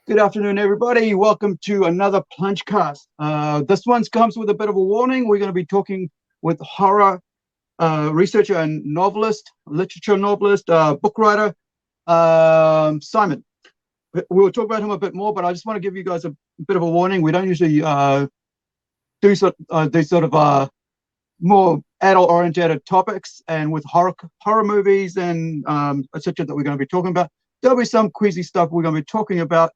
Good afternoon, everybody. Welcome to another PlungeCast. This one comes with a bit of a warning. We're going to be talking with horror researcher and novelist, literature novelist, book writer, Simon. We'll talk about him a bit more, but I just want to give you guys a bit of a warning. We don't usually do these sort of more adult-oriented topics, and with horror movies and etc. that we're going to be talking about, there'll be some queasy stuff we're going to be talking about.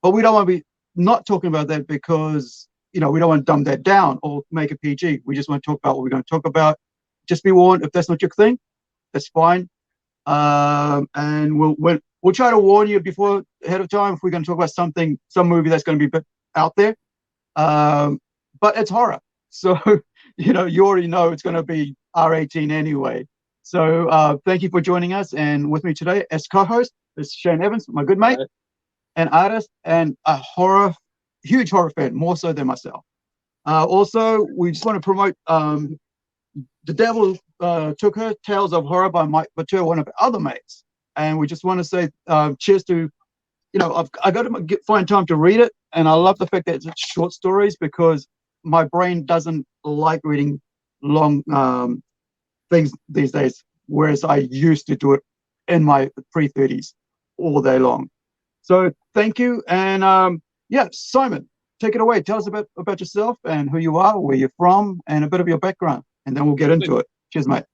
But we don't want to be not talking about that because, we don't want to dumb that down or make it PG. We just want to talk about what we're going to talk about. Just be warned, if that's not your thing, that's fine. And we'll try to warn you ahead of time if we're going to talk about some movie that's going to be a bit out there. But it's horror. So, you already know it's going to be R18 anyway. So thank you for joining us. And with me today as co-host is Shane Evans, my good mate. An artist and a huge horror fan, more so than myself. Also, we just want to promote The Devil Took Her, Tales of Horror by Mike Batur, one of our other mates. And we just want to say cheers to, I got to find time to read it. And I love the fact that it's short stories because my brain doesn't like reading long things these days, whereas I used to do it in my pre-30s all day long. So thank you. And Simon, take it away. Tell us about yourself and who you are, where you're from, and a bit of your background. And then we'll get into it. Cheers, mate.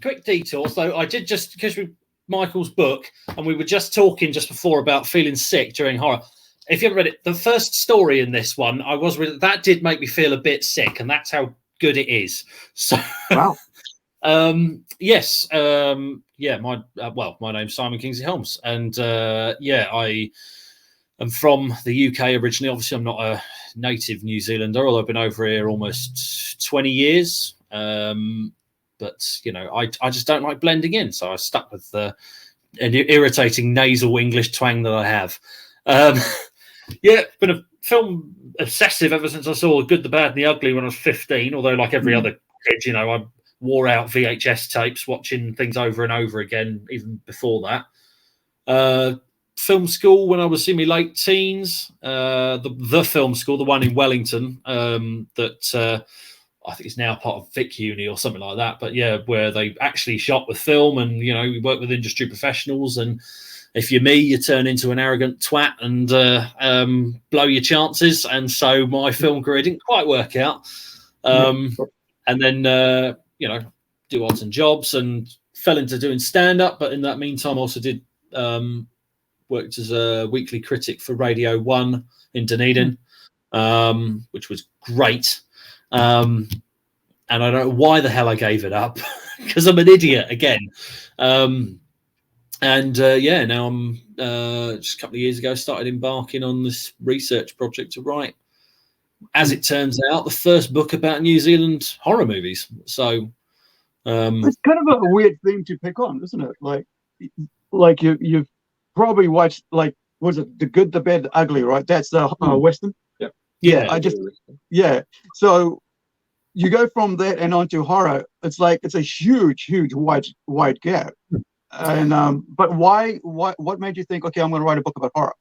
Quick detour. So I did just, because we Michael's book, and we were just talking just before about feeling sick during horror. If you haven't read it, the first story in this one, that did make me feel a bit sick, and that's how good it is. So wow. Yes. My name's Simon Kingsley-Holmes, and I am from the UK originally. Obviously, I'm not a native New Zealander, although I've been over here almost 20 years. But I just don't like blending in, so I stuck with an irritating nasal English twang that I have. Been a film obsessive ever since I saw Good, the Bad, and the Ugly when I was 15. Although, like every other kid, I wore out VHS tapes, watching things over and over again, even before that. Film school when I was in my late teens. The film school, the one in Wellington, that I think is now part of Vic Uni or something like that. But yeah, where they actually shot with film, and we work with industry professionals. And if you're me, you turn into an arrogant twat and blow your chances. And so my film career didn't quite work out. And then do odds and jobs and fell into doing stand-up. But in that meantime, also did worked as a weekly critic for Radio 1 in Dunedin, which was great. And I don't know why the hell I gave it up because I'm an idiot again. Now I'm just a couple of years ago started embarking on this research project to write, as it turns out, the first book about New Zealand horror movies. So it's kind of a weird theme to pick on, isn't it? Like you've probably watched, like, was it The Good, the Bad, the Ugly, right? That's the Western. Yeah. So you go from that and onto horror. It's a huge wide gap. And but why? What made you think, okay, I'm going to write a book about horror?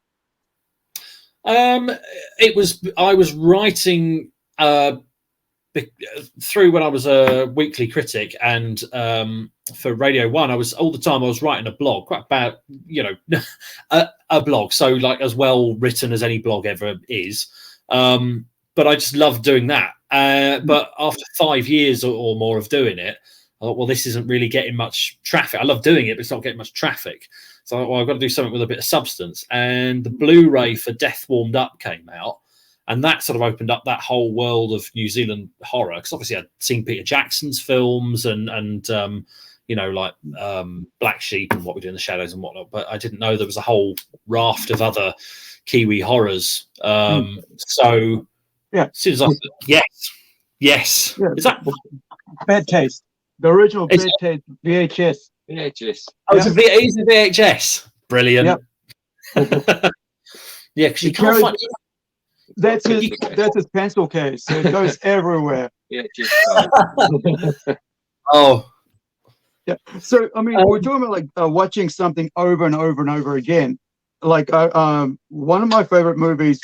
I was writing through when I was a weekly critic, and for Radio 1, I was writing a blog, quite bad, a blog, so like as well written as any blog ever is. But I just loved doing that. But after 5 years or more of doing it, I thought, well, this isn't really getting much traffic. I love doing it, but it's not getting much traffic. So I thought, well, I've got to do something with a bit of substance. And the Blu-ray for Death Warmed Up came out. And that sort of opened up that whole world of New Zealand horror. Because obviously I'd seen Peter Jackson's films and Black Sheep and What We Do in the Shadows and whatnot. But I didn't know there was a whole raft of other Kiwi horrors. So yeah, as soon as I thought, yes. Yeah. Is that Bad Taste? The original Bad Taste VHS. Oh, it's a VHS. Brilliant. Yep. Yeah, because you can't find. That's his pencil case. So it goes everywhere. Yeah. Oh. Yeah. So I mean, we're talking about like watching something over and over and over again. like one of my favorite movies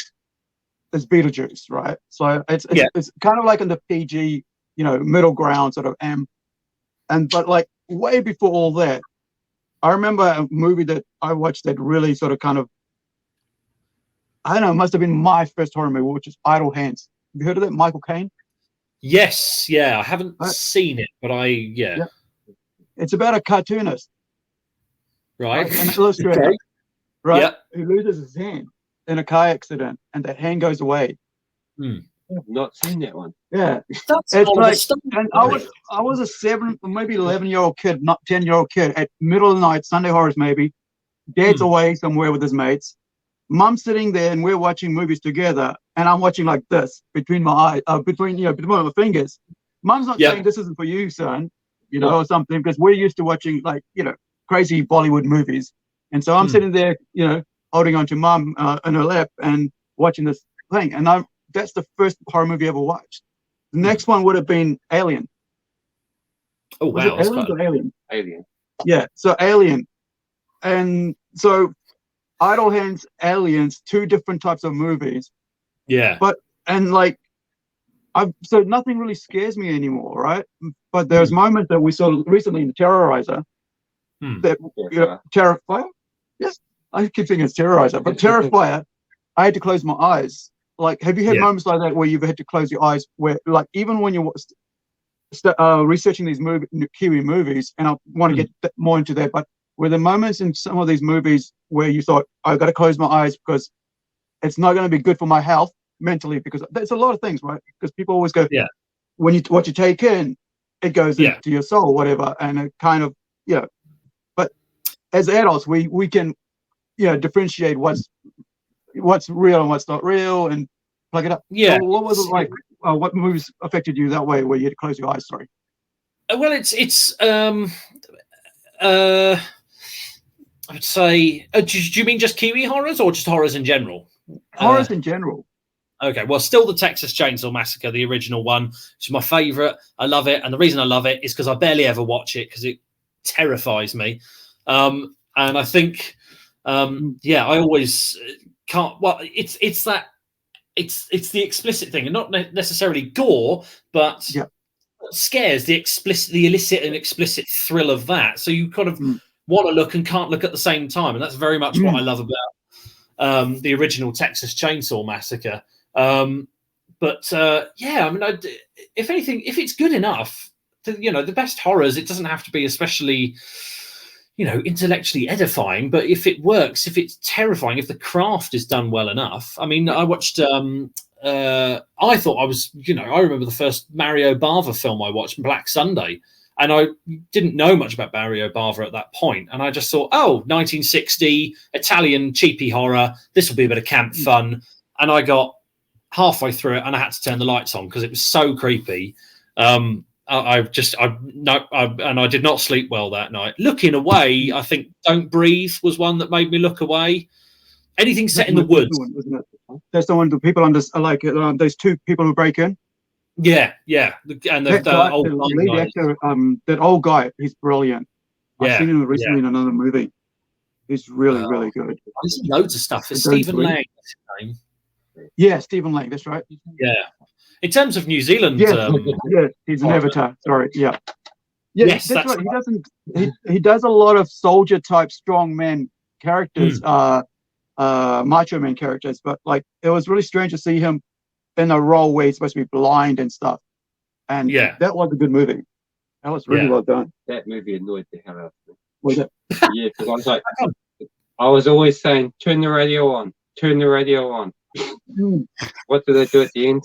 is Beetlejuice, right? So it's kind of like in the PG, middle ground sort of but like way before all that, I remember a movie that I watched that really sort of kind of, I don't know, it must have been my first horror movie, which is Idle Hands. Have you heard of that? Michael Caine? Yes, yeah, I haven't seen it, but yeah. It's about a cartoonist, right? An illustrator, Okay. right? Yeah. Who loses his hand in a car accident, and that hand goes away. I've not seen that one. Yeah, That's it's like, stuff, and I was a 7 or maybe 11-year-old kid, not 10-year-old kid, at middle of the night, Sunday horrors maybe. Dad's away somewhere with his mates. Mum's sitting there, and we're watching movies together, and I'm watching like this between my eyes, between my fingers. Mum's not saying this isn't for you, son, or something, because we're used to watching like crazy Bollywood movies, and so I'm sitting there, holding on to Mum in her lap and watching this thing, and that's the first horror movie I ever watched. The next one would have been Alien. Oh wow, was it Aliens or Alien? Alien. Yeah, so Alien, and so Idle Hands, Aliens, 2 different types of movies. Yeah. So nothing really scares me anymore, right? But there's moments that we saw recently in Terrorizer that Terrifier. Yes, I keep thinking it's Terrorizer, but Terrifier, I had to close my eyes. Like, have you had moments like that where you've had to close your eyes, where like even when you're researching these Kiwi movies, and I want to get more into that, but were there moments in some of these movies where you thought, I've got to close my eyes because it's not going to be good for my health mentally? Because there's a lot of things, right? Because people always go, when what you take in, it goes into your soul, whatever, and it kind of, But as adults, we can, differentiate what's real and what's not real, and plug it up. Yeah. So what was it like? What movies affected you that way, where you had to close your eyes? Sorry. Well, it's I would say, do you mean just Kiwi horrors or just horrors in general? Horrors in general. Okay, well, still the Texas Chain Saw Massacre, the original one, which is my favourite. I love it, and the reason I love it is because I barely ever watch it because it terrifies me. And I think, I always can't. Well, it's the explicit thing, and not necessarily gore, but scares, the illicit and explicit thrill of that. So you kind of want to look and can't look at the same time, and that's very much what I love about the original Texas Chainsaw Massacre. I mean, if anything, if it's good enough, the best horrors, it doesn't have to be especially, intellectually edifying, but if it works, if it's terrifying, if the craft is done well enough. I mean, I watched, I thought I was, I remember the first Mario Bava film I watched, Black Sunday, and I didn't know much about Mario Bava at that point. And I just thought, 1960 Italian cheapy horror, this will be a bit of camp fun. And I got halfway through it and I had to turn the lights on because it was so creepy. I did not sleep well that night. Looking away, I think Don't Breathe was one that made me look away. Anything set in the woods. That's the one that people those 2 people who break in. Yeah. And the old lead actor, that old guy, he's brilliant. I've seen him recently in another movie. He's really, really good. There's loads of stuff. It's Stephen Lang. That's his name. Yeah, Stephen Lang. That's right. Yeah. In terms of New Zealand, he's an Avatar. Sorry, yes, that's right. He does a lot of soldier type, strong man characters, macho man characters. But like, it was really strange to see him in a role where he's supposed to be blind and stuff. And that was a good movie. That was really well done. That movie annoyed the hell out of me. Was it? Yeah, because I was always saying, turn the radio on. What do they do at the end?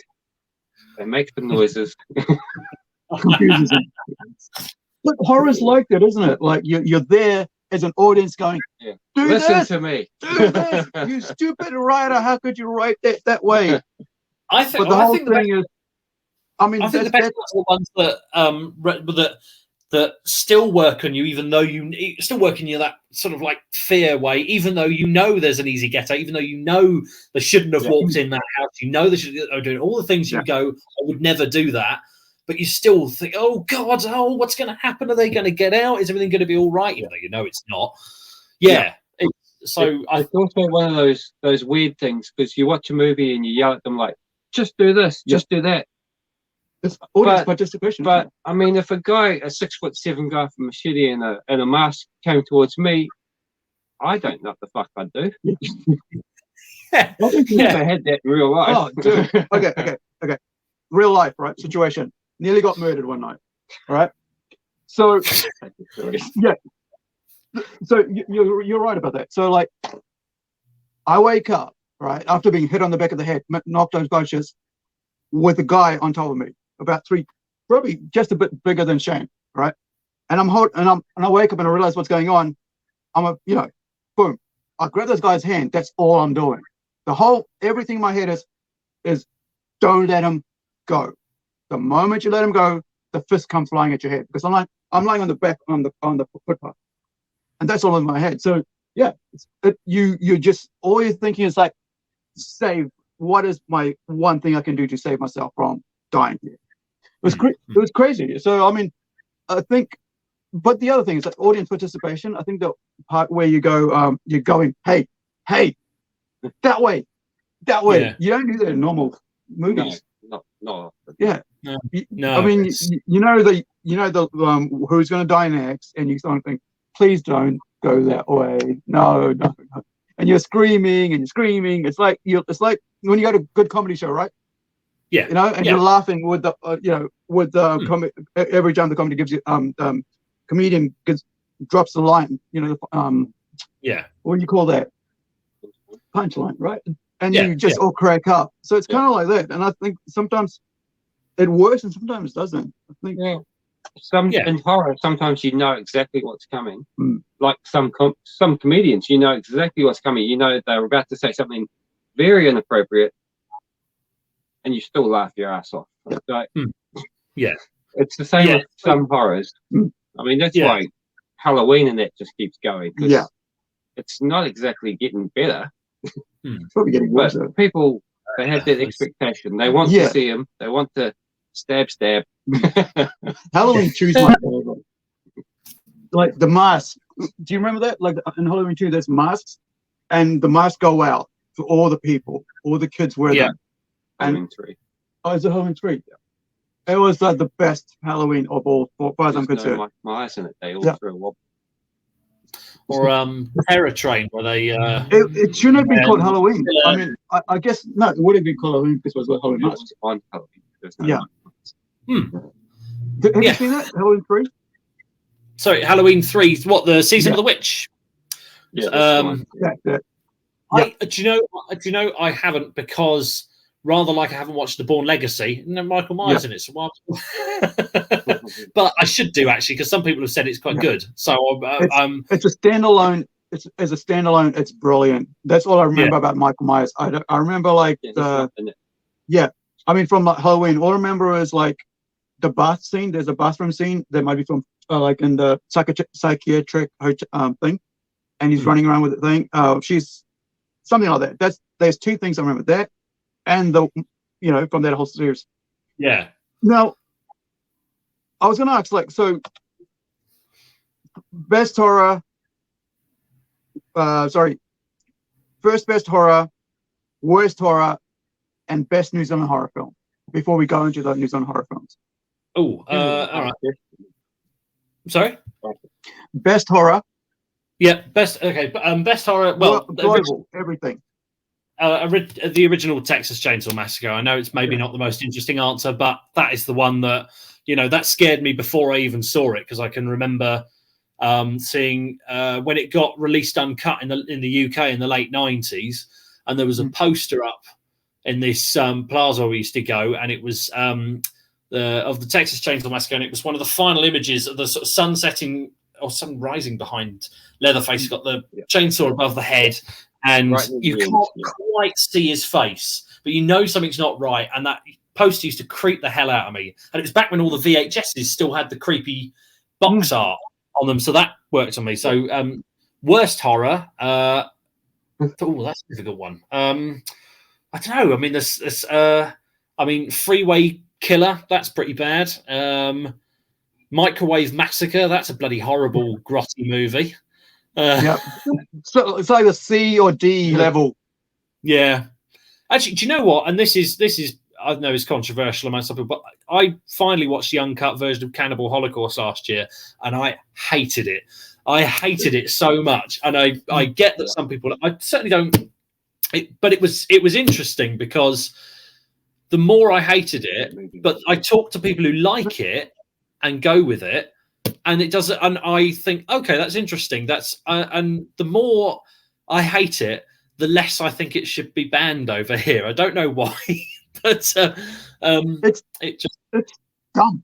They make the noises. But horror's like that, isn't it? Like you're there as an audience going, listen to me. Do this, you stupid writer. How could you write that way? I think, but the whole thing is, I mean, I think the best ones are the ones that still work on you, even though you still work in you that sort of like fear way, even though there's an easy get out, even though they shouldn't have walked in that house, they should are doing all the things you go, I would never do that, but you still think, oh God, what's going to happen? Are they going to get out? Is everything going to be all right? Even though it's not. So it's also one of those weird things, because you watch a movie and you yell at them like, just do this, just do that. It's audience participation. But I mean, if a 6'7" guy with a machete and a mask came towards me, I don't know what the fuck I'd do. yeah, I've never had that in real life. Oh, dude. Okay. Real life, right? Situation. Nearly got murdered one night. All right. So yeah. So you're right about that. So like, I wake up right after being hit on the back of the head, knocked unconscious, with a guy on top of me, about probably just a bit bigger than Shane, right? And I wake up and I realize what's going on. Boom. I grab this guy's hand. That's all I'm doing. Everything in my head is don't let him go. The moment you let him go, the fist comes flying at your head, because I'm lying on the back on the footpath, and that's all in my head. So yeah, you're just always thinking, it's like, what is my one thing I can do to save myself from dying here? It was crazy. So I mean, I think, but the other thing is like audience participation. I think the part where you go, you're going, hey, that way. Yeah. You don't do that in normal movies. No. Yeah. No. I mean, you know the who's going to die next, and you don't think, please don't go that way. No. And you're screaming. It's like when you go to a good comedy show, right? Yeah. And you're laughing with the every time the comedy gives you comedian drops the line. What do you call that? Punchline, right? And you just all crack up. So it's kind of like that. And I think sometimes it works and sometimes it doesn't. I think. Yeah. In horror, sometimes you know exactly what's coming. Like some comedians, you know exactly what's coming. You know they're about to say something very inappropriate, and you still laugh your ass off. Like, it's the same with some horrors. I mean, that's why Halloween and that just keeps going. It's not exactly getting better. It's probably getting worse. But people, they have that expectation. They want to see them. They want to stab. Halloween 2 is my favorite. Like the mask. Do you remember that? Like in Halloween 2, there's masks, and the masks go out for all the people. All the kids wear them. Halloween 3. Oh, is it Halloween 3? It was like the best Halloween of all, as far as I'm concerned. My eyes in it. They all threw a wobble. Or Terror Train, where they it shouldn't have been called Halloween. I mean, I guess no, it would have been called Halloween because it was Halloween mask. On Halloween. Have you seen that Halloween 3? Sorry, Halloween 3. What, the Season of the Witch? Yeah. Do you know? I haven't, because rather like I haven't watched The Bourne Legacy. No, Michael Myers in it. So but I should do, actually, because some people have said it's quite good. So it's a standalone. It's as a standalone. It's brilliant. That's all I remember about Michael Myers. I remember like I mean, from Halloween, all I remember is like the bath scene. There's a bathroom scene that might be from like in the psychiatric thing, and he's running around with the thing. She's something like that. There's two things I remember, that and the from that whole series. Yeah. Now, I was gonna ask, like, so best horror. First best horror, worst horror, and best New Zealand horror film. Before we go into the New Zealand horror films. Oh, all right. Sorry. Best horror. Yeah, best. Okay, best horror. Well, global, everything. The original Texas Chain Saw Massacre. I know it's maybe not the most interesting answer, but that is the one that that scared me before I even saw it, because I can remember seeing when it got released uncut in the UK in the late 90s, and there was a poster up in this plaza we used to go, and it was of the Texas Chain Saw Massacre, and it was one of the final images of the sort of sun setting or sun rising behind Leatherface. He's got the chainsaw above the head, and you can't quite see his face, but something's not right, and that poster used to creep the hell out of me. And it was back when all the VHSs still had the creepy box art on them, so that worked on me. So worst horror, that's a difficult one. I don't know. I mean, this Freeway Killer, that's pretty bad. Microwave Massacre, that's a bloody horrible, grotty movie. Yeah. So it's like a C or D level. Yeah. Actually, do you know what? And this is I know it's controversial among some people, but I finally watched the uncut version of Cannibal Holocaust last year, and I hated it. I hated it so much, and I get that some people. I certainly don't. But it was interesting because the more I hated it, but I talk to people who like it and go with it, and it doesn't. And I think, okay, that's interesting. That's and the more I hate it, the less I think it should be banned over here. I don't know why, but it's dumb.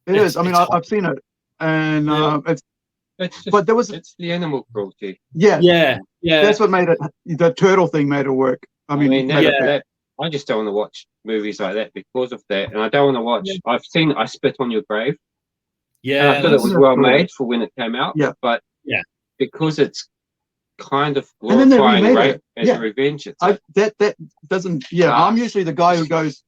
It is. I mean, I've seen it, and it's the animal cruelty. Yeah. That's what made it. The turtle thing made it work. I just don't want to watch movies like that because of that, and I don't want to watch. I've seen I Spit on Your Grave. Yeah, and I thought it was well made for when it came out. Yeah, but because it's kind of glorifying rape as a revenge. That doesn't. Yeah, I'm usually the guy who goes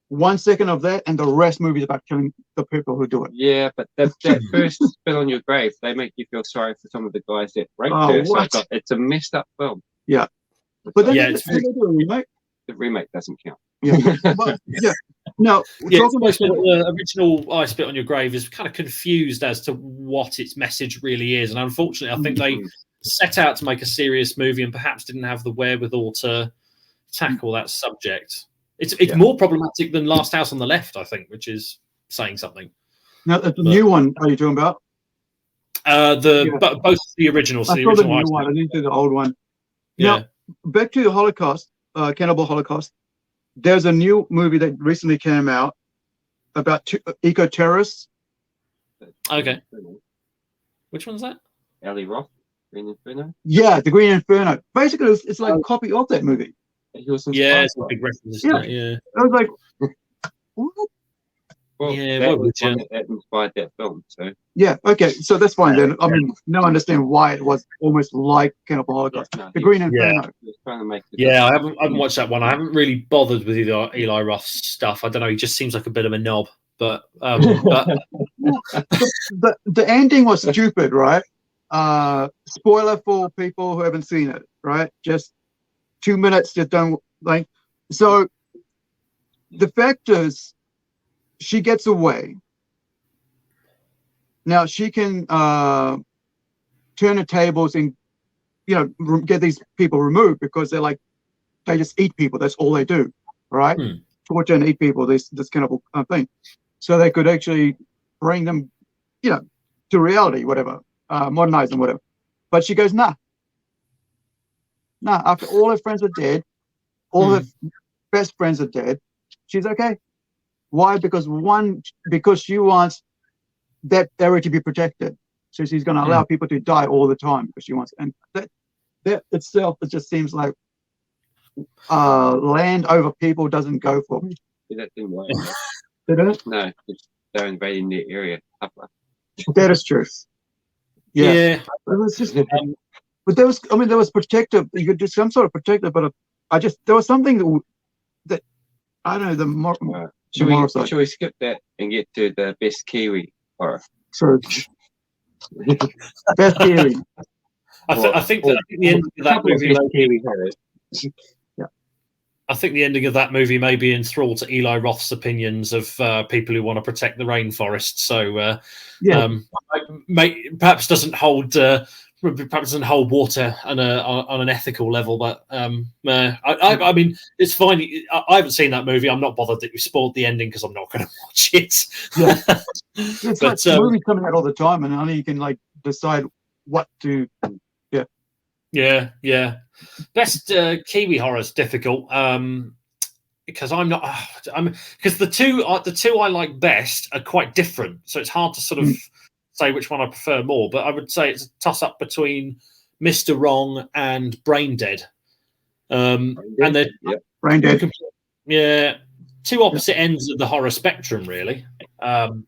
1 second of that, and the rest movie is about killing the people who do it. Yeah, but that first Spit on Your Grave, they make you feel sorry for some of the guys that raped her. So it's a messed up film. Yeah, but then they do a remake. The remake doesn't count. Yeah, no. The original I Spit on Your Grave is kind of confused as to what its message really is, and unfortunately, I think they set out to make a serious movie and perhaps didn't have the wherewithal to tackle that subject. It's more problematic than Last House on the Left, I think, which is saying something. Now, the new one, are you talking about? Both the originals. I saw the new one. I didn't see the old one. Yeah. Now, back to the Holocaust, Cannibal Holocaust. There's a new movie that recently came out about eco-terrorists. Okay. Which one's that? Ali Roth, Green Inferno. Yeah, the Green Inferno. Basically, it's like a copy of that movie. It's a big reference. Yeah. I was like, what? Well, that inspired that film. So yeah, okay, so that's fine then. I mean, now I understand why it was almost like Cannibal Holocaust. The Green Inferno. Yeah, I haven't watched that one. I haven't really bothered with Eli Roth's stuff. I don't know. He just seems like a bit of a knob. But the ending was stupid, right? Spoiler for people who haven't seen it, right? Just 2 minutes, just don't like. So the fact is, she gets away. Now she can turn the tables and get these people removed because they just eat people. That's all they do, right? Torture and eat people. This cannibal thing. So they could actually bring them, to reality, whatever, modernize them, whatever. But she goes, nah. After all her friends are dead, all her best friends are dead, she's okay. Why? Because she wants that area to be protected. So she's going to allow people to die all the time because she wants. And that itself, it just seems like land over people doesn't go for me. That didn't work. Did it? No, they're invading the area. That is true. Yeah. It was just. But there was protective. You could do some sort of protective, but there was something that I don't know. Should we skip that and get to the best Kiwi horror? Sure. Best Kiwi. I think the end of that movie. Kiwi horror. I think the ending of that movie may be enthralled to Eli Roth's opinions of people who want to protect the rainforest. So, perhaps doesn't hold water on an ethical level. But I mean, it's fine. I haven't seen that movie. I'm not bothered that you spoiled the ending because I'm not going to watch it. Yeah, it's like movies coming out all the time, and only you can decide what to. Yeah. Best Kiwi horror is difficult because because the two I like best are quite different, so it's hard to sort of say which one I prefer more. But I would say it's a toss up between Mr. Wrong and Brain Dead. And they're Brain Dead. Yeah, two opposite ends of the horror spectrum, really. I'd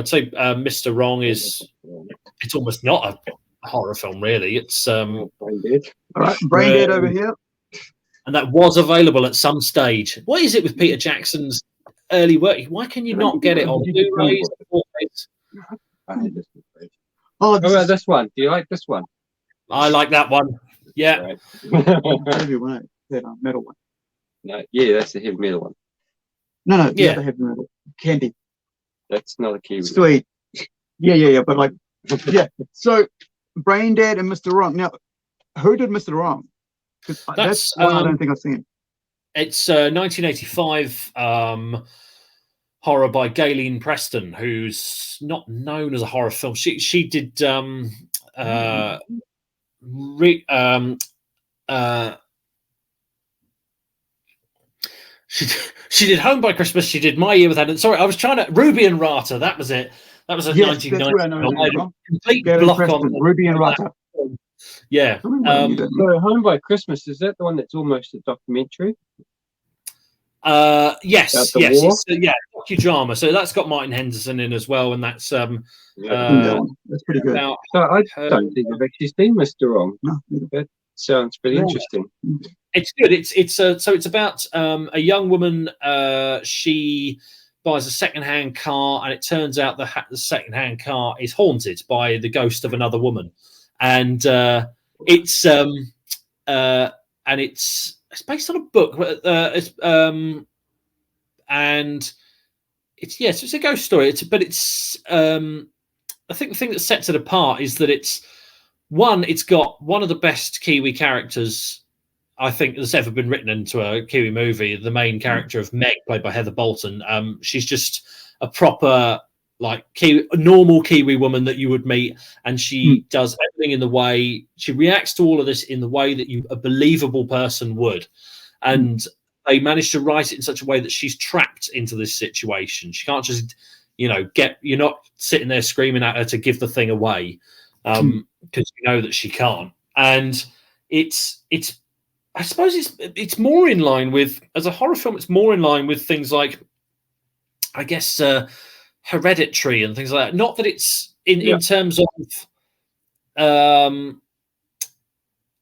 say Mr. Wrong it's almost not a horror film, really. It's Brain Dead. All right, Brain Dead over here. And that was available at some stage. What is it with Peter Jackson's early work? Why can you not get it on Blu-rays? Oh, Oh, this one. Do you like this one? I like that one. Yeah. Right. heavy one, that metal one. No, yeah, that's the heavy metal one. No, the Yeah. other heavy metal. Candy. That's not a Kiwi. Sweet. Yeah. But like, yeah. So, Brain Dead and Mr. Wrong. Now, who did Mr. Wrong? That's one I don't think I've seen. It's 1985 horror by Gayleen Preston, who's not known as a horror film. She did she did Home by Christmas. She did My Year with Adam. Sorry, I was trying to Ruby and Rata. That was it. That was a 1990. Complete block Preston, on Ruby and Rata. Yeah. So Home by Christmas, is that the one that's almost a documentary? Yes, it's docudrama. So that's got Martin Henderson in as well, and that's that's pretty good. So I don't think I've actually seen Mr. Wrong. No. That sounds pretty interesting. It's good. It's about a young woman. She buys a second-hand car, and it turns out the second-hand car is haunted by the ghost of another woman, and it's based on a book. And it's a ghost story. I think the thing that sets it apart is that it's got one of the best Kiwi characters I think that's ever been written into a Kiwi movie. The main character of Meg, played by Heather Bolton. She's just a proper normal Kiwi woman that you would meet, and she does everything in the way she reacts to all of this in the way that a believable person would, and they managed to write it in such a way that she's trapped into this situation. She can't just you're not sitting there screaming at her to give the thing away, because you know that she can't. And I suppose it's more in line with, as a horror film, it's more in line with things like, I guess, Hereditary and things like that. Not that it's in terms of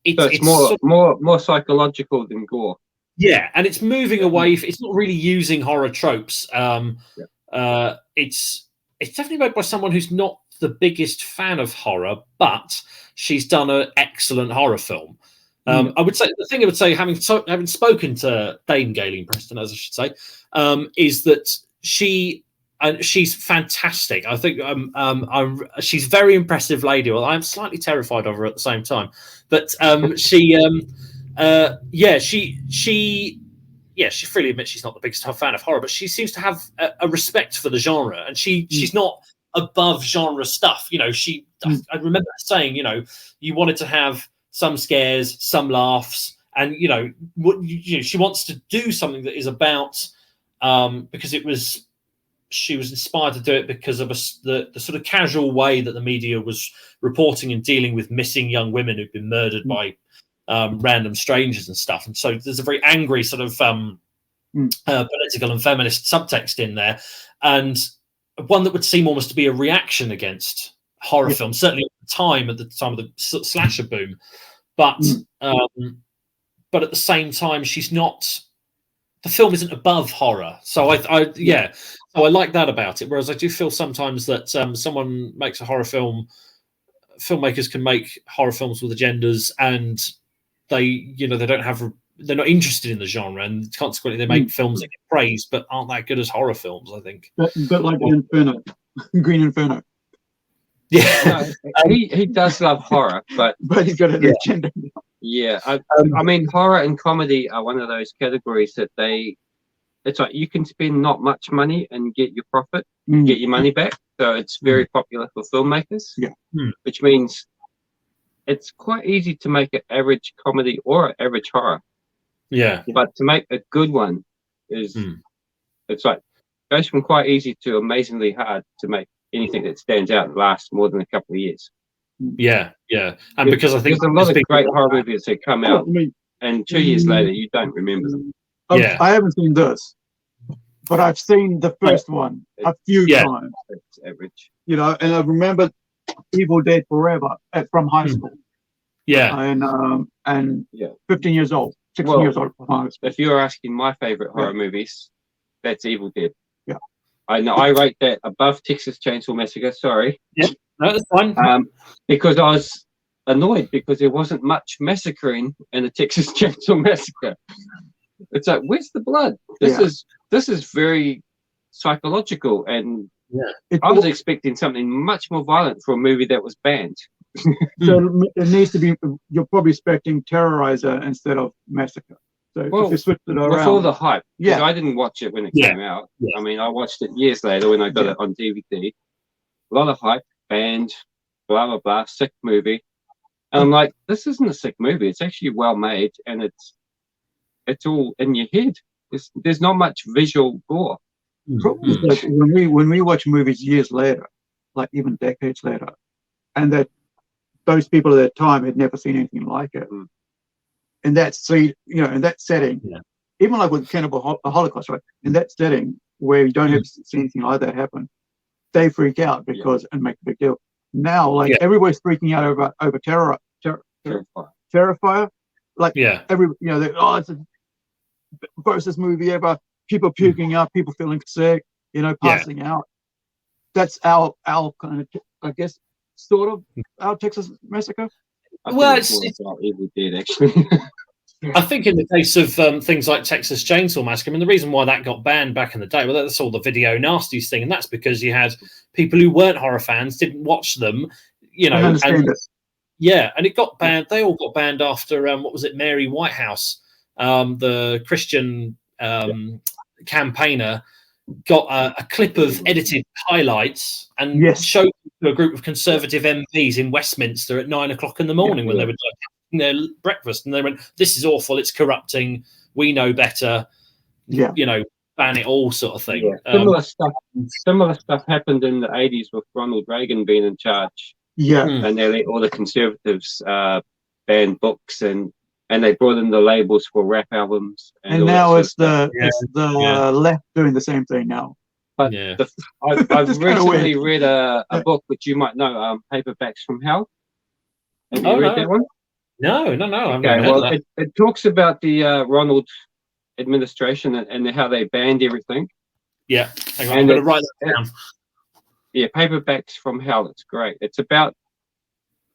it's more psychological than gore. Yeah, and it's moving away. It's not really using horror tropes. It's definitely made by someone who's not the biggest fan of horror, but she's done an excellent horror film. I would say the thing I would say, having spoken to Dame Gayleen Preston, as I should say, is that she's fantastic. I think she's a very impressive lady. Well, I'm slightly terrified of her at the same time, but she freely admits she's not the biggest fan of horror, but she seems to have a respect for the genre, and she's not above genre stuff. I remember her saying, you wanted to have some scares, some laughs, and she wants to do something that is about because she was inspired to do it because of the sort of casual way that the media was reporting and dealing with missing young women who've been murdered by random strangers and stuff. And so there's a very angry sort of political and feminist subtext in there, and one that would seem almost to be a reaction against horror films, certainly at the time of the slasher boom. But at the same time, she's not. The film isn't above horror, so I like that about it. Whereas I do feel sometimes that someone makes a horror film, filmmakers can make horror films with agendas, and they're not interested in the genre, and consequently they make films that get praised but aren't that good as horror films, I think. But like Inferno, Green Inferno. Yeah, he does love horror, but he's got an agenda. Yeah, I mean, horror and comedy are one of those categories that it's like you can spend not much money and get your profit, get your money back. So it's very popular for filmmakers. Yeah, which means it's quite easy to make an average comedy or an average horror. Yeah, but to make a good one is it's like goes from quite easy to amazingly hard to make anything that stands out and lasts more than a couple of years. Yeah, and because I think there's a lot of great horror movies that come out, and 2 years later you don't remember them. I haven't seen this, but I've seen the first one a few times. It's average, and I remember Evil Dead Forever from high school. And 15 years old, 16 years old. If you're asking my favorite horror movies, that's Evil Dead. Yeah, I know I rate that above Texas Chain Saw Massacre. Sorry. Yeah. No, that's fine. Because I was annoyed because there wasn't much massacring in the Texas Chain Saw Massacre. It's like, where's the blood? This is very psychological, and I was expecting something much more violent for a movie that was banned. So it needs to be. You're probably expecting Terrorizer instead of Massacre. So if you switch it around, with all the hype, because I didn't watch it when it came out. Yeah. I mean, I watched it years later when I got it on DVD. A lot of hype, banned, blah blah blah, sick movie. And I'm like, this isn't a sick movie. It's actually well made, and it's all in your head. There's not much visual gore. Problem is that when we watch movies years later, like even decades later, and that those people at that time had never seen anything like it, in that scene, in that setting, even like with Cannibal Holocaust, right? In that setting where you don't have to see anything like that happen, they freak out because and make a big deal. Now, like everybody's freaking out over Terrifier. Like it's the grossest movie ever. People puking up, people feeling sick, passing out. That's our kind of, I guess, sort of our Texas Massacre. It's Evil Dead, actually. I think in the case of things like Texas Chain Saw Massacre, I mean, the reason why that got banned back in the day, well, that's all the video nasties thing, and that's because you had people who weren't horror fans, didn't watch them, and it got banned. They all got banned after what was it, Mary Whitehouse, the Christian campaigner, got a clip of edited highlights and showed to a group of conservative MPs in Westminster at 9 o'clock in the morning when they were doing their breakfast, and they went, "This is awful. It's corrupting. We know better. Ban it all," sort of thing. Similar stuff happened in the 80s with Ronald Reagan being in charge. And they let all the conservatives ban books, and they brought in the labels for rap albums. And now it's the left doing the same thing now. But I've recently read a book which you might know, Paperbacks from Hell. Have you read that one? No. Okay, well, it talks about the Ronald administration and how they banned everything. Yeah, hang on, I'm going to write that down. Yeah, Paperbacks from Hell. It's great. It's about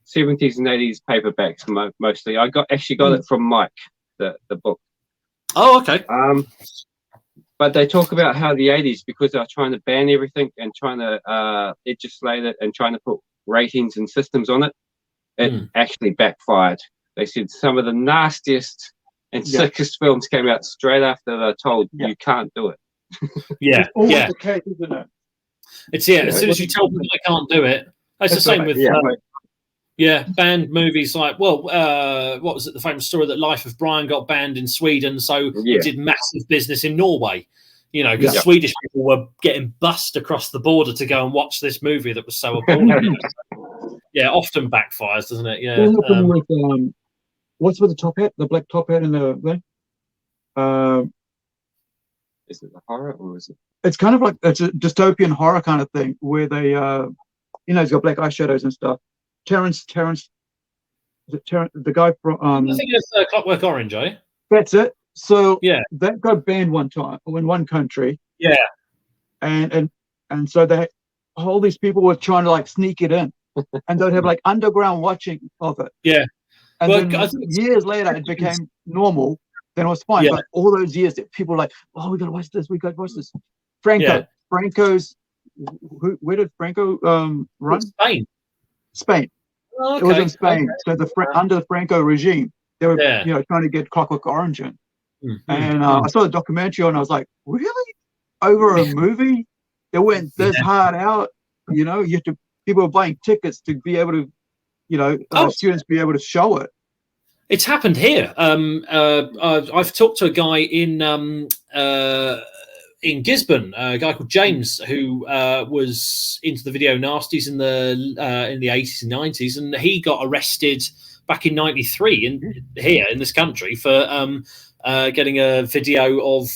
70s and 80s paperbacks mostly. I got it from Mike, the book. Oh, okay. But they talk about how the 80s, because they were trying to ban everything and trying to legislate it and trying to put ratings and systems on it, it actually backfired. They said some of the nastiest and sickest films came out straight after they're told you can't do it. It's always the case, isn't it? It's as soon as you tell them they can't do it. That's the same with banned movies like, what was it, the famous story that Life of Brian got banned in Sweden, so it did massive business in Norway, because Swedish people were getting bussed across the border to go and watch this movie that was so appalling. Often backfires, doesn't it? With, what's with the top hat, the black top hat and the thing? Is it a horror or is it? It's kind of like, it's a dystopian horror kind of thing where they, he's got black eyeshadows and stuff. Terrence, the guy from I think it's Clockwork Orange, eh? That's it. So that got banned one time in one country. Yeah. And so all these people were trying to like sneak it in, and they'd have like underground watching of it. Yeah. And then years later it became normal. Then it was fine. But all those years that people were like, oh, we gotta watch this. We gotta watch this. Franco's. Where did Franco run? Spain. Oh, okay. It was in Spain. So under the Franco regime, they were trying to get Clockwork Orange in. And I saw the documentary and I was like, really? Over a movie that went this hard out? You have to. People were buying tickets to be able to, students be able to show it. It's happened here. I've talked to a guy in Gisborne, a guy called James, who was into the video nasties in the 80s and 90s, and he got arrested back in '93 here in this country for getting a video of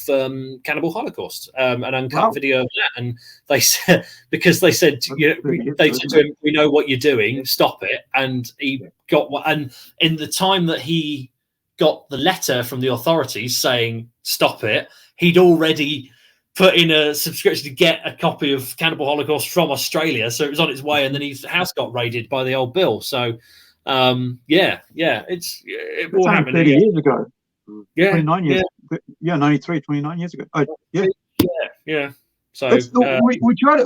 Cannibal Holocaust, an uncut video of that. And they said, because they said, they said to him, "We know what you're doing, stop it." And he got one. And in the time that he got the letter from the authorities saying stop it, he'd already put in a subscription to get a copy of Cannibal Holocaust from Australia, so it was on its way, and then his house got raided by the old Bill. So, it will happen. 30 years ago. Yeah, 29 years. Yeah, 93, 29 years ago. Oh, yeah. Yeah. So we try to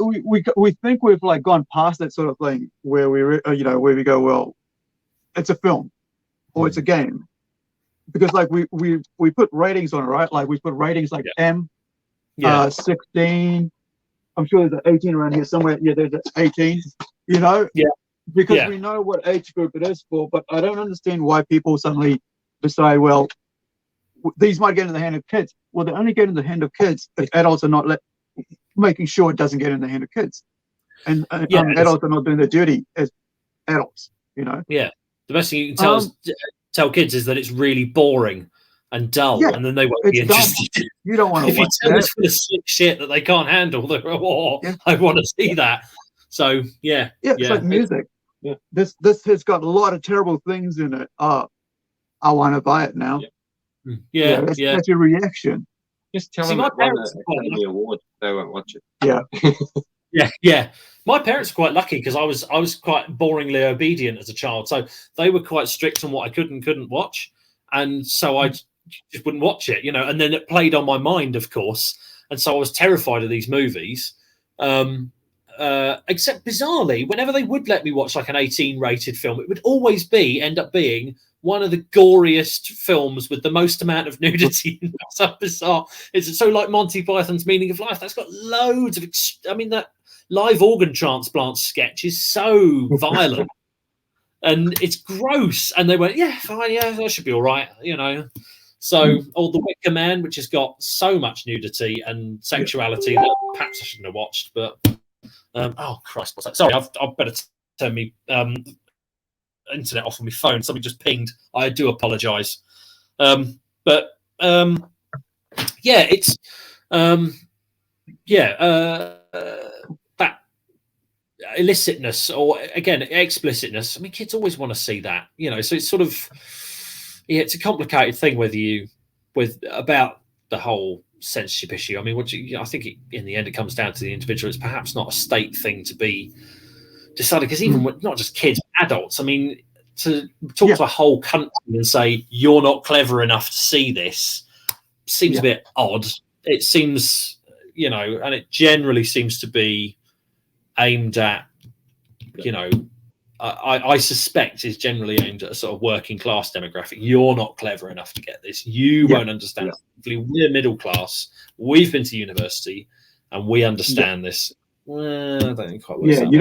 we think we've like gone past that sort of thing where where we go, well, it's a film or it's a game, because like we put ratings on it, right? Like we put ratings like M, 16. I'm sure there's an 18 around here somewhere. Yeah, there's an 18. Because we know what age group it is for. But I don't understand why people suddenly decide, well, these might get in the hand of kids. Well, they only get in the hand of kids if adults are not making sure it doesn't get in the hand of kids, and adults are not doing their duty as adults. Yeah, the best thing you can tell kids is that it's really boring and dull, and then they won't be interested. You don't want to. If you tell us for the slick shit that they can't handle, I want to see that. So it's like music. This has got a lot of terrible things in it. I want to buy it now. That's your reaction. Just tell them my parents won the award. They won't watch it. Yeah. My parents were quite lucky because I was quite boringly obedient as a child, so they were quite strict on what I could and couldn't watch, and so I just wouldn't watch it, And then it played on my mind, of course, and so I was terrified of these movies. Except bizarrely, whenever they would let me watch like an 18 rated film, it would always end up being one of the goriest films with the most amount of nudity. That's so bizarre. It's so like Monty Python's Meaning of Life. That's got loads of. That live organ transplant sketch is so violent, and it's gross. And they went, "Yeah, fine, that should be all right," So, or The Wicker Man, which has got so much nudity and sexuality that perhaps I shouldn't have watched. But oh Christ, what's that? Sorry, I've better turn me internet off on my phone. Somebody just pinged. I do apologize. It's that illicitness, or again explicitness. I mean, kids always want to see that, so it's sort of it's a complicated thing about the whole censorship issue. I mean, I think in the end it comes down to the individual. It's perhaps not a state thing to be decided, because even with not just kids, adults. I mean, to talk to a whole country and say you're not clever enough to see this seems a bit odd. It seems, and it generally seems to be aimed at, I suspect is generally aimed at a sort of working class demographic. You're not clever enough to get this. You won't understand. We're middle class. We've been to university, and we understand this. Well, I don't think quite works. You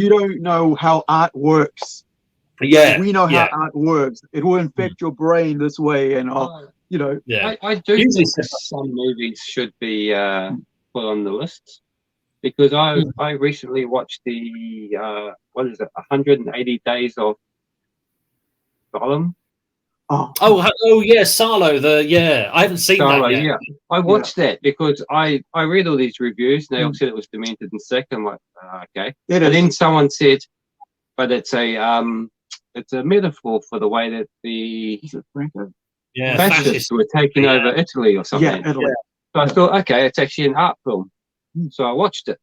don't know how art works. We know how art works. It will infect your brain this way, and I do think some movies should be put on the list, because I recently watched the 180 Days of Solemn. Salo. I haven't seen that yet. Yeah, I watched that because I read all these reviews and they all said it was demented and sick. I'm like, okay. And then someone said, but it's a metaphor for the way that the fascists were taking over Italy or something. Yeah, Italy. So I thought, okay, it's actually an art film. So I watched it,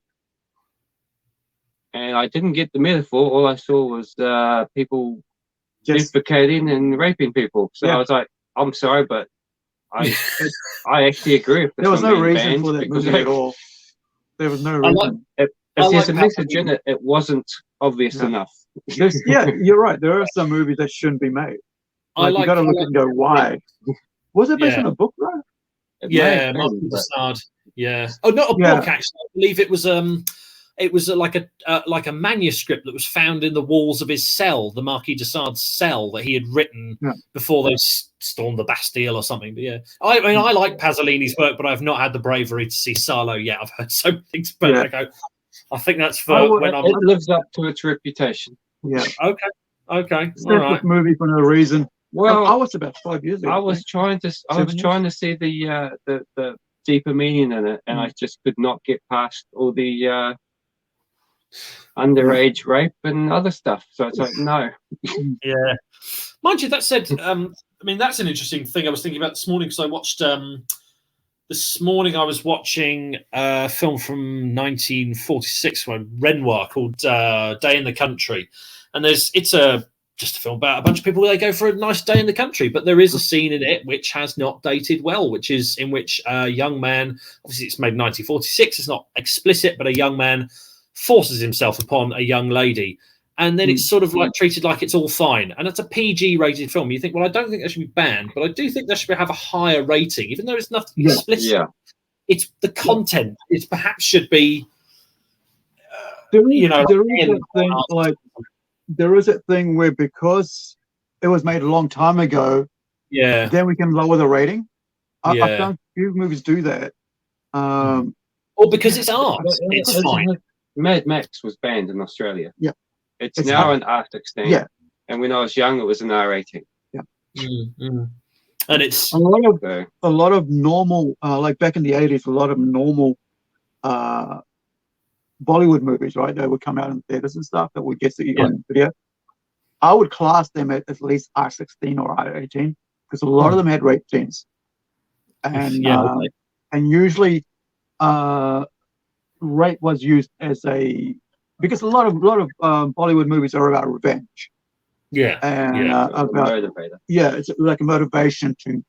and I didn't get the metaphor. All I saw was people defecating and raping people. So I was like, I'm sorry, but I actually agree with this. There was no reason for that movie at all. There was no reason. If there's a message in it, it wasn't obvious enough. You're right. There are some movies that shouldn't be made. You got to look and go, why? Was it based on a book, though? Martin Bessard. Yeah. Oh, not a book, actually. I believe it was like a manuscript that was found in the walls of his cell, the Marquis de Sade's cell, that he had written before they stormed the Bastille or something. But I mean, I like Pasolini's work, but I've not had the bravery to see Salo yet. I've heard so many things, but I think that's for when it lives up to its reputation. Yeah. Okay. It's a movie for no reason. Well, I was about 5 years ago. I was trying to see the deeper meaning in it, and I just could not get past all the underage rape and other stuff. So it's like, no. Yeah. Mind you, that said, I mean, that's an interesting thing I was thinking about this morning, because I watched this morning I was watching a film from 1946 by Renoir called Day in the Country, and it's just a film about a bunch of people where they go for a nice day in the country, but there is a scene in it which has not dated well, which is in which a young man, obviously it's made in 1946, it's not explicit, but a young man forces himself upon a young lady, and then it's sort of like treated like it's all fine, and it's a PG rated film. You think, well, I don't think that should be banned, but I do think that should have a higher rating, even though it's nothing explicit. Yeah. It's the content. It perhaps should be, there is a thing where, because it was made a long time ago, then we can lower the rating. I've done a few movies do that. Or because it's art, it's fine. Mad Max was banned in Australia. Yeah. It's now an R16. Yeah. And when I was young, it was an R18. Yeah. And it's a lot of normal, like back in the 80s, a lot of normal Bollywood movies, right? They would come out in theaters and stuff that would get to you on video. I would class them at least R16 or R18 because a lot of them had rape scenes, and usually rape was used as because a lot of Bollywood movies are about revenge. About motivator. Yeah, it's like a motivation to,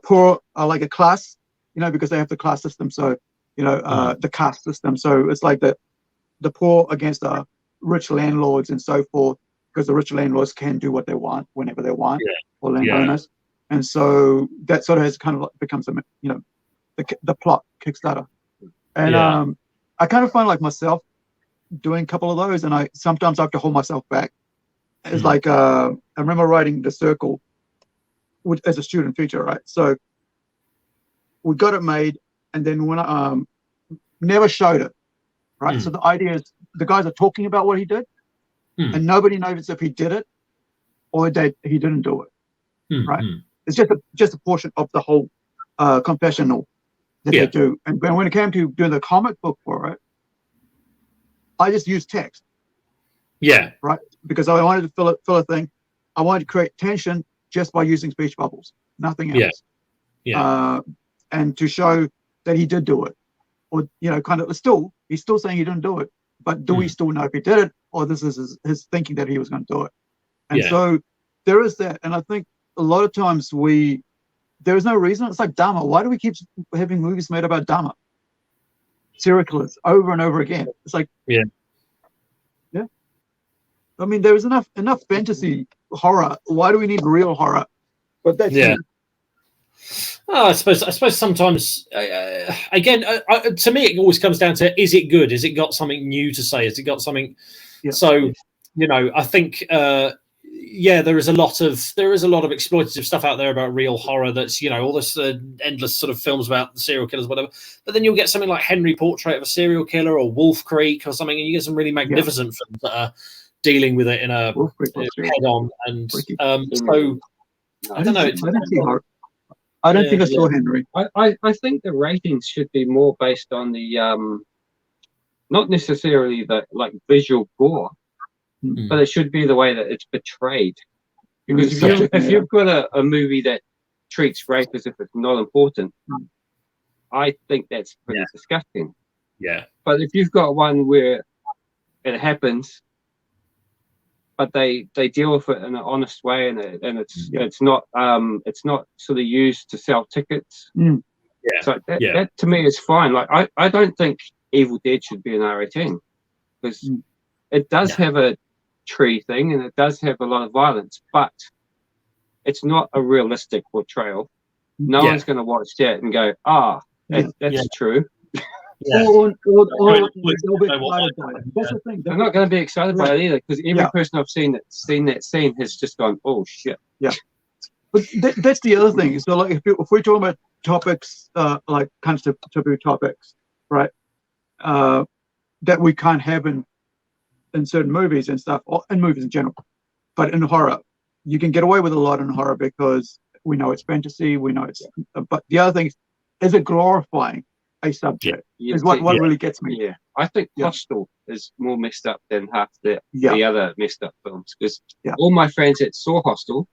poor like a class, because they have the class system. So the caste system. So it's like the poor against the rich landlords and so forth, because the rich landlords can do what they want whenever they want, or landowners. And so that sort of has kind of becomes the plot Kickstarter. And I kind of find like myself doing a couple of those, and I sometimes have to hold myself back. It's like I remember writing The Circle as a student feature, right? So we got it made, and then when I never showed it, right? So the idea is the guys are talking about what he did, and nobody knows if he did it or that he didn't do it, right? It's just a portion of the whole confessional that they do. And when it came to doing the comic book for it, I just used text. Yeah. Right? Because I wanted to fill a thing. I wanted to create tension just by using speech bubbles, nothing else. And to show that he did do it, or kind of he's still saying he didn't do it, but do we still know if he did it, or this is his thinking that he was going to do it? And so there is that, and I think a lot of times there is no reason. It's like Dharma. Why do we keep having movies made about Dharma? Serial killers over and over again. It's like I mean, there's enough fantasy horror. Why do we need real horror? But that's I suppose sometimes, again, to me, it always comes down to: is it good? Has it got something new to say? Has it got something? So, I think, there is a lot of exploitative stuff out there about real horror. That's all this endless sort of films about the serial killers, whatever. But then you'll get something like Henry Portrait of a Serial Killer or Wolf Creek or something, and you get some really magnificent films that are dealing with it in a head on. And so I don't know. I don't think I saw Henry. I think the ratings should be more based on the not necessarily the visual gore, but it should be the way that it's portrayed. Because if you've got a movie that treats rape as if it's not important, I think that's pretty disgusting. Yeah. But if you've got one where it happens, but they deal with it in an honest way, and it's not sort of used to sell tickets. So that to me is fine. Like I don't think Evil Dead should be an R18 because it does have a tree thing and it does have a lot of violence, but it's not a realistic portrayal. No one's going to watch that and go, that's true. Or they'll be excited by it. That's the thing. They're not going to be excited by it either, because every person I've seen that scene has just gone, oh shit. Yeah. But that's the other thing. So like if we're talking about topics like kind of taboo topics, right? That we can't have in certain movies and stuff, or in movies in general. But in horror, you can get away with a lot in horror because we know it's fantasy, we know it's but the other thing is it glorifying a subject is what really gets me. Yeah, I think Hostel is more messed up than half the other messed up films, because all my friends that saw Hostel,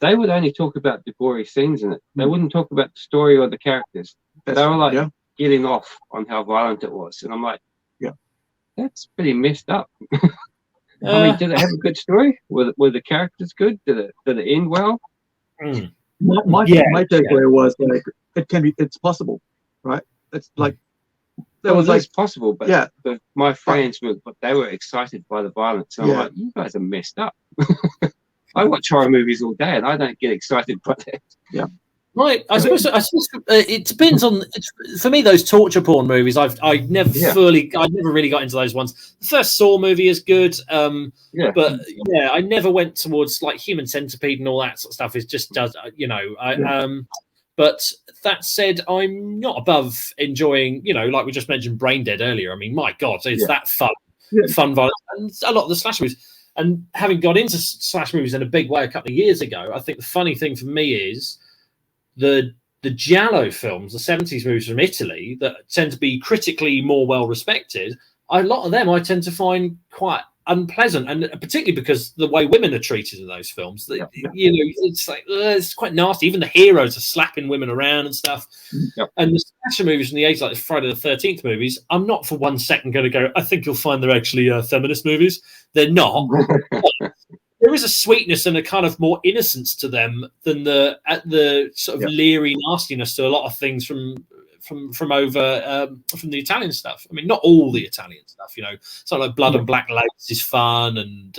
they would only talk about the gory scenes in it. They wouldn't talk about the story or the characters. They were like getting off on how violent it was, and I'm like, that's pretty messed up. I mean, did it have a good story? Were the characters good? Did it end well? My takeaway was like it's possible, right? It's like that was like possible, but my friends they were excited by the violence. So I'm like, you guys are messed up. I watch horror movies all day, and I don't get excited by that. Yeah. Right, I suppose it depends on. For me, those torture porn movies, I never really got into those ones. The first Saw movie is good, but I never went towards like Human Centipede and all that sort of stuff. It just does, But that said, I'm not above enjoying, like we just mentioned, Brain Dead earlier. I mean, my God, it's that fun violence, and a lot of the slash movies. And having got into slash movies in a big way a couple of years ago, I think the funny thing for me is the giallo films, the 70s movies from Italy that tend to be critically more well respected. A lot of them I tend to find quite unpleasant, and particularly because the way women are treated in those films, it's like it's quite nasty. Even the heroes are slapping women around and stuff. And the slasher movies from the 80s, like the Friday the 13th movies, I'm not for 1 second going to go, I think you'll find they're actually feminist movies. They're not. There is a sweetness and a kind of more innocence to them than the sort of leery nastiness to a lot of things from the Italian stuff. I mean, not all the Italian stuff, Something like Blood and Black Lace is fun, and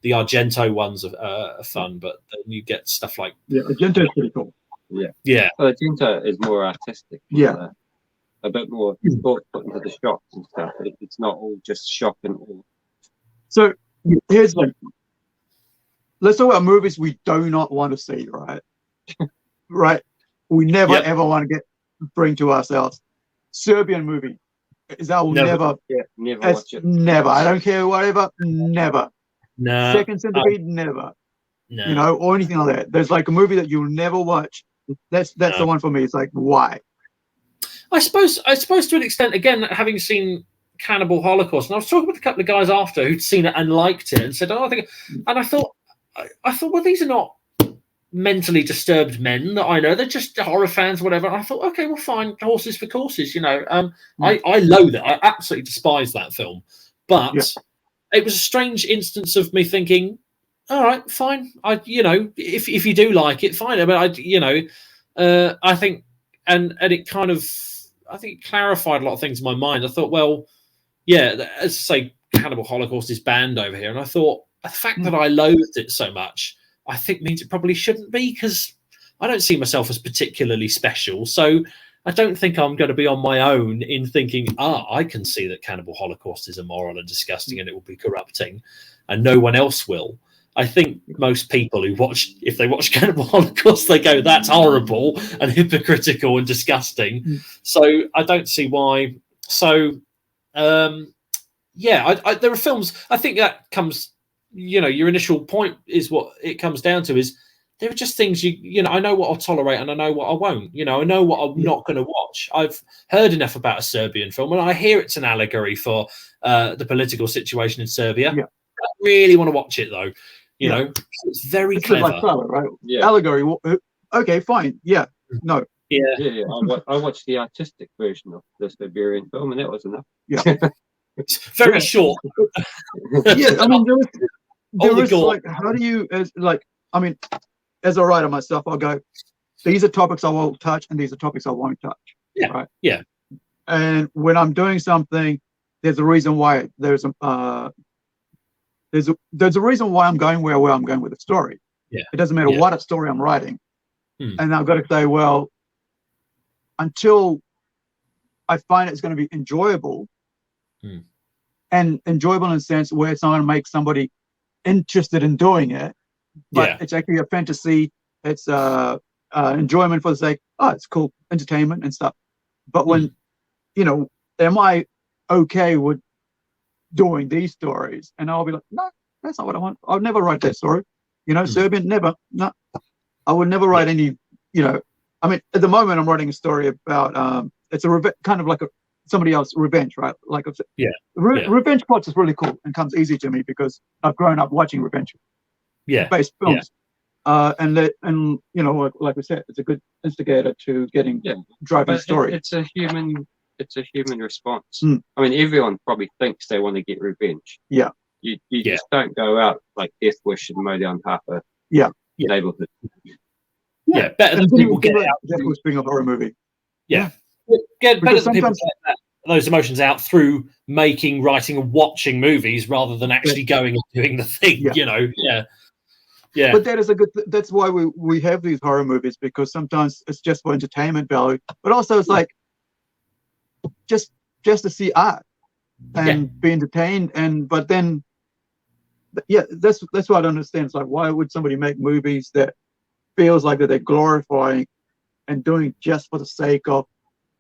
the Argento ones are fun, but then you get stuff like Argento is pretty cool. Yeah. Well, Argento is more artistic. Yeah. A bit more thought put into the shots and stuff. It's not all just shock and all. So here's let's talk about movies we do not want to see, right? Right. We never ever want to bring to ourselves. Serbian movie. I will never watch it. Never. I don't care, whatever. Never. No. Second Centipede, never. No. Or anything like that. There's like a movie that you'll never watch. That's the one for me. It's like, why? I suppose to an extent, again, having seen Cannibal Holocaust, and I was talking with a couple of guys after who'd seen it and liked it and said, I think, and I thought, well, these are not mentally disturbed men that I know. They're just horror fans, whatever. And I thought, okay, well, fine, horses for courses, I loathe it. I absolutely despise that film. But it was a strange instance of me thinking, all right, fine. If you do like it, fine. But I think, and it kind of, I think it clarified a lot of things in my mind. I thought, well, as I say, Cannibal Holocaust is banned over here. And I thought, the fact that I loathed it so much, I think means it probably shouldn't be, because I don't see myself as particularly special. So I don't think I'm going to be on my own in thinking, I can see that Cannibal Holocaust is immoral and disgusting and it will be corrupting, and no one else will. I think most people who if they watch Cannibal Holocaust, they go, that's horrible and hypocritical and disgusting. So I don't see why. So, there are films, I think that comes, your initial point is what it comes down to is there are just things I know what I'll tolerate and I know what I won't. I know what I'm not going to watch. I've heard enough about a Serbian film, and I hear it's an allegory for the political situation in Serbia. I don't really want to watch it though. It's very clever. Like Flower, right? Allegory. Okay, fine. Yeah. No. Yeah. I watched the artistic version of the Siberian film, and that was enough. It's very short. I mean, there was like, how do you, as a writer myself, I'll go, these are topics I will touch, and these are topics I won't touch. Right. Yeah. And when I'm doing something, there's a reason why there's a reason why I'm going where I'm going with the story. It doesn't matter what story I'm writing. And I've got to say, well, until I find it's going to be enjoyable, and enjoyable in a sense where it's not going to make somebody interested in doing it, but it's actually a fantasy. It's enjoyment for the sake. It's cool, entertainment and stuff. But when, am I okay with doing these stories? And I'll be like, no, that's not what I want. I'll never write that story. Serbian, never. No, I would never write any. I mean, at the moment, I'm writing a story about. It's a kind of like somebody else revenge, right? Like revenge plots is really cool and comes easy to me because I've grown up watching revenge based films. and you know, like we said, it's a good instigator to driving the story. It's a human response. I mean, everyone probably thinks they want to get revenge. Yeah. You just don't go out like Death Wish and mow down half a neighborhood. Yeah, better than people get out. Death Wish being a horror movie. Yeah. Better than people get those emotions out through making, writing, and watching movies rather than actually going and doing the thing. You know. Yeah. But that is that's why we have these horror movies, because sometimes it's just for entertainment value, but also it's like just to see art and be entertained. But then that's what I don't understand. It's like, why would somebody make movies that feels like that they're glorifying and doing just for the sake of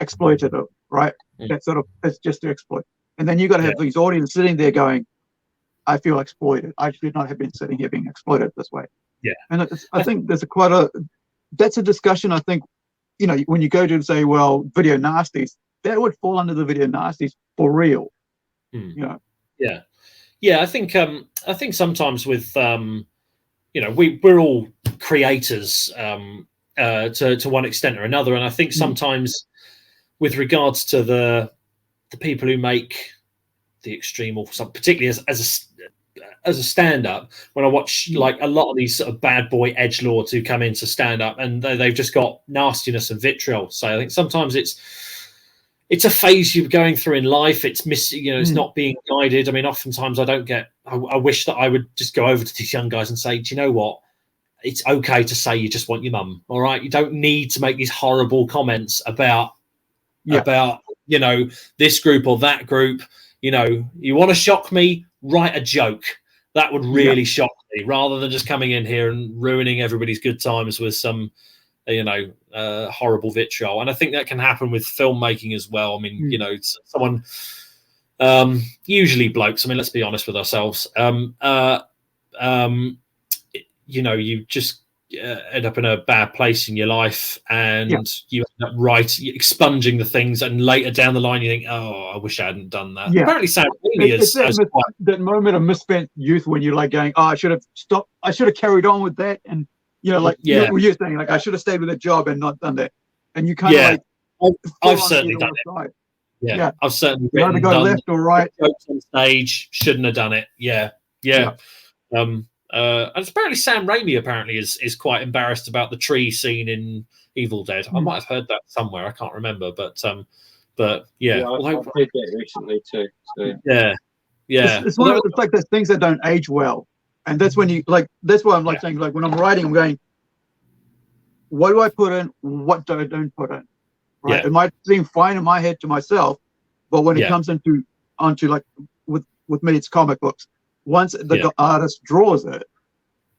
exploitative, right? That sort of, it's just to exploit. And then you got to have these audiences sitting there going, I feel exploited. I should not have been sitting here being exploited this way. Yeah. And I think there's that's a discussion. I think, you know, when you go to say, well, video nasties, that would fall under the video nasties for real. You know? Yeah. I think sometimes with, you know, we're all creators to one extent or another. And I think sometimes with regards to the people who make the extreme or something, particularly as a stand-up, when I watch like a lot of these sort of bad boy edgelords who come into stand-up and they've just got nastiness and vitriol. So I think sometimes it's a phase you're going through in life. It's missing, you know, it's not being guided. I mean, oftentimes I wish that I would just go over to these young guys and say, do you know what? It's okay to say you just want your mum. All right. You don't need to make these horrible comments about, you know, this group or that group. You know, you want to shock me, write a joke. That would really shock me, rather than just coming in here and ruining everybody's good times with some, you know, horrible vitriol. And I think that can happen with filmmaking as well. I mean, you know, someone, usually blokes, I mean, let's be honest with ourselves. You know, you just end up in a bad place in your life, and you end up expunging the things, and later down the line you think, oh, I wish I hadn't done that. Apparently Sam Raimi it's that moment of misspent youth when you're like going, oh, I should have stopped, I should have carried on with that, and you know, like you're saying, like I should have stayed with a job and not done that, and you kind of like I've certainly done it. I've certainly either go left or right. Jokes on stage, shouldn't have done it. And apparently Sam Raimi is quite embarrassed about the tree scene in Evil Dead. I might have heard that somewhere. I can't remember, but I've heard that recently too. So. It's like there's things that don't age well, and that's when you like. That's why I'm like saying, like when I'm writing, I'm going, what do I put in? What do I don't put in? Right? It might seem fine in my head to myself, but when it comes onto like with me, it's comic books. Once the artist draws it,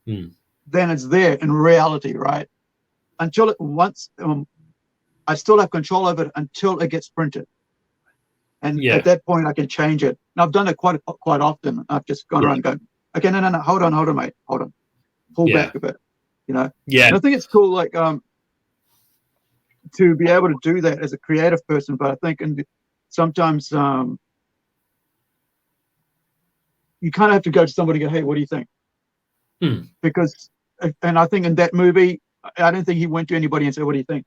then it's there in reality, right? Until I still have control over it until it gets printed, and at that point I can change it. And I've done it quite often. I've just gone around going, okay, no, hold on, mate, hold on, pull back a bit, you know. And I think it's cool, like to be able to do that as a creative person, but I think sometimes. You kind of have to go to somebody and go, hey, what do you think? Because, and I think in that movie, I don't think he went to anybody and said, what do you think?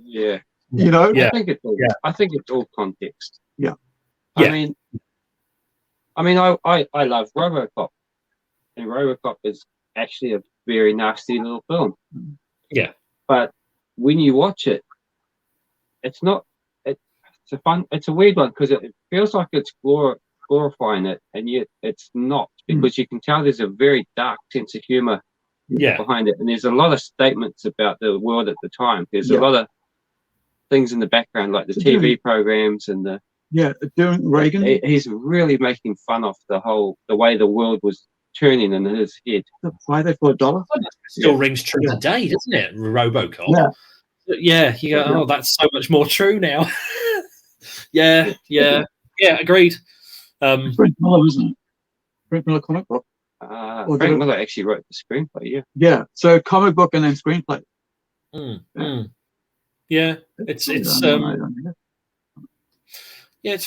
You know? I think it's all context. I mean, I love RoboCop, and RoboCop is actually a very nasty little film. But when you watch it, it's not, it's a weird one, because it feels like it's glorifying it, and yet it's not, because you can tell there's a very dark sense of humor behind it, and there's a lot of statements about the world at the time. There's a lot of things in the background, like the TV programs and the during Reagan. He's really making fun of the way the world was turning in his head. Why they for $1? Still rings true today, doesn't it? RoboCop. You go, oh, that's so much more true now. Agreed. Frank Miller, isn't it? Frank Miller comic book. Frank Miller actually wrote the screenplay. So comic book and then screenplay. It's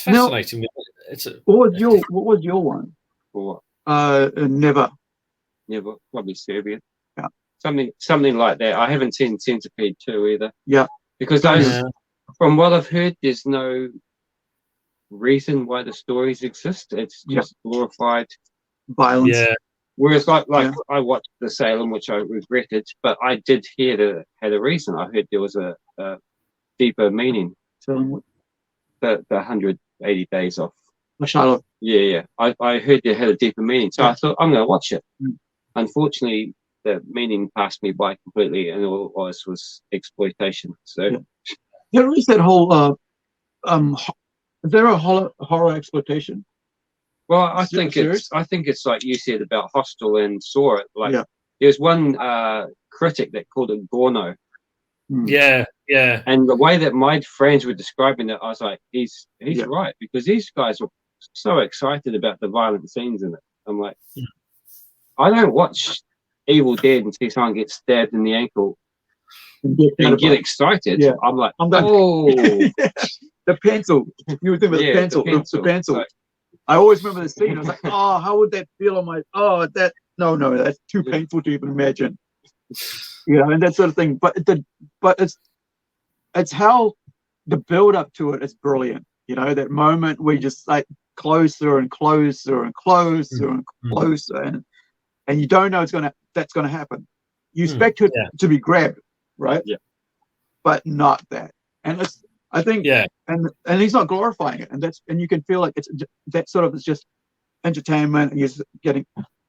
fascinating. Now, what was your one? For what? Never. Probably Serbian. something like that. I haven't seen Centipede 2 either. Yeah, because from what I've heard, there's no reason why the stories exist. It's just glorified violence. Yeah. Whereas, like I watched The Salem, which I regretted, but I did hear that it had a reason. I heard there was a deeper meaning. So, the 180 days off. Charlotte. Yeah. I heard it had a deeper meaning, so I thought I'm going to watch it. Unfortunately, the meaning passed me by completely, and all it was exploitation. So there is that whole is there a horror exploitation? Well, I think it's like you said about Hostel and Saw it. Like there's one critic that called it Gorno. Yeah. And the way that my friends were describing it, I was like, he's right, because these guys were so excited about the violent scenes in it. I'm like, I don't watch Evil Dead and see someone get stabbed in the ankle and get excited. Yeah. I'm like, I'm done. oh, the pencil. You were thinking about the pencil. Like, I always remember the scene. I was like, oh, how would that feel on my? Oh, no, that's too painful to even imagine. And that sort of thing. But it's how the build up to it is brilliant. That moment where you just like closer and closer and closer and closer, and you don't know that's gonna happen. You expect it to be grabbed, right? Yeah. But not that. And I think and he's not glorifying it, and you can feel like it's that sort of is just entertainment, and you're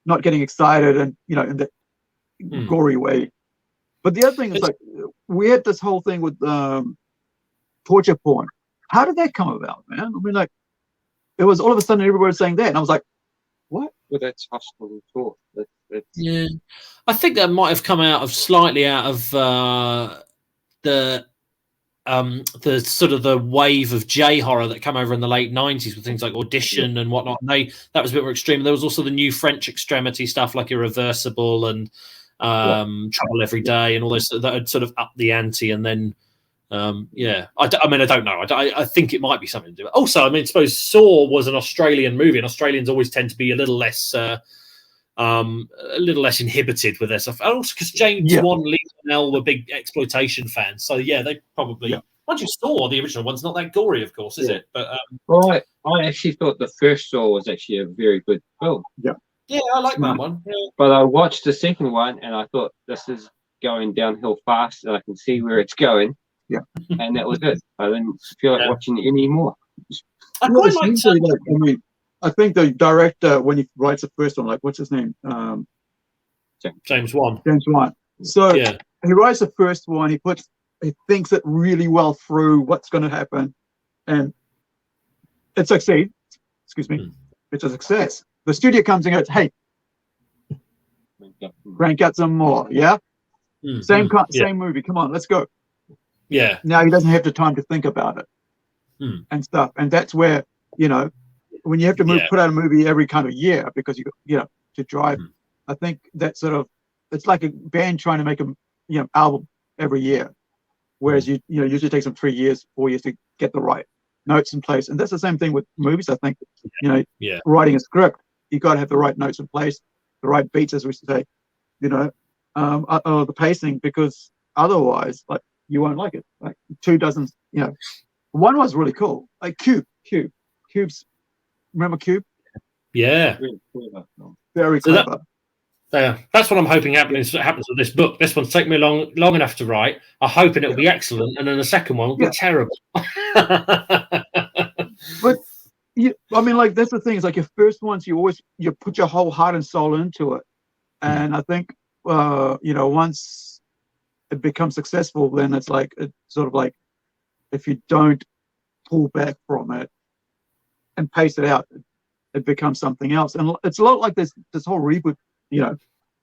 not getting excited, and in that gory way. But the other thing is like we had this whole thing with torture porn. How did that come about, man? I mean, like it was all of a sudden everybody was saying that, and I was like, what? Well, that's hospital talk. Yeah, I think that might have come slightly out of the sort of the wave of J horror that came over in the late 90s with things like Audition and whatnot. And that was a bit more extreme. There was also the new French extremity stuff like Irreversible and Trouble Every Day and all those that had sort of upped the ante. And then I mean, I don't know. I think it might be something to do with it. Also, I mean, I suppose Saw was an Australian movie, and Australians always tend to be a little less inhibited with their stuff. Also, because James Wan, Lee Cornell were big exploitation fans, so they probably. Once you saw the original one's not that gory, of course, is it? But I actually thought the first Saw was actually a very good film. Yeah, I like that one. Yeah. But I watched the second one, and I thought this is going downhill fast, and I can see where it's going. Yeah, and that was it. I didn't feel like watching it anymore. I quite like. I think the director, when he writes the first one, like what's his name? James Wan. James Wan. So he writes the first one. He thinks it really well through what's going to happen, and it succeeds. Excuse me, it's a success. The studio comes and goes, "Hey, crank out some more." Yeah, same movie. Come on, let's go. Yeah. Now he doesn't have the time to think about it and stuff, and that's where when you have to put out a movie every kind of year because to drive. I think that sort of it's like a band trying to make a album every year, whereas usually takes them 3 years, 4 years to get the right notes in place, and that's the same thing with movies. I think writing a script, you got to have the right notes in place, the right beats, as we say, the pacing, because otherwise, like. You won't like it. Like 2 doesn't, one was really cool. Like Cube's. Remember Cube? Yeah. Very clever. That's what I'm hoping happens with this book. This one's taken me long enough to write. I'm hoping it'll be excellent, and then the second one will be terrible. But I mean, like that's the thing. It's like your first ones, you put your whole heart and soul into it, and I think once it becomes successful, then it's sort of like if you don't pull back from it and pace it out, it becomes something else. And it's a lot like this whole reboot, the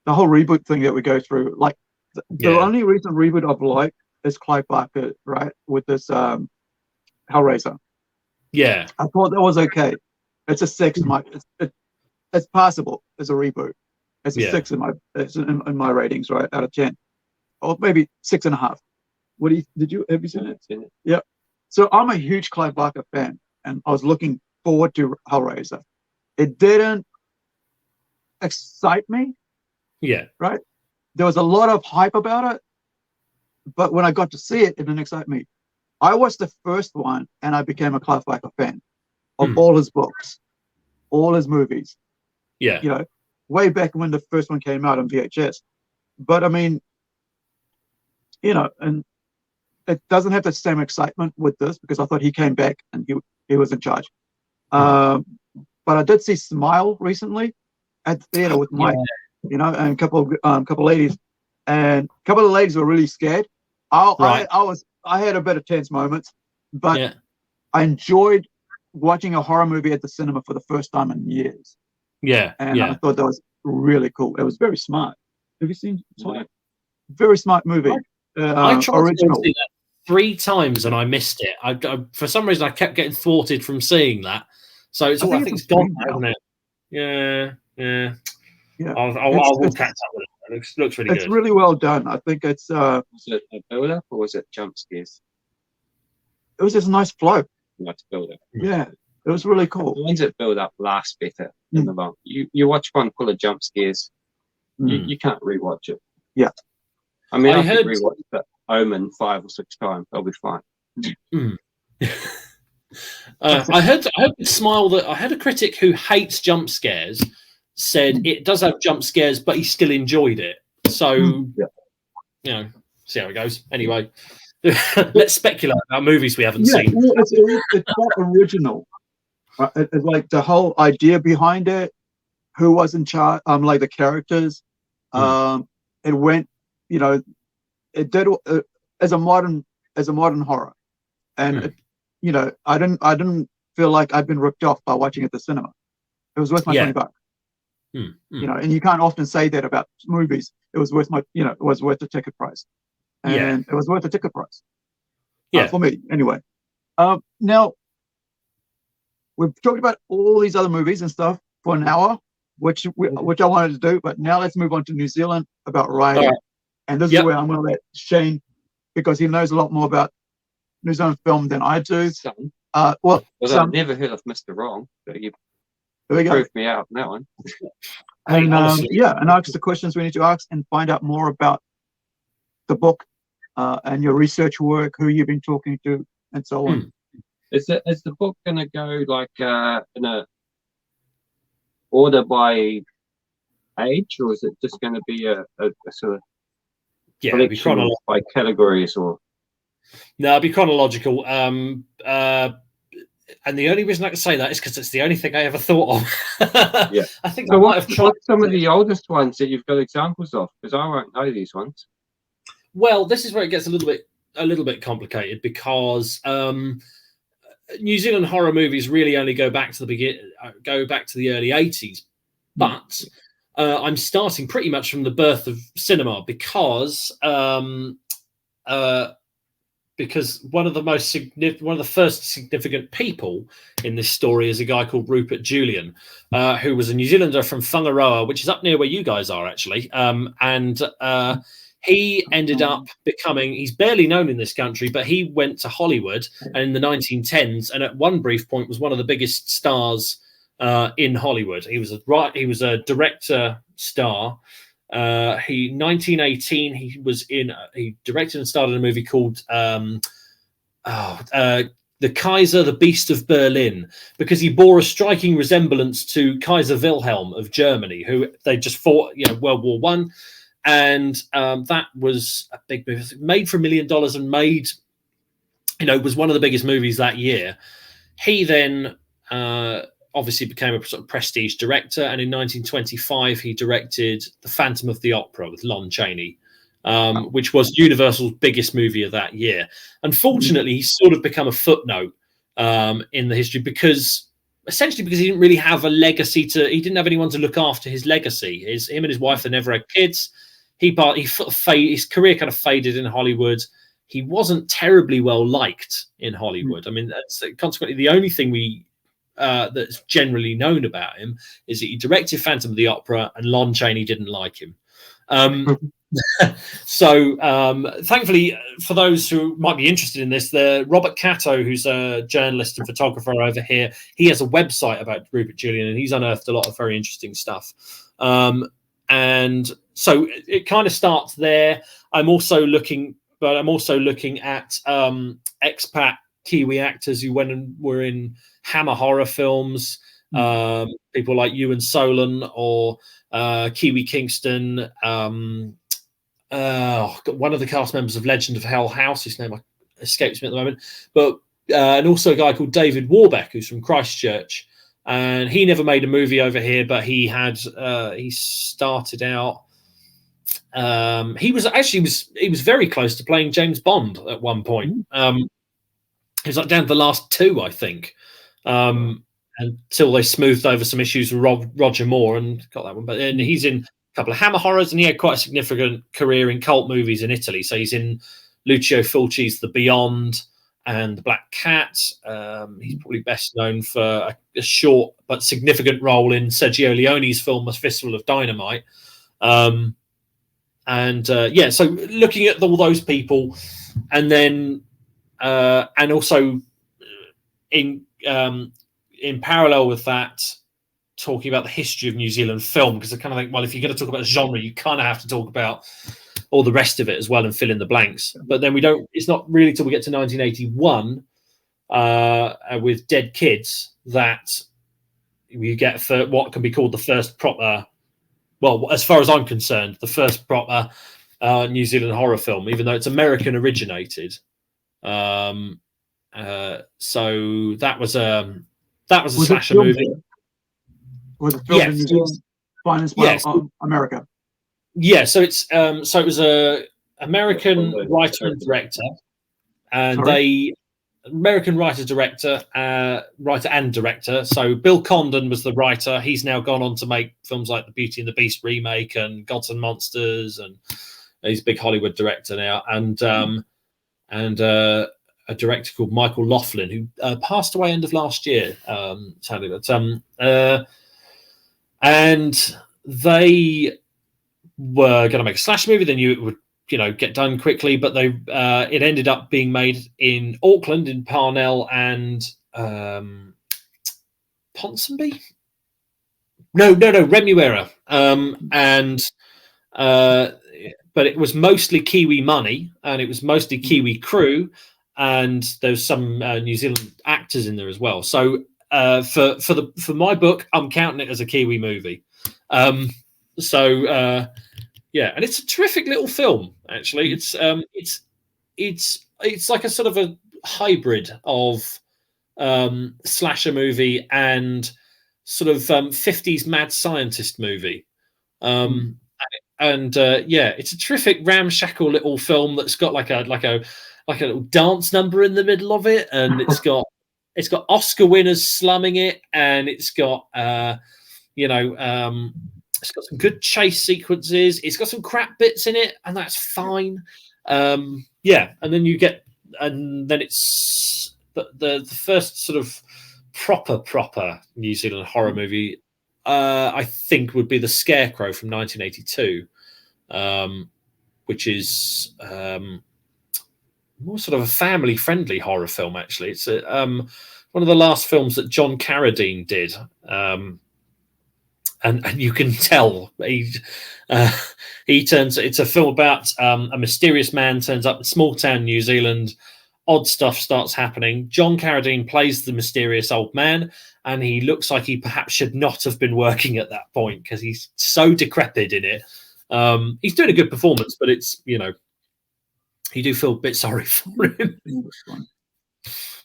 whole reboot thing that we go through. Like the only recent reboot I've liked is Clive Barker, right, with this Hellraiser. Yeah, I thought that was okay. It's a 6 in my. It's passable as a reboot. It's a 6 in my ratings, right, out of 10. Or maybe 6.5. Have you seen it? Yeah. So I'm a huge Clive Barker fan, and I was looking forward to Hellraiser. It didn't excite me. Yeah. Right. there was a lot of hype about it, but when I got to see it, it didn't excite me. I watched the first one, and I became a Clive Barker fan of all his books, all his movies. Yeah. You know, way back when the first one came out on VHS. But I mean, you know, and it doesn't have the same excitement with this because I thought he came back and he was in charge. But I did see Smile recently at the theater with Mike, you know, and a couple of ladies, and a couple of ladies were really scared. I had a bit of tense moments, but I enjoyed watching a horror movie at the cinema for the first time in years. Yeah, and I thought that was really cool. It was very smart. Have you seen Smile? Very smart movie. I tried original. to see that 3 times and I missed it. I for some reason I kept getting thwarted from seeing that. So I think it's gone now, isn't it? Yeah. I'll catch up with it. It looks really good. It's really well done. I think it's was it a build up or was it jump scares? It was just a nice flow. Nice build up. Yeah. It was really cool. The ones that build up last better than the long. You watch one full of jump scares, you can't rewatch it. Yeah. I mean, I could rewatch the Omen 5 or 6 times. I'll be fine. I heard Smile that I had a critic who hates jump scares said it does have jump scares, but he still enjoyed it. So, you know, see how it goes. Anyway, let's speculate about movies we haven't seen. Well, it's not original. It's like the whole idea behind it, who was in charge, like the characters. It went, you know, it did as a modern horror, and it, you know, I didn't feel like I'd been ripped off by watching it at the cinema. It was worth my $20. You know, and you can't often say that about movies. It was worth it was worth the ticket price, and it was worth the ticket price. For me anyway. Now we've talked about all these other movies and stuff for an hour, which I wanted to do, but now let's move on to New Zealand about writing. And this is where I'm going to let Shane, because he knows a lot more about New Zealand film than I do. I've never heard of Mr. Wrong, so you proved me out on that one. And and ask the questions we need to ask and find out more about the book and your research work, who you've been talking to, and so on. Is the book going to go like in a order by age, or is it just going to be a sort of be chronological by categories, or? No, it'll be chronological. And the only reason I can say that is because it's the only thing I ever thought of. I think so. What some of the oldest ones that you've got examples of? Because I won't know these ones. Well, this is where it gets a little bit complicated, because New Zealand horror movies really only go back to the early 80s. But I'm starting pretty much from the birth of cinema, because one of the first significant people in this story is a guy called Rupert Julian, who was a New Zealander from Whangaroa, which is up near where you guys are actually. He ended up he's barely known in this country, but he went to Hollywood and in the 1910s, and at one brief point was one of the biggest stars in Hollywood. He was a director star. 1918, he directed and starred in a movie called The Kaiser, the Beast of Berlin, because he bore a striking resemblance to Kaiser Wilhelm of Germany, who they just fought, World War One, and that was a big movie, made for $1 million and made, was one of the biggest movies that year. He then obviously became a sort of prestige director, and in 1925 he directed The Phantom of the Opera with Lon Chaney, which was Universal's biggest movie of that year. Unfortunately, he's sort of become a footnote in the history, because he didn't really have a legacy he didn't have anyone to look after his legacy. Him and his wife, they never had kids. His career kind of faded in Hollywood. He wasn't terribly well liked in Hollywood. I mean, consequently, the only thing that's generally known about him is that he directed Phantom of the Opera, and Lon Chaney didn't like him. So thankfully, for those who might be interested in this, Robert Cato, who's a journalist and photographer over here, he has a website about Rupert Julian, and he's unearthed a lot of very interesting stuff. and so it kind of starts there. I'm also looking at expat Kiwi actors who went and were in Hammer horror films. People like Ewan Solon or Kiwi Kingston. One of the cast members of Legend of Hell House, whose name escapes me at the moment, but and also a guy called David Warbeck, who's from Christchurch, and he never made a movie over here, but he had he started out. He was very close to playing James Bond at one point. He was like down to the last two, I think, until they smoothed over some issues with Roger Moore and got that one. But then he's in a couple of Hammer horrors, and he had quite a significant career in cult movies in Italy. So he's in Lucio Fulci's The Beyond and The Black Cat. He's probably best known for a short but significant role in Sergio Leone's film A Fistful of Dynamite. So looking at all those people, and then and also in parallel with that, talking about the history of New Zealand film, because I kind of think, well, if you're going to talk about genre, you kind of have to talk about all the rest of it as well and fill in the blanks. But then it's not really till we get to 1981 with Dead Kids that you get for what can be called the first proper, well, as far as I'm concerned, the first proper New Zealand horror film, even though it's American originated. So that was a slasher movie. Was it filmed in New Zealand? Financed by America. Yeah, so it was a American writer and director, and writer and director. So Bill Condon was the writer. He's now gone on to make films like the Beauty and the Beast remake and Gods and Monsters, and he's a big Hollywood director now. And a director called Michael Laughlin, who passed away end of last year, sadly. But and they were going to make a slash movie. They knew it would, get done quickly, but it ended up being made in Auckland, in Parnell and Ponsonby. No, Remuera. But it was mostly Kiwi money, and it was mostly Kiwi crew, and there's some New Zealand actors in there as well. So for my book, I'm counting it as a Kiwi movie. Yeah, and it's a terrific little film. Actually, it's like a sort of a hybrid of slasher movie and sort of 50s mad scientist movie. It's a terrific ramshackle little film that's got like a little dance number in the middle of it, and it's got Oscar winners slumming it, and it's got it's got some good chase sequences. It's got some crap bits in it, and that's fine. And then it's the first sort of proper New Zealand horror movie. I think would be The Scarecrow from 1982, which is more sort of a family-friendly horror film. Actually, it's one of the last films that John Carradine did. And you can tell it's a film about a mysterious man turns up in small town New Zealand. Odd stuff starts happening. John Carradine plays the mysterious old man, and he looks like he perhaps should not have been working at that point because he's so decrepit in it. He's doing a good performance, but it's, you do feel a bit sorry for him.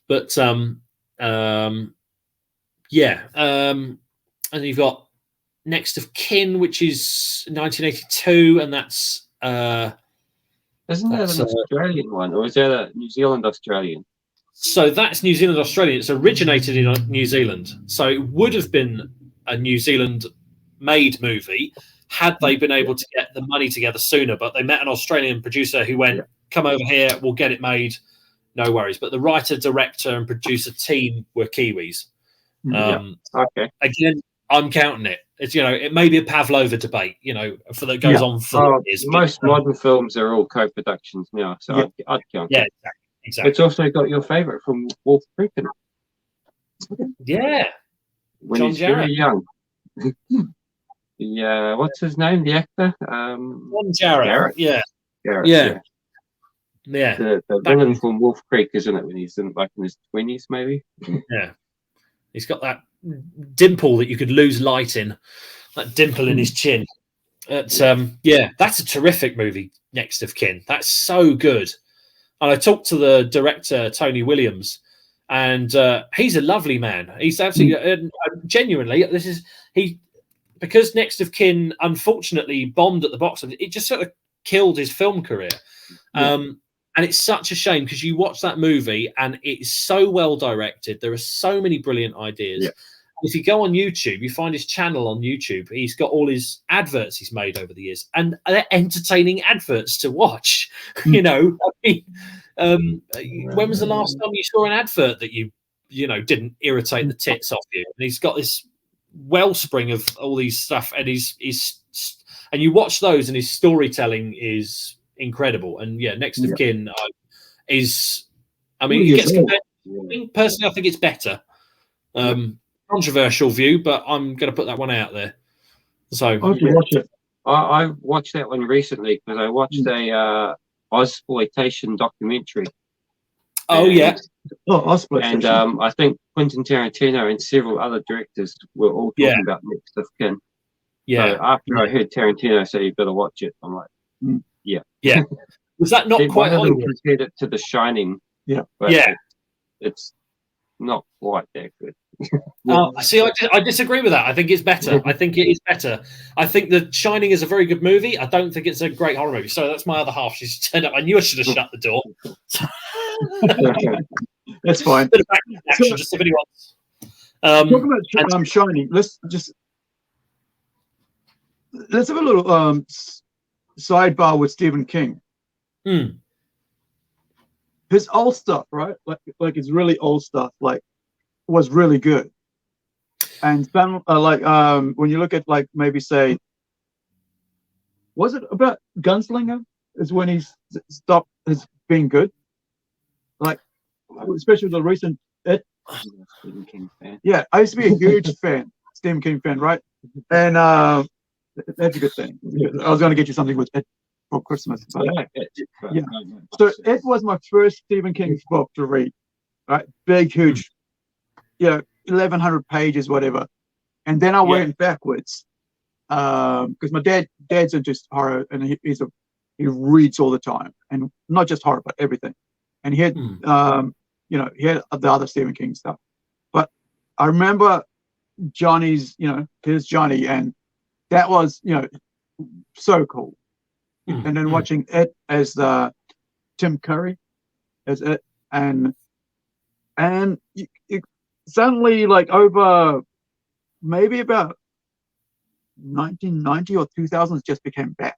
But and you've got Next of Kin, which is 1982, and that's isn't that an Australian one, or is that a New Zealand Australian? So that's New Zealand Australian. It's originated in New Zealand, so it would have been a New Zealand made movie had they been able to get the money together sooner. But they met an Australian producer who went, "Come over here, we'll get it made, no worries." But the writer, director, and producer team were Kiwis. Okay. Again, I'm counting it. It's it may be a Pavlova debate, for that goes on for years. Most modern films are all co-productions now, so I'd count. Yeah, exactly. It's also got your favourite from Wolf Creek. Yeah, when he's very young. Yeah, what's his name? The actor? Jarrett. Garrett. Yeah. The villain from Wolf Creek, isn't it? When he's in his 20s, maybe. Yeah. He's got that dimple that you could lose light in. That dimple in his chin. That's a terrific movie, Next of Kin. That's so good. And I talked to the director, Tony Williams, and he's a lovely man. He's absolutely genuinely. Because Next of Kin unfortunately bombed at the box office. It just sort of killed his film career. And it's such a shame because you watch that movie and it's so well directed. There are so many brilliant ideas. Yeah. If you go on YouTube, you find his channel on YouTube. He's got all his adverts he's made over the years, and they're entertaining adverts to watch. You know, when was the last time you saw an advert that you didn't irritate the tits off you? And he's got this wellspring of all these stuff, and and you watch those, and his storytelling is incredible. And Next of Kin is, I mean, it gets compared. Personally, I think it's better. Controversial view, but I'm going to put that one out there. So watch it. I watched that one recently because I watched a Ozploitation documentary. Ozploitation. And I think Quentin Tarantino and several other directors were all talking about Next of Kin. Yeah. So after I heard Tarantino say you better watch it, I'm like, yeah. Was that not quite Hollywood? Compared it to The Shining. Yeah. But it's not quite that good. See, I disagree with that. I think it's better. I think it is better. I think The Shining is a very good movie. I don't think it's a great horror movie. So that's my other half. She's turned up. I knew I should have shut the door. That's fine. Bit of action, just if anyone wants. Talking about Shining, let's have a little sidebar with Stephen King. His old stuff, right? Like his really old stuff, was really good. And some when you look at maybe say, was it about Gunslinger? Is when he's stopped as being good, especially the recent It. Stephen King fan. Yeah, I used to be a huge Stephen King fan, right? And that's a good thing. I was going to get you something with It for Christmas. But, So It was my first Stephen King book to read. Right, big, huge. 1,100 pages, whatever. And then I went backwards because my dad's into horror, and he reads all the time, and not just horror, but everything. And he had, he had the other Stephen King stuff. But I remember Johnny's, here's Johnny, and that was, so cool. And then watching It as Tim Curry as It, and it suddenly, over maybe about 1990 or 2000s, just became bad,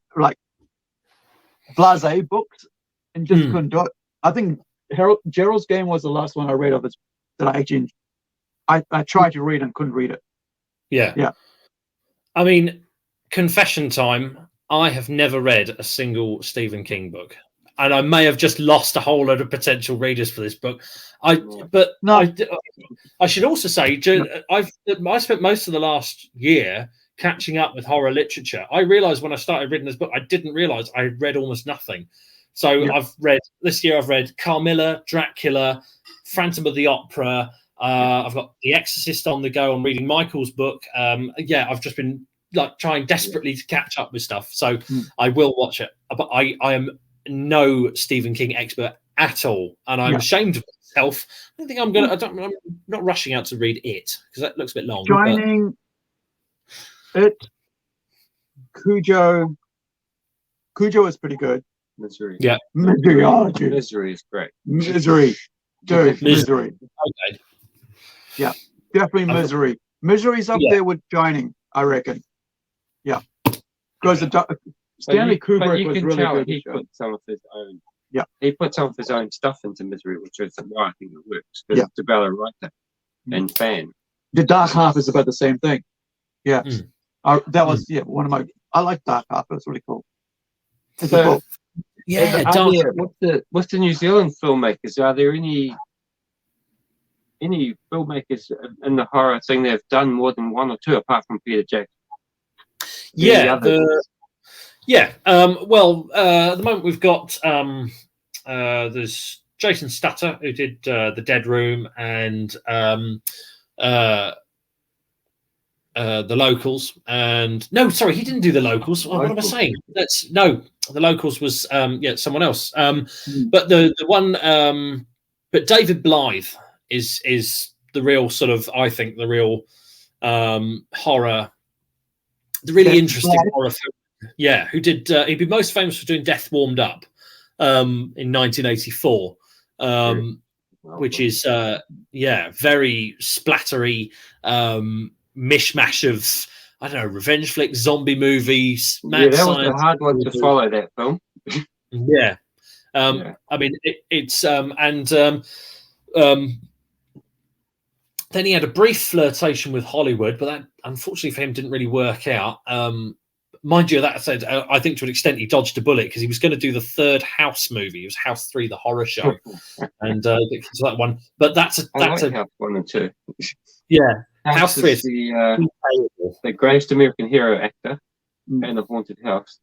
blasé books, and just couldn't do it. I think Gerald's Game was the last one I read of it that I actually I tried to read and couldn't read it. Yeah. I mean, confession time. I have never read a single Stephen King book. And I may have just lost a whole load of potential readers for this book. I should also say, I spent most of the last year catching up with horror literature. I realized when I started reading this book, I didn't realize I read almost nothing. So I've read Carmilla, Dracula, Phantom of the Opera. I've got The Exorcist on the go. I'm reading Michael's book. I've just been trying desperately to catch up with stuff. So I will watch it, but I am no Stephen King expert at all, and I'm ashamed of myself. I don't think I'm I'm not rushing out to read It because that looks a bit long. Shining, It, Cujo is pretty good. Misery. Yeah, Misery. Oh, dude. Misery is great. Misery, dude. Misery. Okay. Yeah, definitely Misery. Misery's up there with Shining, I reckon. Yeah, because Stanley Kubrick was really good. He put some of his own. Yeah, he put some of his own stuff into Misery, which is why I think it works. Because it's about a writer and fan. The Dark Half is about the same thing. Yeah, that was one of my. I like Dark Half. It was really cool. It's a book. Yeah, what's the New Zealand filmmakers? Are there any filmmakers in the horror thing that have done more than one or two apart from Peter Jackson? Yeah, well, at the moment we've got there's Jason Statter, who did The Dead Room and The Locals, and no, sorry, he didn't do The Locals. Oh, what am I saying? The Locals was someone else. But the one, but David Blythe is the real sort of, I think, the real horror, the really interesting horror film. Yeah, who did he'd be most famous for doing Death Warmed Up in 1984. Which is very splattery mishmash of, I don't know, revenge flicks, zombie movies. That was a hard one to follow, that film. I mean, then he had a brief flirtation with Hollywood, but that, unfortunately for him, didn't really work out. Mind you, that said, I think to an extent he dodged a bullet because he was going to do the third House movie. It was House 3, the horror show, and that one. But that's a House 1 and 2. Yeah, House 3 is the greatest American hero actor and a haunted house,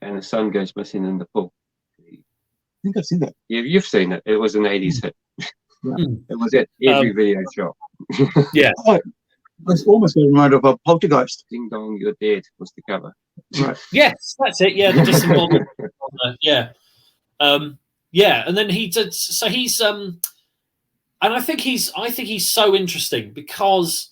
and the son goes missing in the pool. I think I've seen that. You've seen it. It was an 80s hit. It was at every video shop. Yeah. It's almost a reminder of a Poltergeist. Ding Dong, You're Dead was the cover. Right. Yes, that's it. Yeah, just involved. Yeah. And then he did. So he's and I think he's so interesting because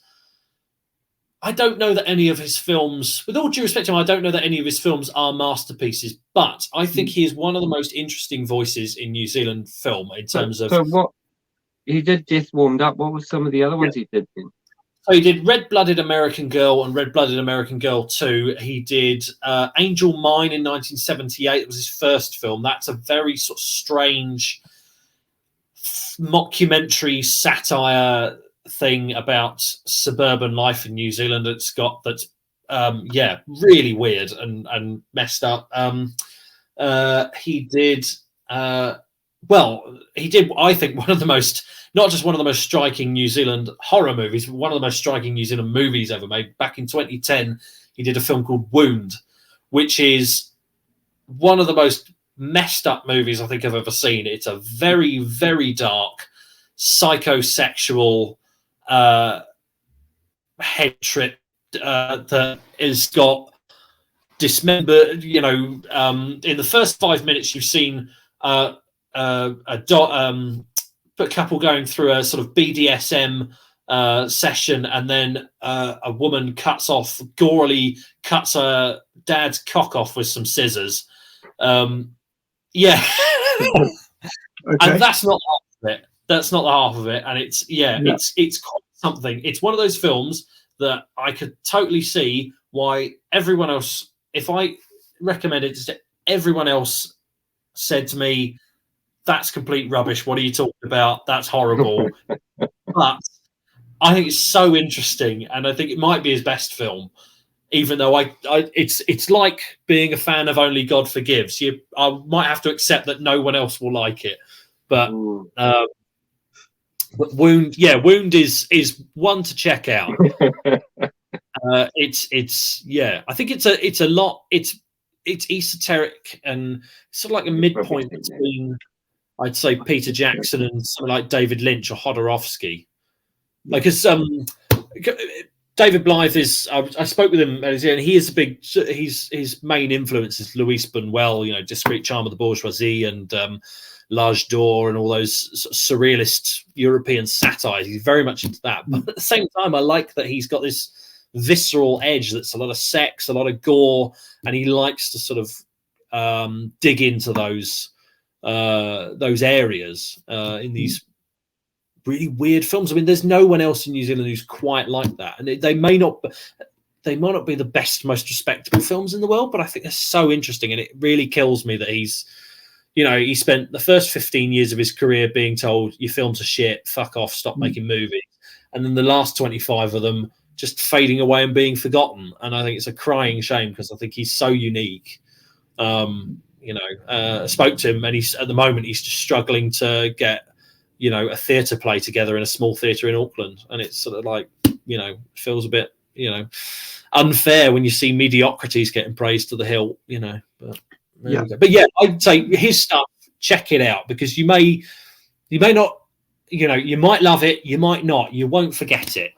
I don't know that any of his films, with all due respect to him, I don't know that any of his films are masterpieces, but I think he is one of the most interesting voices in New Zealand film in terms of. So what he did, Death Warmed Up. What were some of the other ones he did then? So he did Red-Blooded American Girl and Red-Blooded American Girl 2. He did Angel Mine in 1978. It was his first film. That's a very sort of strange mockumentary satire thing about suburban life in New Zealand. That's really weird and messed up. He did I think one of the most, not just one of the most striking New Zealand horror movies, but one of the most striking New Zealand movies ever made. Back in 2010, he did a film called Wound, which is one of the most messed up movies I think I've ever seen. It's a very, very dark, psychosexual head trip that has got dismembered. In the first 5 minutes, you've seen a couple going through a sort of BDSM session, and then a woman gorily cuts her dad's cock off with some scissors. And that's not half of it. That's not the half of it, and it's quite something. It's one of those films that I could totally see why everyone else, if I recommend it to everyone else, said to me, "That's complete rubbish. What are you talking about? That's horrible." But I think it's so interesting, and I think it might be his best film. Even though it's like being a fan of Only God Forgives. I might have to accept that no one else will like it, but Wound is one to check out. I think it's a lot. It's esoteric and sort of like a midpoint between, I'd say, Peter Jackson and something like David Lynch or Jodorowsky. Because David Blythe is, I spoke with him, and he is his main influence is Louis Buñuel, Discreet Charm of the Bourgeoisie and L'Âge d'Or and all those sort of surrealist European satires. He's very much into that. But at the same time, I like that he's got this visceral edge that's a lot of sex, a lot of gore, and he likes to sort of dig into those areas in these really weird films. I mean, there's no one else in New Zealand who's quite like that, and they might not be the best, most respectable films in the world, but I think they're so interesting, and it really kills me that he spent the first 15 years of his career being told your films are shit, fuck off, stop making movies, and then the last 25 of them just fading away and being forgotten. And I think it's a crying shame because I think he's so unique. I spoke to him, and at the moment he's just struggling to get a theatre play together in a small theatre in Auckland, and it's sort of like feels a bit unfair when you see mediocrities getting praised to the hilt, you know. But there Yeah. we go. But yeah, I'd say his stuff, check it out, because you may not, you know, you might love it, you might not, you won't forget it.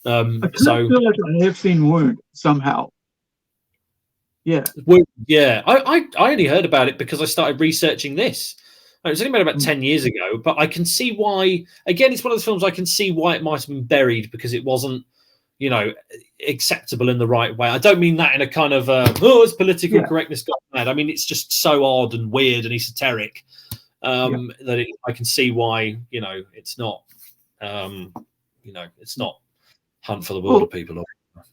I feel like I have seen Wound somehow. Yeah. Yeah. I only heard about it because I started researching this. It was only about 10 years ago, but I can see why. Again, it's one of those films I can see why it might have been buried, because it wasn't, you know, acceptable in the right way. I don't mean that in a kind of it's political correctness got mad. I mean, it's just so odd and weird and esoteric that I can see why, you know, it's not, you know, it's not Hunt for the Wilder People.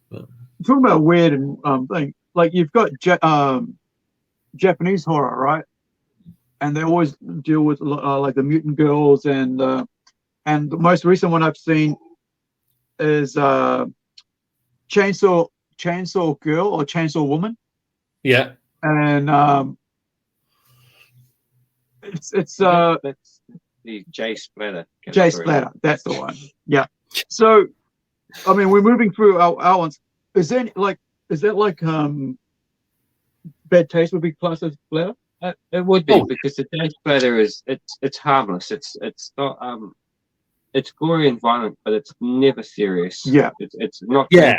But. Talking about weird and thing, like you've got Japanese horror, right? And they always deal with like the mutant girls, and the most recent one I've seen is Chainsaw Girl or Chainsaw Woman. Yeah. And it's that's the J Splatter. J Splatter, that's the one. Yeah. So, I mean, we're moving through our ones. Is that like bad taste would be classed as splatter? It would be, because the J Splatter is it's harmless. It's not it's gory and violent, but it's never serious. Yeah. It's not. Yeah.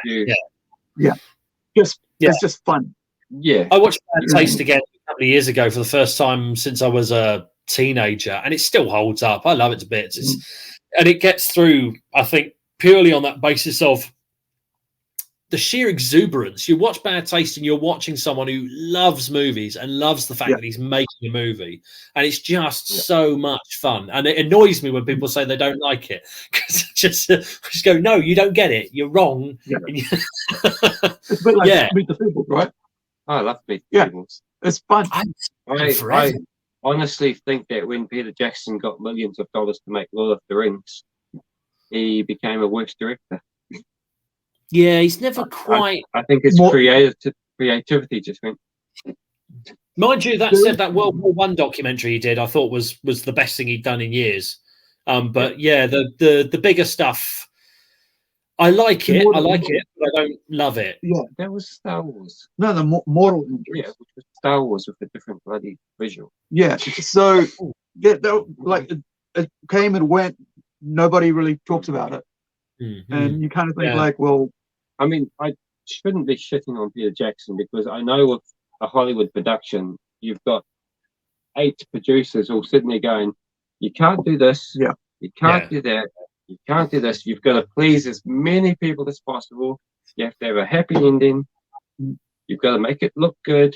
It's just fun. Yeah. I watched Bad Taste again a couple of years ago for the first time since I was a teenager, and it still holds up. I love it to bits. And it gets through, I think, purely on that basis of the sheer exuberance. You watch Bad Taste and you're watching someone who loves movies and loves the fact that he's making a movie, and it's just so much fun. And it annoys me when people say they don't like it, because just go, no, you don't get it, you're wrong. It's a bit like Meet the People, right? I love Meet the People. It's fun. I honestly think that when Peter Jackson got millions of dollars to make Lord of the Rings, he became a worse director. Yeah, he's never quite. I think his creativity just went. Mind you, that said, that World War I documentary he did, I thought was the best thing he'd done in years. But yeah, the bigger stuff, I like it, but I don't love it. Yeah, that was Star Wars. No, the Mortal Engines. Yeah, which was Star Wars with a different bloody visual. Yeah, so like it came and went. Nobody really talks about it, and you kind of think like, well, I mean, I shouldn't be shitting on Peter Jackson, because I know with a Hollywood production, you've got 8 producers all sitting there going, you can't do this, you can't do that, you can't do this. You've got to please as many people as possible. You have to have a happy ending. You've got to make it look good.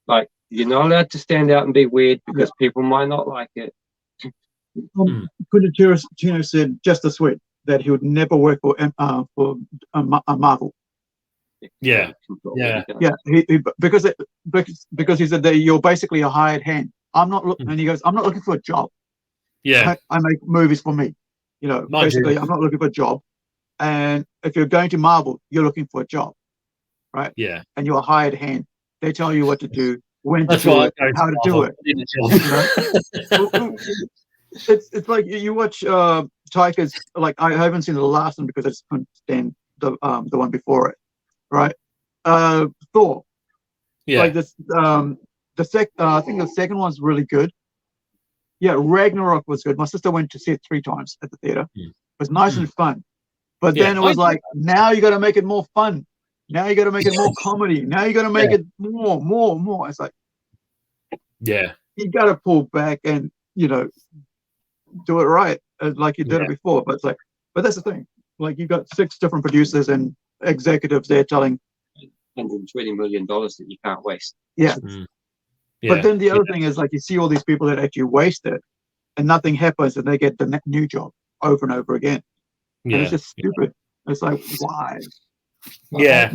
Like, you're not allowed to stand out and be weird, because people might not like it. Tarantino said just this week that he would never work for Marvel. Yeah. Because he said that you're basically a hired hand. I'm not looking, and he goes, I'm not looking for a job. Yeah, I make movies for me. You know, basically, I'm not looking for a job. And if you're going to Marvel, you're looking for a job, right? Yeah. And you're a hired hand. They tell you what to do, when to do it, how to do it. You know? It's like you watch Taika's, like, I haven't seen the last one because I just couldn't stand the one before it, right? Thor. Yeah. Like this, I think the second one's really good. Yeah, Ragnarok was good. My sister went to see it 3 times at the theater. It was nice and fun. But then it was like, now you got to make it more fun. Now you got to make it more comedy. Now you got to make it more. It's like, you got to pull back and, you know, do it right, like you did it before. But it's like, but that's the thing. Like, you got 6 different producers and executives there telling $120 million that you can't waste. Yeah. But then the other thing is, like, you see all these people that actually waste it, and nothing happens, and they get the new job over and over again. And it's just stupid. It's like, why? Yeah.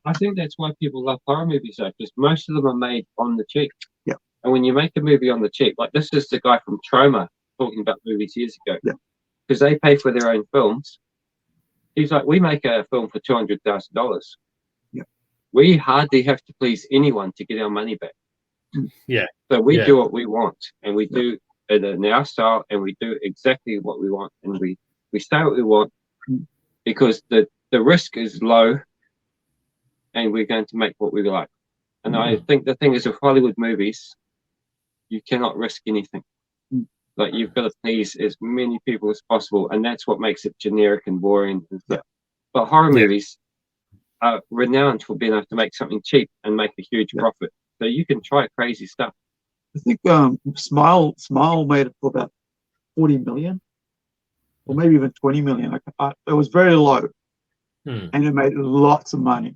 I think that's why people love horror movies, though, because most of them are made on the cheap. Yeah. And when you make a movie on the cheap, like, this is the guy from Troma talking about movies years ago. Yeah. Because they pay for their own films. He's like, we make a film for $200,000. Yeah. We hardly have to please anyone to get our money back. Yeah. So we do what we want, and we do it in our style, and we do exactly what we want, and we say what we want, because the the risk is low, and we're going to make what we like. And I think the thing is, with Hollywood movies, you cannot risk anything. Like, you've got to please as many people as possible, and that's what makes it generic and boring and stuff. But horror movies are renowned for being able to make something cheap and make a huge profit. So you can try crazy stuff. I think Smile made it for about 40 million, or maybe even 20 million. It was very low, and it made lots of money.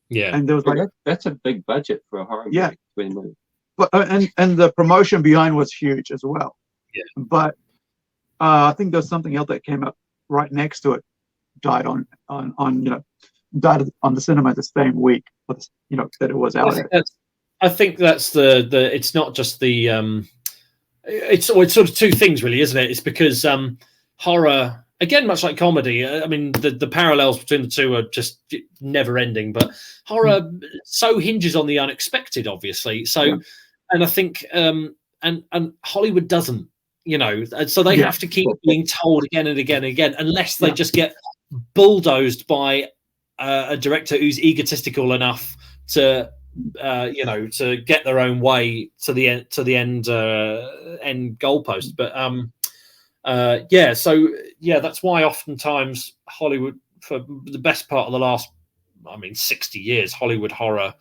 Yeah, and there was like that's a big budget for a horror movie. 20 million. But and the promotion behind was huge as well. Yeah, but I think there's something else that came up right next to it, died on the cinema the same week, that it was out. I think that's the it's not just the it's sort of two things really, isn't it? It's because horror, again, much like comedy, I mean the parallels between the two are just never ending, but horror so hinges on the unexpected, obviously. So and I think and Hollywood doesn't, so they have to keep being told again and again and again, unless they just get bulldozed by a director who's egotistical enough to to get their own way to the end goalpost. But that's why oftentimes Hollywood, for the best part of the last 60 years, Hollywood horror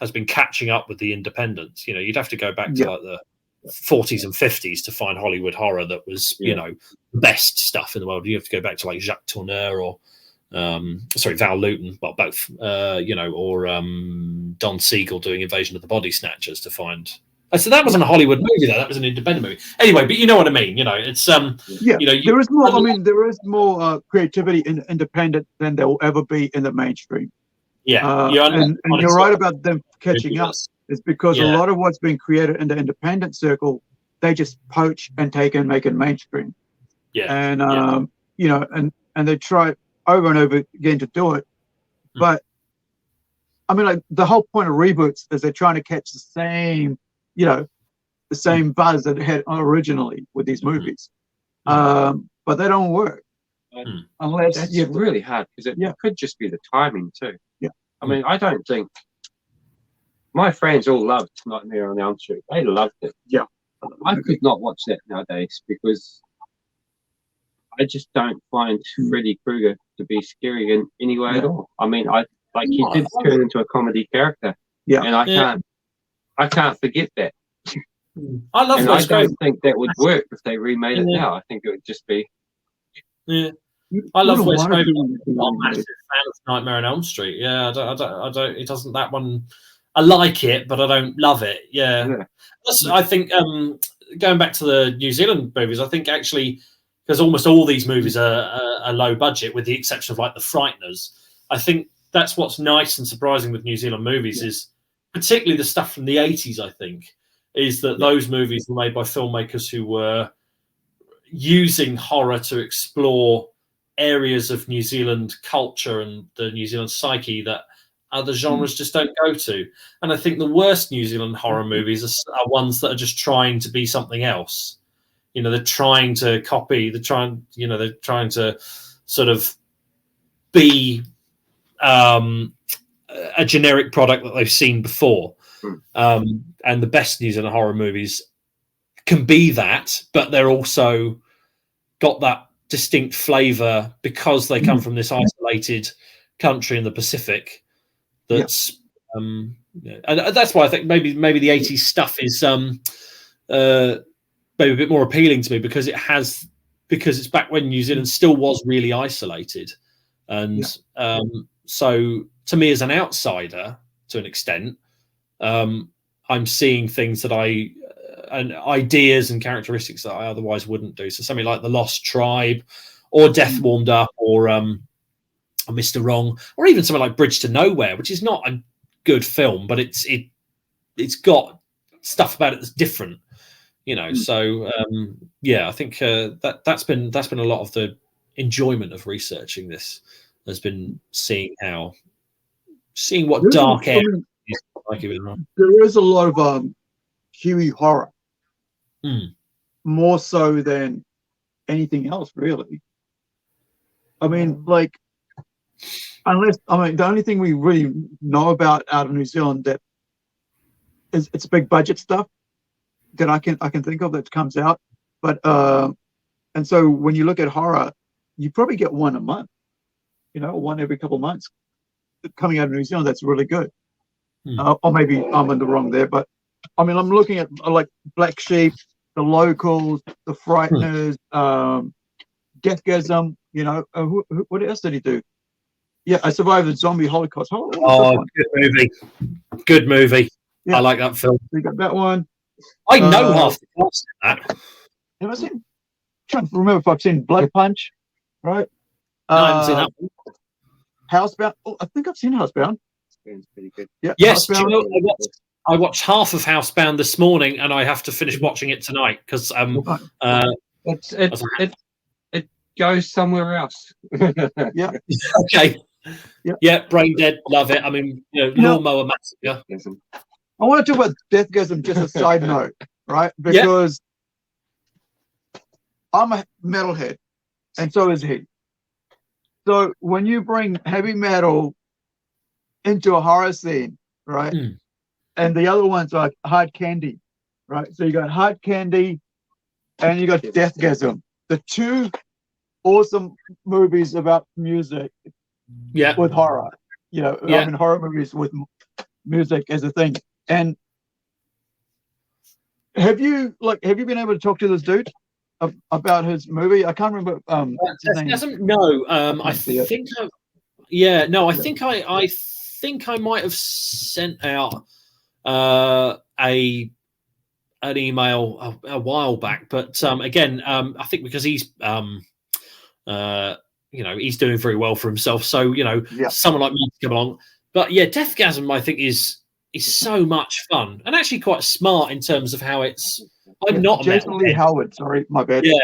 has been catching up with the independents. You'd have to go back to like the 40s and 50s to find Hollywood horror that was the best stuff in the world. You have to go back to like Jacques Tourneur or Val Lewton, well, both, or Don Siegel doing Invasion of the Body Snatchers to find. So that wasn't a Hollywood movie, though. That was an independent movie. Anyway, but you know what I mean. It's there is more. There is more creativity in independent than there will ever be in the mainstream. Yeah, and you're right about them catching up. It's because a lot of what's been created in the independent circle, they just poach and take and make it mainstream. Yeah, and and they try over and over again to do it, but the whole point of reboots is they're trying to catch the same, the same buzz that it had originally with these movies, but they don't work unless it's really hard because it could just be the timing too. I don't think my friends all loved Nightmare on Elm Street. They loved it. I could not watch that nowadays because I just don't find Freddy Krueger to be scary in any way at all. He did turn into a comedy character. And I can't forget that. I love and I don't think that would work if they remade it now. I think it would just be. I love Wes Craven. I'm not a massive fan of Nightmare on Elm Street. I don't. It doesn't. That one. I like it, but I don't love it. I think going back to the New Zealand movies, I think actually, because almost all these movies are low budget, with the exception of like The Frighteners. I think that's what's nice and surprising with New Zealand movies is particularly the stuff from the 80s, I think, is that those movies were made by filmmakers who were using horror to explore areas of New Zealand culture and the New Zealand psyche that other genres just don't go to. And I think the worst New Zealand horror movies are ones that are just trying to be something else. They're trying to copy, they're trying to sort of be a generic product that they've seen before. And the best New Zealand horror movies can be that, but they're also got that distinct flavor because they come from this isolated country in the Pacific. That's and that's why I think maybe the 80s stuff is maybe a bit more appealing to me because it's back when New Zealand still was really isolated. And so to me as an outsider, to an extent, I'm seeing things that and ideas and characteristics that I otherwise wouldn't do. So something like The Lost Tribe or Death Warmed Up or Mr. Wrong, or even something like Bridge to Nowhere, which is not a good film, but it's got stuff about it that's different, So I think that's been a lot of the enjoyment of researching this has been seeing what dark air is like. There is a lot of Kiwi horror, more so than anything else, really. Unless, I mean, the only thing we really know about out of New Zealand that is it's big budget stuff that I can think of that comes out. But and so when you look at horror, you probably get one a month, one every couple of months coming out of New Zealand. That's really good. Or maybe I'm in the wrong there, but I mean, I'm looking at like Black Sheep, The Locals, The Frighteners, Deathgasm. What else did he do? Yeah, I Survived the Zombie Holocaust. Good movie. Good movie. Yeah. I like that film. We got that one. I know half the cast in that. Have I seen? Trying to remember if I've seen Blood Punch, right? No, I haven't seen that one. Housebound. Oh, I think I've seen Housebound. It's pretty good. Yeah. Yes. I watched half of Housebound this morning, and I have to finish watching it tonight because it goes somewhere else. Yeah. Okay. Yeah. Brain Dead. Love it. I mean, Lawnmower Massacre. I want to talk about Deathgasm, just a side note, right? Because I'm a metalhead, and so is he. So when you bring heavy metal into a horror scene, right? And the other one's like Hard Candy, right? So you got Hard Candy and you got Deathgasm. The two awesome movies about music with horror. I mean, horror movies with music as a thing. And have you been able to talk to this dude about his movie? I can't remember his name. No, I think I think I might have sent out an email a while back, but again, I think because he's he's doing very well for himself, so someone like me to come along. But yeah, Deathgasm I think is so much fun and actually quite smart in terms of how it's. I'm not Jason Lee Howard. Sorry, my bad. Yeah,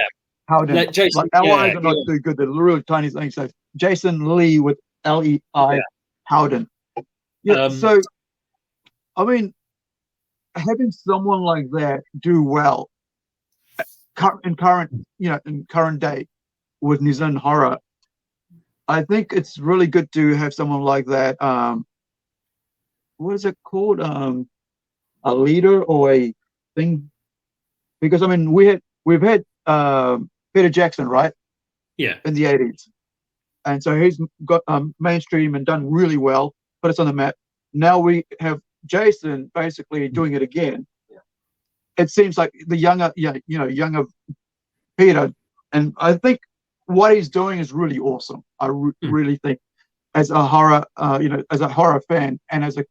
Howden. Jason, our eyes are not too good. They're really tiny things. So Jason Lee with L-E-I Howden. Yeah. So, I mean, having someone like that do well in current day with New Zealand horror, I think it's really good to have someone like that. What is it called? A leader or a thing? Because I mean, we've had Peter Jackson, right? Yeah. In the 80s, and so he's got mainstream and done really well, put us on the map. Now we have Jason basically doing it again. Yeah. It seems like the younger Peter, and I think what he's doing is really awesome. I really think, as a horror, as a horror fan, and as a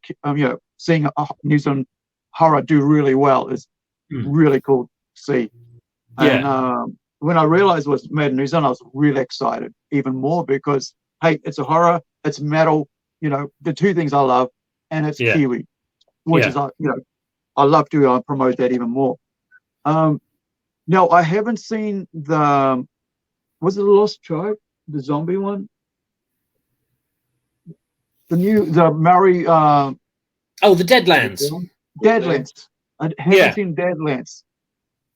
seeing a New Zealand horror do really well is really cool to see. Yeah. And when I realized it was made in New Zealand, I was really excited even more because hey, it's a horror, it's metal, the two things I love, and it's Kiwi, which is I love to promote that even more. Now I haven't seen was it the Lost Tribe, the zombie one? The Maori. The Deadlands. Deadlands. I haven't seen Deadlands.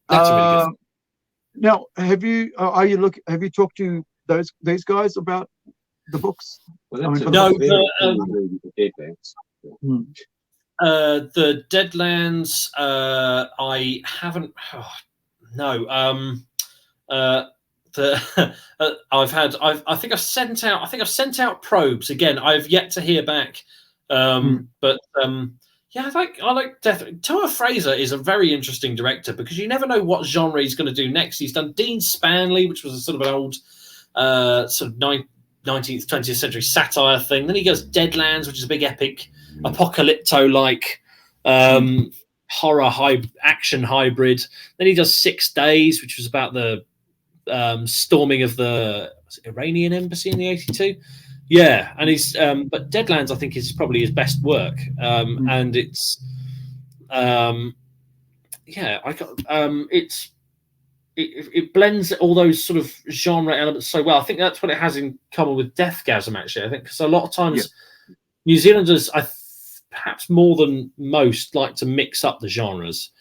That's really good. Now, have you talked to these guys about the books? The Deadlands. I haven't. I think I've sent out probes again. I've yet to hear back. But I like Death. Toa Fraser is a very interesting director because you never know what genre he's going to do next. He's done Dean Spanley, which was a sort of an old sort of 19th, 20th century satire thing. Then he goes Deadlands, which is a big epic apocalypto-like horror action hybrid. Then he does 6 Days, which was about the storming of the Iranian embassy in the 82. Yeah, and he's but Deadlands I think is probably his best work, and it's it blends all those sort of genre elements so well. I think that's what it has in common with Deathgasm, actually. I think because a lot of times New Zealanders, perhaps more than most, like to mix up the genres.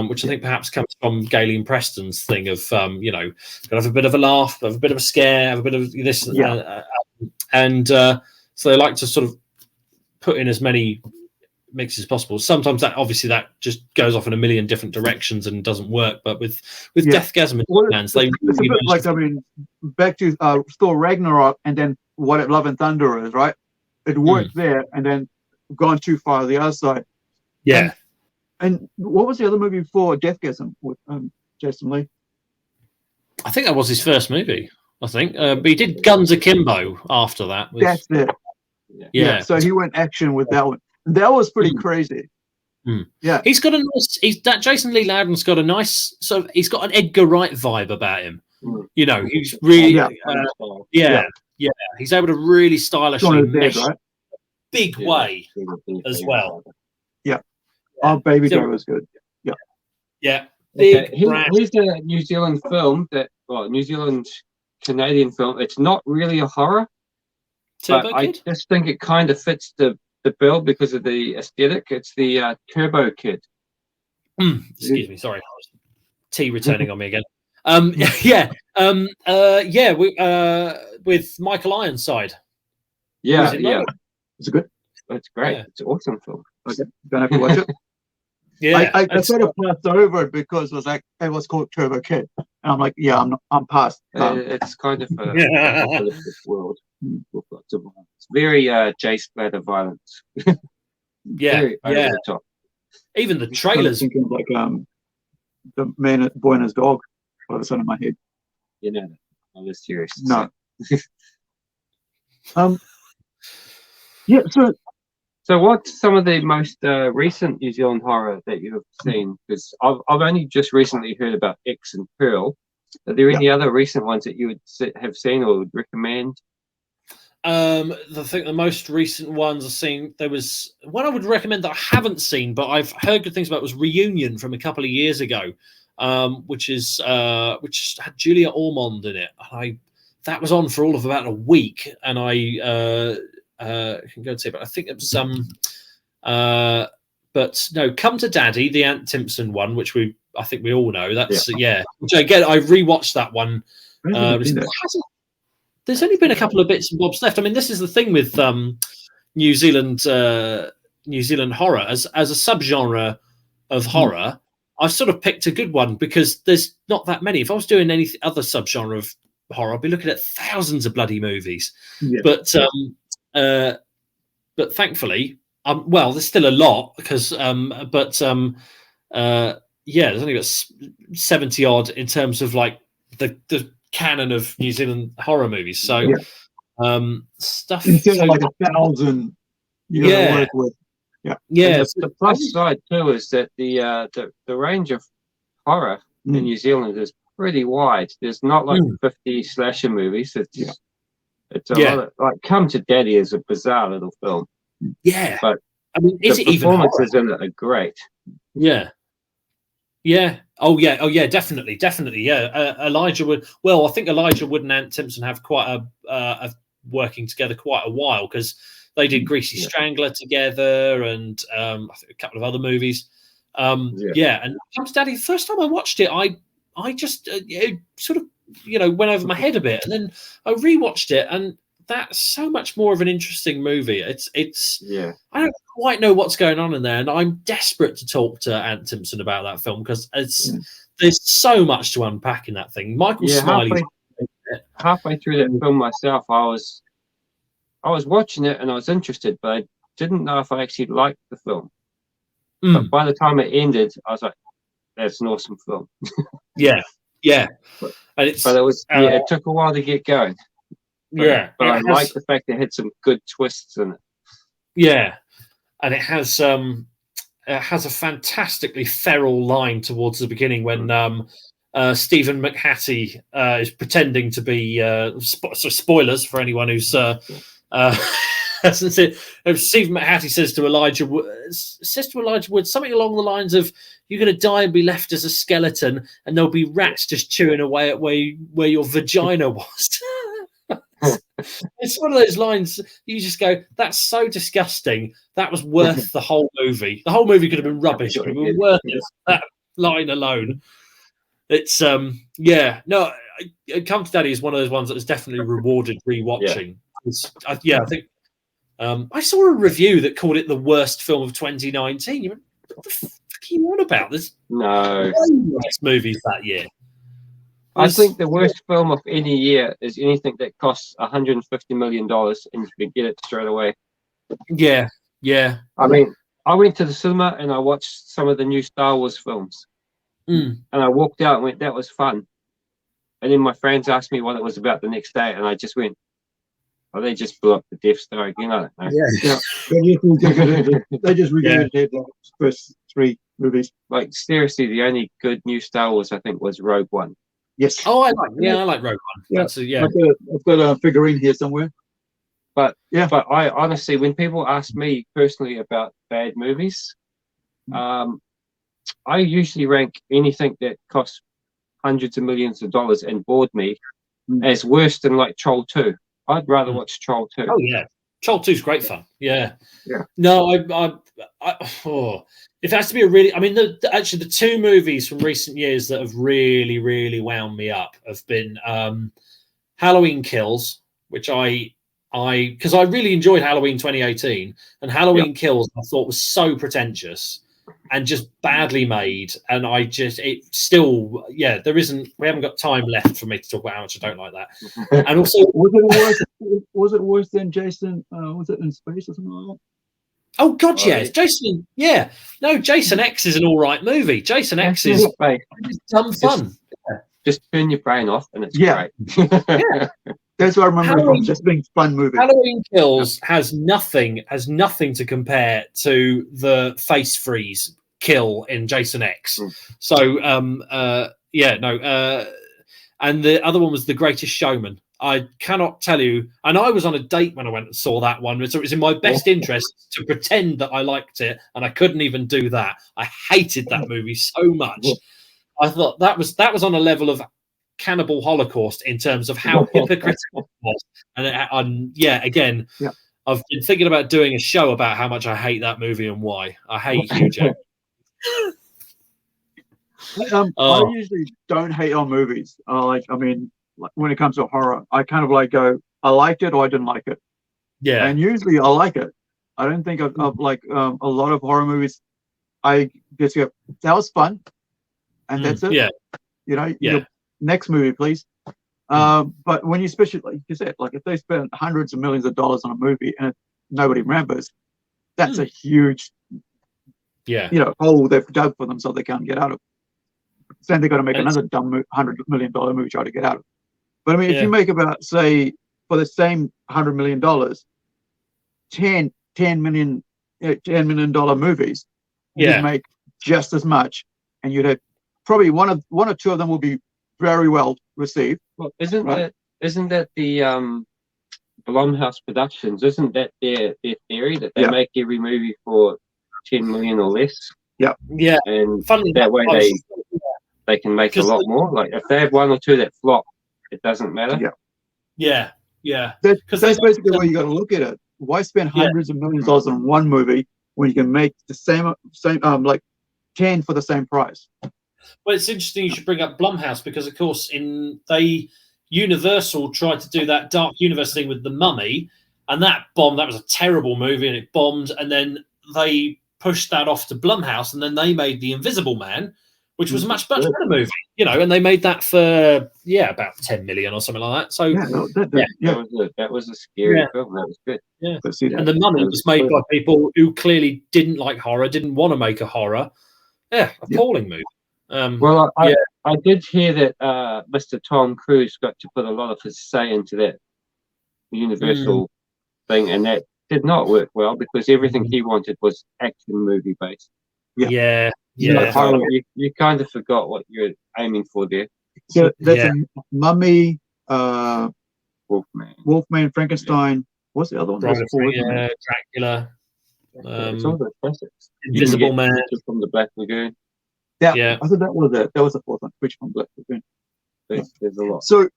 Which I think perhaps comes from Galen Preston's thing of, got to have a bit of a laugh, have a bit of a scare, have a bit of this, And so they like to sort of put in as many mixes as possible. Sometimes that just goes off in a million different directions and doesn't work. But with Deathgasm and Plans, they it's a bit like, I mean, back to Thor Ragnarok, and then what Love and Thunder is, right? It worked there, and then gone too far the other side. Yeah. And what was the other movie before Deathgasm with Jason Lee? I think that was his first movie. I think, but he did Guns Akimbo after that. That's it. Yeah. So he went action with that one. That was pretty crazy. Yeah, he's got a nice. That Jason Lee Loudon's got a nice. So he's got an Edgar Wright vibe about him. You know, he's really. He's able to really stylishly mesh right? big way as well. Yeah. Oh, Baby Driver's good. Yeah. Yeah. Here's a New Zealand film New Zealand Canadian film. It's not really a horror, but I just think it kind of fits the bill because of the aesthetic. It's the Turbo Kid. Excuse me, sorry. Tea returning on me again. With Michael Ironside. Yeah. It's good. It's great. Yeah. It's an awesome film. Okay, gonna have to watch it. Yeah, I sort of passed over it because it was like it was called Turbo Kid, and I'm like, I'm past. It's kind of a apocalyptic world with lots of violence. Very J splatter violence. Very over the top. Even the trailers. I'm thinking of like the man, boy and his dog. All of a sudden in my head. You know, I was serious. No. So what's some of the most recent New Zealand horror that you have seen? Because I've only just recently heard about X and Pearl. Are there any other recent ones that you would have seen or would recommend? I think the most recent ones I've seen, there was one I would recommend that I haven't seen, but I've heard good things about, was Reunion from a couple of years ago, which had Julia Ormond in it. That was on for all of about a week, and I can go and see, but I think it was but no, Come to Daddy, the Ant Timpson one, which I think we all know. That's which again, I rewatched that one. There's only been a couple of bits and bobs left. I mean, this is the thing with New Zealand horror as a subgenre of horror. I've sort of picked a good one because there's not that many. If I was doing any other subgenre of horror, I'd be looking at thousands of bloody movies. But thankfully, there's still a lot because there's only about 70 odd in terms of like the canon of New Zealand horror movies. So stuff instead of like 1,000 you gotta work with. The plus side too is that the range of horror in New Zealand is pretty wide. There's not like 50 slasher movies. It's a lot of, like Come to Daddy is a bizarre little film. Yeah, but I mean, is it even performances in it are great. Yeah. Oh yeah, definitely. Yeah, Elijah Wood. Well, I think Elijah Wood and Ant Timpson have quite a working together quite a while because they did Greasy Strangler together and I think a couple of other movies. And Come to Daddy. The first time I watched it, I just it sort of went over my head a bit, and then I rewatched it, and that's so much more of an interesting movie. It's I don't quite know what's going on in there, and I'm desperate to talk to Ant Timpson about that film because there's so much to unpack in that thing. Michael Smiley. Halfway through that film myself, I was watching it and I was interested, but I didn't know if I actually liked the film. But by the time it ended, I was like, "That's an awesome film." Yeah. But it was it took a while to get going. But I like the fact it had some good twists in it. Yeah, and it has a fantastically feral line towards the beginning when Stephen McHattie is pretending to be spoilers for anyone who's hasn't seen. Stephen McHattie says to Elijah Wood something along the lines of, "You're going to die and be left as a skeleton, and there'll be rats just chewing away at where your vagina was." It's one of those lines you just go, "That's so disgusting. That was worth the whole movie. The whole movie could have been rubbish, but it was worth it. That line alone." It's Come to Daddy is one of those ones that was definitely rewarded rewatching. I think I saw a review that called it the worst film of 2019. You went, what the fuck are you on about? There's no worst movies that year. I think the worst film of any year is anything that costs $150 million and you can get it straight away. Yeah. I mean, I went to the cinema and I watched some of the new Star Wars films. And I walked out and went, that was fun. And then my friends asked me what it was about the next day, and I just went, oh, they just blew up the Death Star again. I don't know. Yeah. They just regurgitated the first 3 movies. Like, seriously, the only good new Star Wars, I think, was Rogue One. Yes. Oh, I like Rogue One. Yeah. Yeah. I've got a figurine here somewhere. But I honestly, when people ask me personally about bad movies, I usually rank anything that costs hundreds of millions of dollars and bored me as worse than like Troll 2. I'd rather watch Troll 2. Oh yeah, Troll 2 is great fun. Yeah. No, if it has to be a really, I mean, actually the 2 movies from recent years that have really, really wound me up have been Halloween Kills, which because I really enjoyed Halloween 2018, and Halloween Kills I thought was so pretentious and just badly made, and we haven't got time left for me to talk about how much I don't like that. And also, was it worse than Jason? Was it in space or something like that? Oh God, yes, Jason. Yeah, no, Jason X is an all right movie. Jason X is dumb fun. Just turn your brain off, and it's great. That's what I remember from just being fun movie. Halloween Kills has nothing to compare to the face freeze kill in Jason X. So and the other one was The Greatest Showman. I cannot tell you, and I was on a date when I went and saw that one, so it was in my best interest to pretend that I liked it, and I couldn't even do that. I hated that movie so much. I thought that was on a level of Cannibal Holocaust in terms of how hypocritical it was. And again, I've been thinking about doing a show about how much I hate that movie and why. I hate Hugh Jackman. I usually don't hate on movies. When it comes to horror, I kind of go, I liked it or I didn't like it. Yeah. And usually I like it. I don't think of like a lot of horror movies. I just go, that was fun. And that's it. Yeah. Next movie, please. But when you, especially like you said, like if they spend hundreds of millions of dollars on a movie and nobody remembers, that's a huge, hole they've dug for them so they can't get out of. Then they've got to make another dumb $100 million movie try to get out of. But I mean, if you make about, say, for the same $100 million, $10 million movies, you'd make just as much, and you'd have probably one or two of them will be very well received. Well, isn't that the Blumhouse Productions? Isn't that their theory that they make every movie for $10 million or less? Yeah. And that way they can make a lot more. Like if they have one or two that flop, it doesn't matter. Yeah. That's basically where you got to look at it. Why spend hundreds of millions of dollars on one movie when you can make the same like 10 for the same price? Well, it's interesting you should bring up Blumhouse because, of course, Universal tried to do that Dark Universe thing with The Mummy, and that bombed. That was a terrible movie, and it bombed. And then they pushed that off to Blumhouse, and then they made The Invisible Man, which was a much better movie, and they made that for about 10 million or something like that. So that was a scary film. That was good. Yeah, and The Mummy was made by people who clearly didn't like horror, didn't want to make a horror. Yeah, appalling movie. I did hear that Mr. Tom Cruise got to put a lot of his say into that Universal thing, and that did not work well because everything he wanted was action movie based. Yeah. You kind of forgot what you're aiming for there. So that's a Mummy, Wolfman, Frankenstein. What's the other one? Dracula. It's all the classics. Invisible Man from the Black Lagoon. Yeah. I thought that was it. That was the fourth one. Which from Black Lagoon? There's a lot. So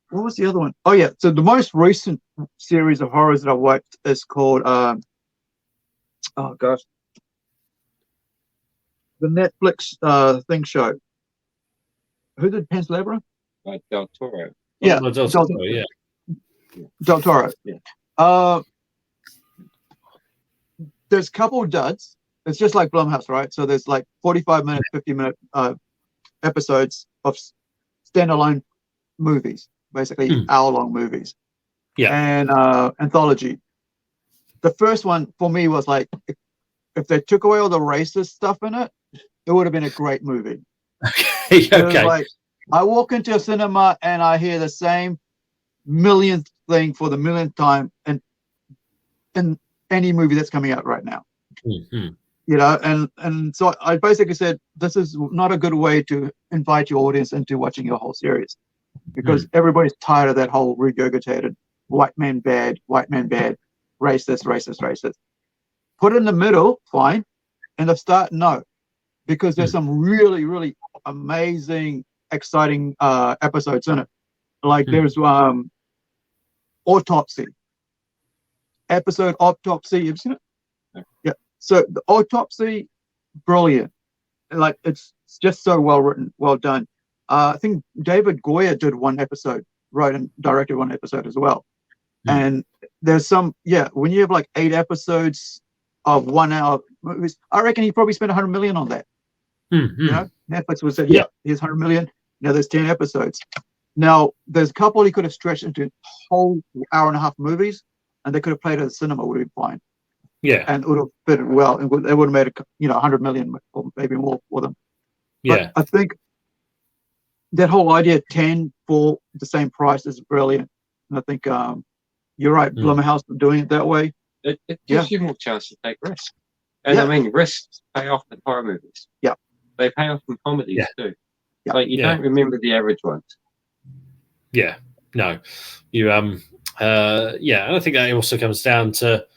what was the other one? Oh yeah. So the most recent series of horrors that I watched is called the Netflix thing show. Who did Pan's Labyrinth? Del Toro. Yeah, Del Toro. Del Toro. Yeah. There's a couple duds. It's just like Blumhouse, right? So there's like 45-minute, 50-minute episodes of standalone movies, basically hour-long movies. Yeah. And anthology. The first one for me was like, if they took away all the racist stuff in it, it would have been a great movie. Okay. Like, I walk into a cinema and I hear the same millionth thing for the millionth time in any movie that's coming out right now. Mm-hmm. You know, and so I basically said, this is not a good way to invite your audience into watching your whole series, because everybody's tired of that whole regurgitated white man bad, racist. Put it in the middle, fine. And the start, no, because there's some really, really amazing, exciting episodes in it. Like there's Autopsy. Episode Autopsy, you've seen it? Yeah. So the Autopsy, brilliant. Like it's just so well written, well done. I think David Goyer did one episode, wrote and directed one episode as well. And there's some, when you have like 8 episodes of 1 hour movies, I reckon he probably spent $100 million on that. You know, Netflix would say, here's $100 million. Now there's 10 episodes. Now there's a couple he could have stretched into whole hour-and-a-half movies, and they could have played at the cinema, would have been fine. Yeah, and it would have fit well, and they would have made $100 million or maybe more for them. But I think that whole idea of 10 for the same price is brilliant, and I think you're right. Blumhouse doing it that way. It gives you more chance to take risks, and I mean risks pay off in horror movies. Yeah, they pay off in comedies too. Yeah. Like you don't remember the average ones. Yeah, no, you and I think that also comes down to.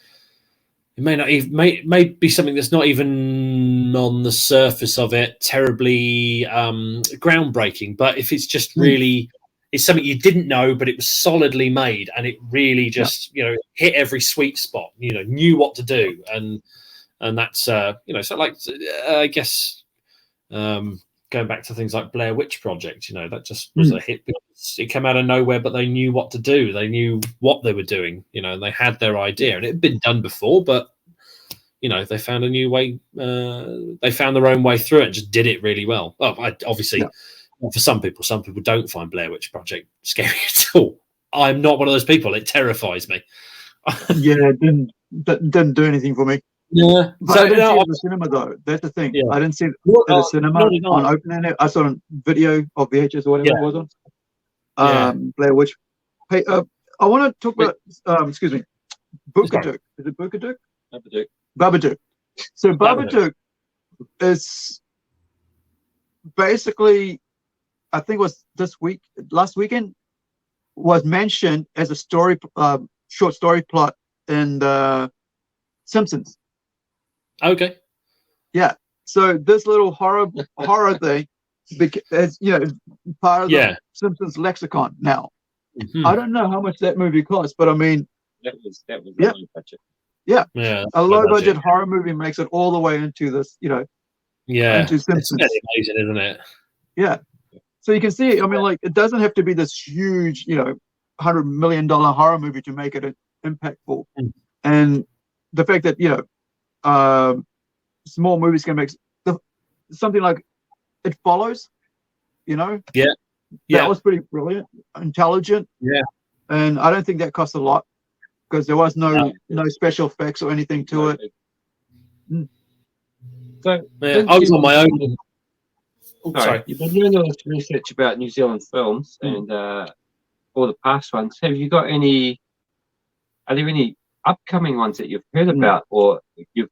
It may not even may be something that's not even on the surface of it terribly groundbreaking, but if it's just really it's something you didn't know, but it was solidly made, and it really just hit every sweet spot. Knew what to do, and that's so like I guess going back to things like Blair Witch Project, that just was a hit because it came out of nowhere, but they knew what to do. They knew what they were doing, and they had their idea, and it had been done before, but they found a new way. They found their own way through it and just did it really well. Obviously, for some people don't find Blair Witch Project scary at all. I'm not one of those people. It terrifies me. It didn't do anything for me. Yeah, but I didn't see it at the cinema though. That's the thing. I didn't see it at the cinema on opening it. I saw a video of VHS or whatever it was on. Blair Witch. Hey, I want to talk about excuse me, Babadook. Is it Babadook? Babadook. So Babadook is basically, I think it was last weekend, was mentioned as a story, short story plot in the Simpsons. Okay. Yeah. So this little horror thing is part of the Simpsons lexicon now. I don't know how much that movie cost, but I mean that was a low budget. Yeah. A low budget horror movie makes it all the way into this, into Simpsons. It's amazing, isn't it? Yeah. So you can see, I mean, like it doesn't have to be this huge, $100 million horror movie to make it impactful. And the fact that small movies can make something like It Follows, that was pretty brilliant, intelligent, and I don't think that cost a lot because there was no special effects or anything to it. So I was on my own. Sorry, you've been doing all this research about New Zealand films and all the past ones. Have you got any? Are there any upcoming ones that you've heard about, or you've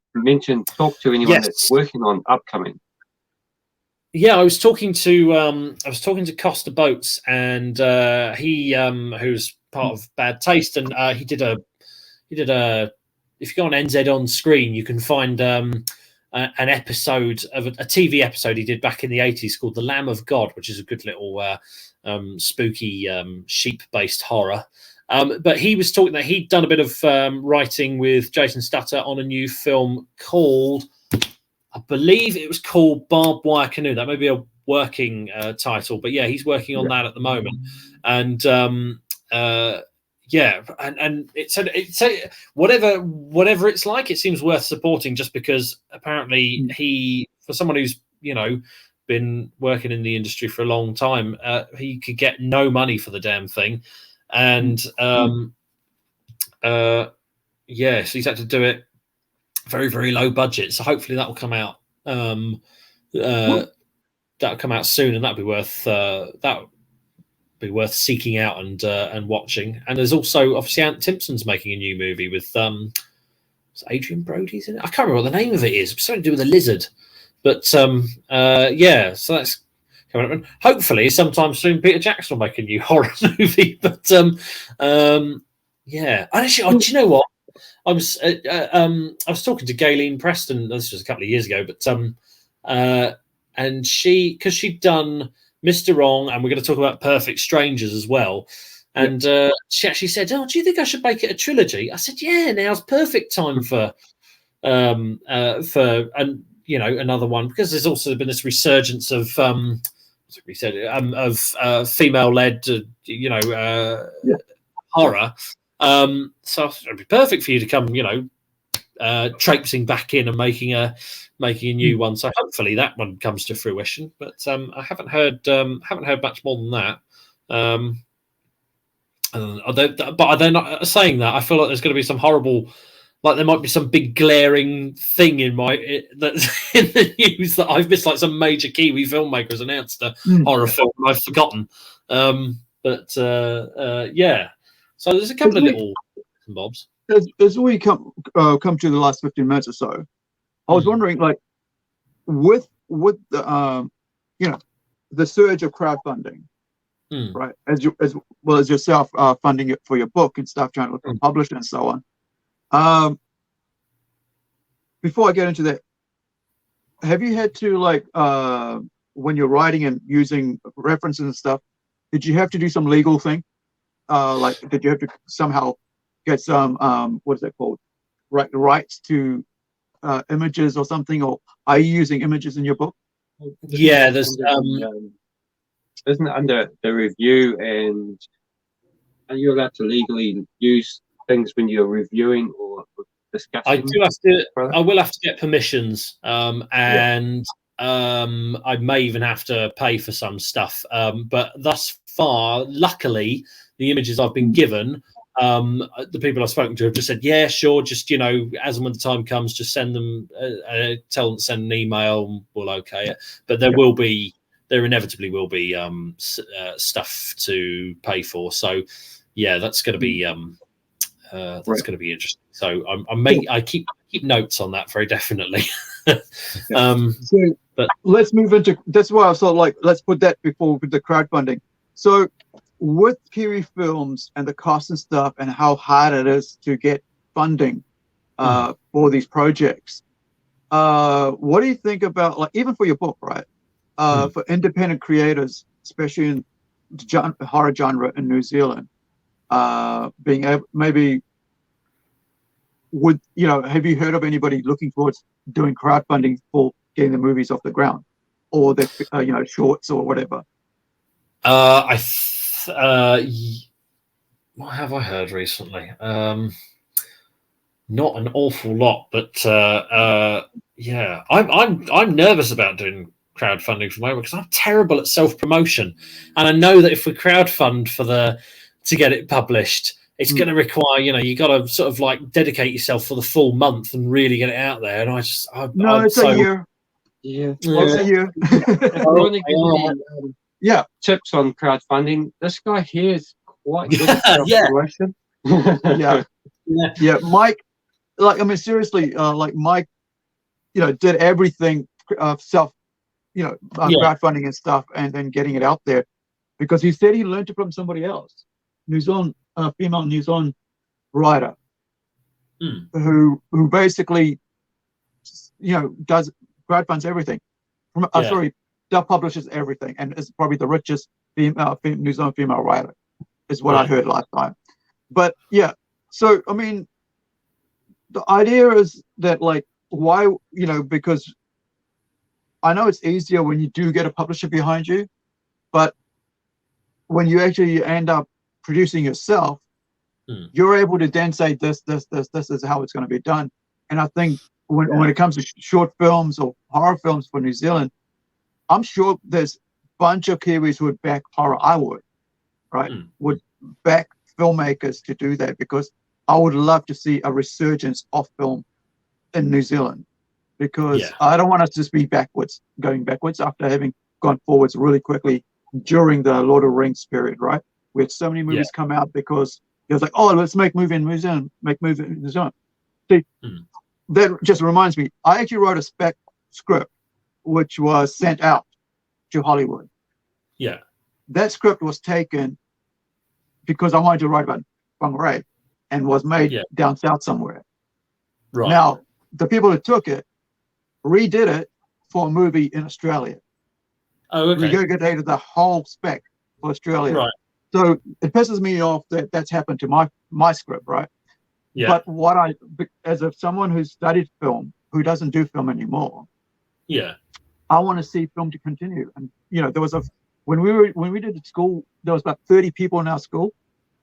talked to anyone that's working on upcoming? Yeah, I was talking to Costa Boats, and he who's part of Bad Taste, and he did a. If you go on NZ On Screen, you can find an episode of a TV episode he did back in the 80s called The Lamb of God, which is a good little spooky sheep-based horror. But he was talking that he'd done a bit of writing with Jason Statter on a new film called, I believe it was called Barbed Wire Canoe. That may be a working title, but yeah, he's working on that at the moment. And yeah, and it's whatever it's like, it seems worth supporting, just because apparently he, for someone who's been working in the industry for a long time, he could get no money for the damn thing, and yeah, so he's had to do it very, very low budget. So hopefully that will come out. That'll come out soon, and that'll be worth seeking out and watching. And there's also obviously Ant Timpson's making a new movie with Adrian Brody's in it. I can't remember what the name of it is. It's something to do with a lizard. But yeah, so that's coming up. And hopefully sometime soon Peter Jackson will make a new horror movie. But yeah, and actually, do you know what? I was talking to Gayleen Preston. This was a couple of years ago, but and because she'd done Mr. Wrong, and we're going to talk about Perfect Strangers as well. And she actually said, "Oh, do you think I should make it a trilogy?" I said, "Yeah, now's perfect time for another one, because there's also been this resurgence of female-led horror. So it'd be perfect for you to come, traipsing back in and making a new one. So hopefully that one comes to fruition. But I haven't heard much more than that. But they're not saying that. I feel like there's going to be some horrible, like there might be some big glaring thing that's in the news that I've missed, like some major Kiwi filmmakers announced a horror film and I've forgotten. Yeah. So there's a couple of little bobs. As we come to the last 15 minutes or so, I was wondering, like, with the the surge of crowdfunding, right? As well as yourself funding it for your book and stuff, trying to look for publisher and so on. Before I get into that, have you had to, like, when you're writing and using references and stuff, did you have to do some legal thing? Like, did you have to somehow get some what is that called? Rights to images or something, or are you using images in your book? Yeah, there's isn't it under the review, and are you allowed to legally use things when you're reviewing or discussing? I will have to get permissions, and I may even have to pay for some stuff. But thus far, luckily, the images I've been given, the people I've spoken to have just said, yeah, sure, just, as and when the time comes, just send them, tell them to send an email, and we'll okay it. But there inevitably will be stuff to pay for. So yeah, that's going to be going to be interesting. So I keep notes on that very definitely. But let's move into, that's why I thought, like, let's put that before with the crowdfunding. So with Kiwi films and the cost and stuff, and how hard it is to get funding for these projects, what do you think about, like, even for your book, right? For independent creators, especially in the horror genre in New Zealand, being able, maybe have you heard of anybody looking towards doing crowdfunding for getting the movies off the ground, or the shorts or whatever? What have I heard recently? Not an awful lot, but yeah, I'm nervous about doing crowdfunding for my work because I'm terrible at self-promotion, and I know that if we crowdfund to get it published, it's going to require, you got to sort of like dedicate yourself for the full month and really get it out there. And it's a year. Yeah, it's a year. Yeah, tips on crowdfunding. This guy here is quite good at self-promotion. Yeah. Mike, like, I mean, seriously, like Mike, did everything self, crowdfunding and stuff, and then getting it out there, because he said he learned it from somebody else, female New Zealand writer, who basically, does crowdfunds everything. Publishes everything, and is probably the richest New Zealand female writer, is what I heard last time. But yeah, so I mean, the idea is that, like, why, because I know it's easier when you do get a publisher behind you, but when you actually end up producing yourself, you're able to then say this is how it's going to be done. And I think when it comes to short films or horror films for New Zealand, I'm sure there's a bunch of Kiwis who would back horror. I would, right? Would back filmmakers to do that, because I would love to see a resurgence of film in New Zealand, because I don't want us to just be going backwards after having gone forwards really quickly during the Lord of the Rings period, right? We had so many movies come out because it was like, oh, let's make movie in New Zealand, See, that just reminds me, I actually wrote a spec script which was sent out to Hollywood. Yeah. That script was taken because I wanted to write about Whangarei, and was made down south somewhere. Right. Now, the people who took it redid it for a movie in Australia. Oh, okay. Regurgitated the whole spec for Australia. Right. So it pisses me off that that's happened to my script, right? Yeah. But as someone who's studied film, who doesn't do film anymore, I want to see film to continue. And there was when we did at school, there was about 30 people in our school.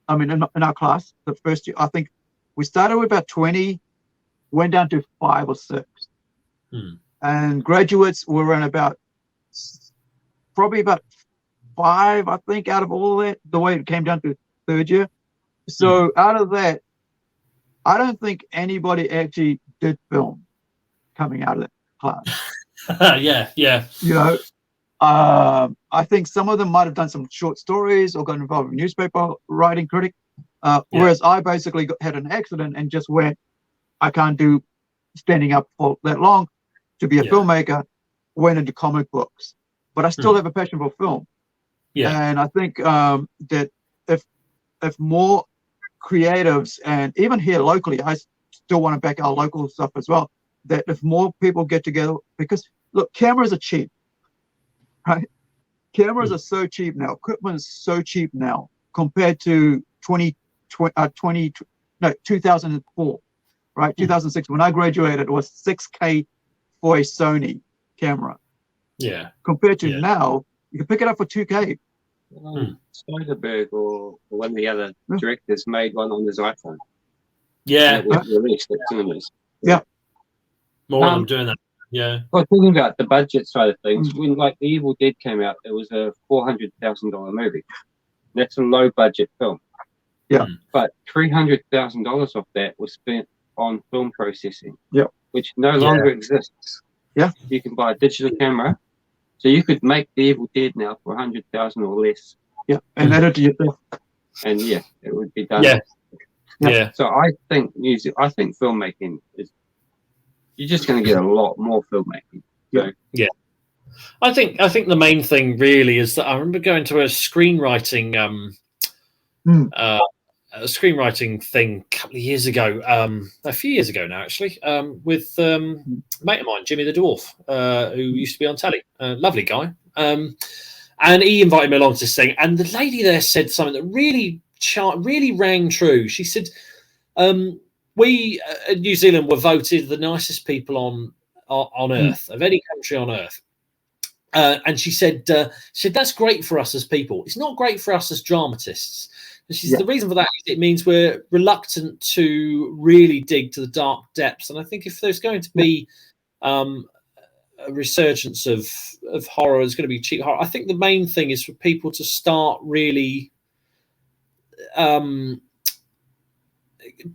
I mean, in our class, the first year, I think we started with about 20, went down to 5 or 6, and graduates were in probably about 5, I think, out of all that. The way it came down to third year. So out of that, I don't think anybody actually did film coming out of that class. Yeah. I think some of them might have done some short stories or got involved in newspaper writing, critic. Whereas I basically had an accident and just went, I can't do standing up for that long to be a filmmaker, went into comic books. But I still have a passion for film. Yeah. And I think that if more creatives, and even here locally, I still want to back our local stuff as well, that if more people get together, because look, cameras are cheap, right? Cameras are so cheap now. Equipment is so cheap now compared to 2004, right? 2006, when I graduated, it was $6K for a Sony camera. Yeah. Compared to now, you can pick it up for $2K. Soderbergh or one of the other directors made one on his iPhone. Yeah. And it was released at cinemas. Yeah. More of them doing that. Yeah. Well, talking about the budget side of things, when The Evil Dead came out, it was a $400,000 movie. That's a low budget film. Yeah. But $300,000 of that was spent on film processing. Yeah. Which no longer exists. Yeah. You can buy a digital camera. So you could make The Evil Dead now for $100,000 or less. Yeah. And edit it yourself. And it would be done. Yeah. So I think filmmaking is, you're just going to get a lot more filmmaking. So. Yeah. I think the main thing really is that I remember going to a screenwriting thing a couple of years ago, a few years ago now actually, with a mate of mine, Jimmy the Dwarf, who used to be on telly, lovely guy, and he invited me along to this thing, and the lady there said something that really rang true. She said, we in New Zealand were voted the nicest people on earth, of any country on earth. And she said, that's great for us as people. It's not great for us as dramatists. And she said, the reason for that is it means we're reluctant to really dig to the dark depths. And I think if there's going to be a resurgence of horror, it's going to be cheap horror. I think the main thing is for people to start really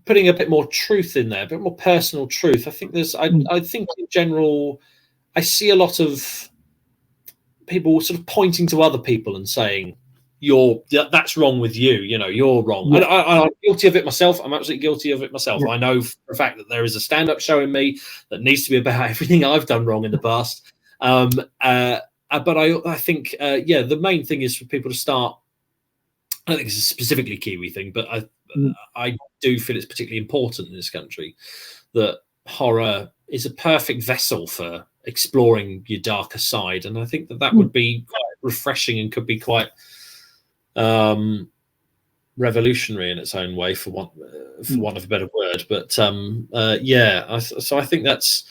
putting a bit more truth in there, a bit more personal truth. I think I think in general, I see a lot of people sort of pointing to other people and saying, that's wrong with you, you're wrong. Yeah. I'm guilty of it myself. I'm absolutely guilty of it myself. Yeah. I know for a fact that there is a stand-up show in me that needs to be about everything I've done wrong in the past. But I think, the main thing is for people to start, I don't think it's a specifically Kiwi thing, but I do feel it's particularly important in this country that horror is a perfect vessel for exploring your darker side. And I think that would be quite refreshing and could be quite revolutionary in its own way, for want of a better word. But so I think that's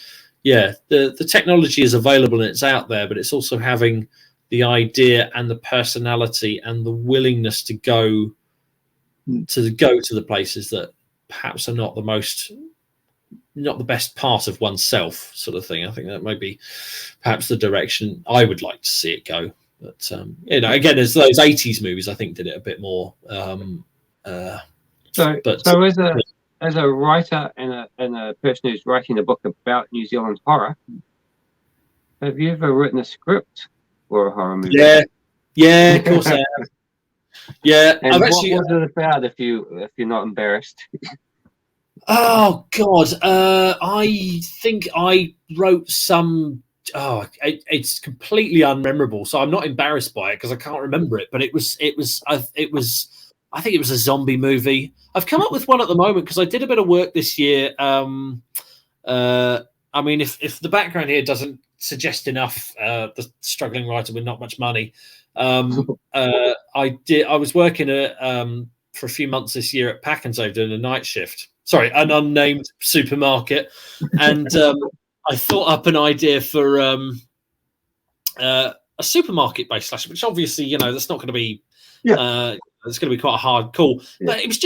the technology is available and it's out there, but it's also having the idea and the personality and the willingness to go to go to the places that perhaps are not the best part of oneself, sort of thing. I think that might be perhaps the direction I would like to see it go. But again, as those 80s movies, I think did it a bit more. As a writer and a person who's writing a book about New Zealand horror, have you ever written a script for a horror movie? Yeah, of course I have. Yeah, and what was it about? If you're not embarrassed. Oh God, I think I wrote some. It's completely unmemorable, so I'm not embarrassed by it because I can't remember it. But it was. I think it was a zombie movie. I've come up with one at the moment because I did a bit of work this year. I mean, if the background here doesn't suggest enough, the struggling writer with not much money. I was working for a few months this year at Pack and Save doing a night shift. Sorry, an unnamed supermarket, and I thought up an idea for a supermarket-based slasher, which obviously, that's not going to be. It's going to be quite a hard call, but it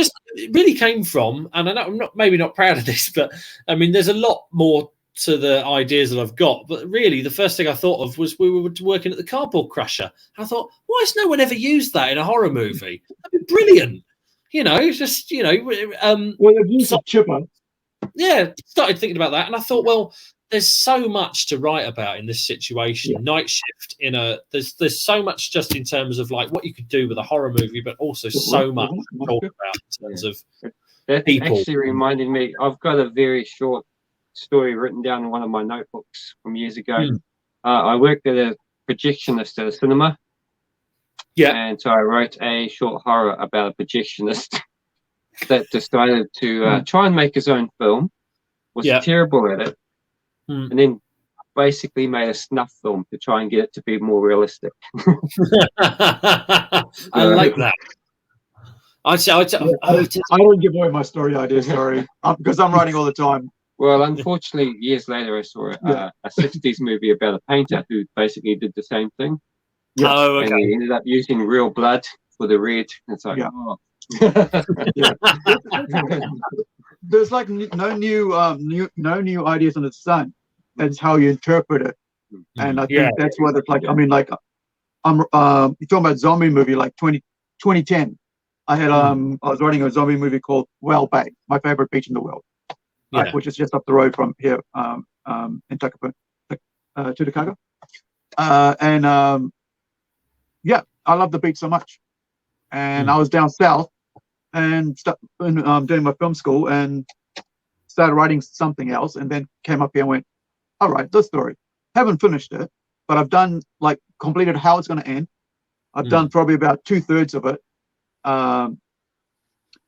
really came from, and I know I'm maybe not proud of this, but I mean, there's a lot more to the ideas that I've got. But really, the first thing I thought of was we were working at the Cardboard Crusher. And I thought, why has no one ever used that in a horror movie? That'd be brilliant. Just well, they've used a chipper. Yeah, started thinking about that, and I thought, well, there's so much to write about in this situation. Yeah. Night shift there's so much just in terms of like what you could do with a horror movie, but also so much to talk about in terms of people. Actually reminded me, I've got a very short story written down in one of my notebooks from years ago. I worked at a projectionist at a cinema. Yeah. And so I wrote a short horror about a projectionist that decided to try and make his own film, was terrible at it, and then basically made a snuff film to try and get it to be more realistic. I like that. I don't give away my story ideas, sorry, because I'm writing all the time. Well, unfortunately, years later, I saw a 60s movie about a painter who basically did the same thing. Yeah. Oh, okay. And he ended up using real blood for the red. It's like, There's like no new ideas under the sun. That's how you interpret it, and I think that's what it's like. I mean, like, you're talking about zombie movie like 2010. I had I was writing a zombie movie called Whale Bay, my favorite beach in the world, right, which is just up the road from here in Tutukaga. I love the beach so much, and I was down south and doing my film school and started writing something else, and then came up here and went, all right, this story. Haven't finished it, but I've done completed how it's going to end. I've done probably about 2/3 of it. I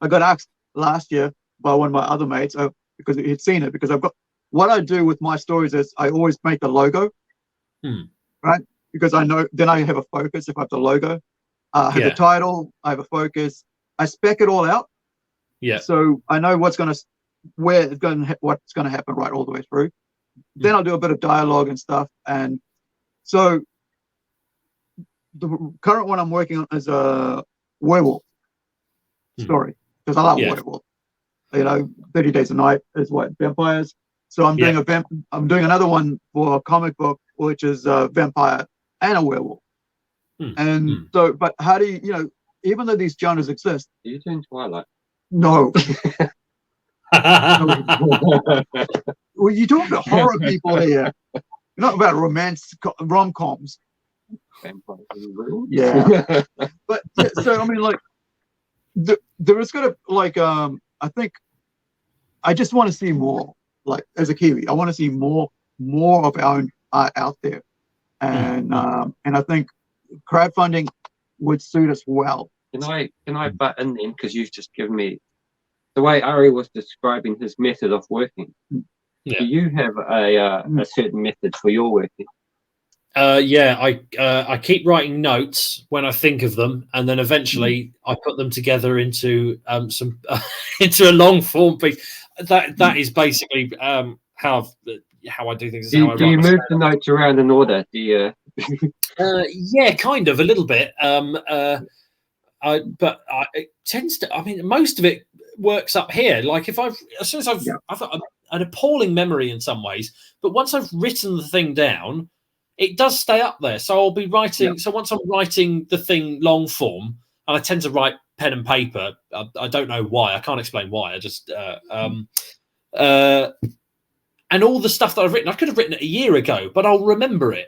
got asked last year by one of my other mates because he'd seen it, because I've got what I do with my stories is I always make a logo, right? Because I know then I have a focus if I have the logo. I have the title, I have a focus. I spec it all out. Yeah. So I know what's going to happen right all the way through. Then I'll do a bit of dialogue and stuff. And so the current one I'm working on is a werewolf story, because I love werewolf. 30 Days a Night is vampires. So I'm doing I'm doing another one for a comic book, which is a vampire and a werewolf. And so, but how do you, even though these genres exist? Are you doing Twilight? No. Well, you're talking about horror people here. You're not about romance rom-coms. Yeah. But so I mean, like, there is gonna I think I just want to see more. Like, as a Kiwi, I want to see more of our own art out there, and I think crowdfunding would suit us well. Can I butt in then, because you've just given me the way Ari was describing his method of working. Do you have a certain method for your working? I keep writing notes when I think of them, and then eventually I put them together into into a long form piece. That is basically how I do things. Do you move the notes around in order? Do you? Yeah, kind of, a little bit. it tends to. I mean, most of it works up here. Like as soon as I've got an appalling memory in some ways, but once I've written the thing down, it does stay up there. So I'll be writing. So once I'm writing the thing long form, and I tend to write pen and paper. I don't know why. I can't explain why. I just and all the stuff that I've written, I could have written it a year ago, but I'll remember it.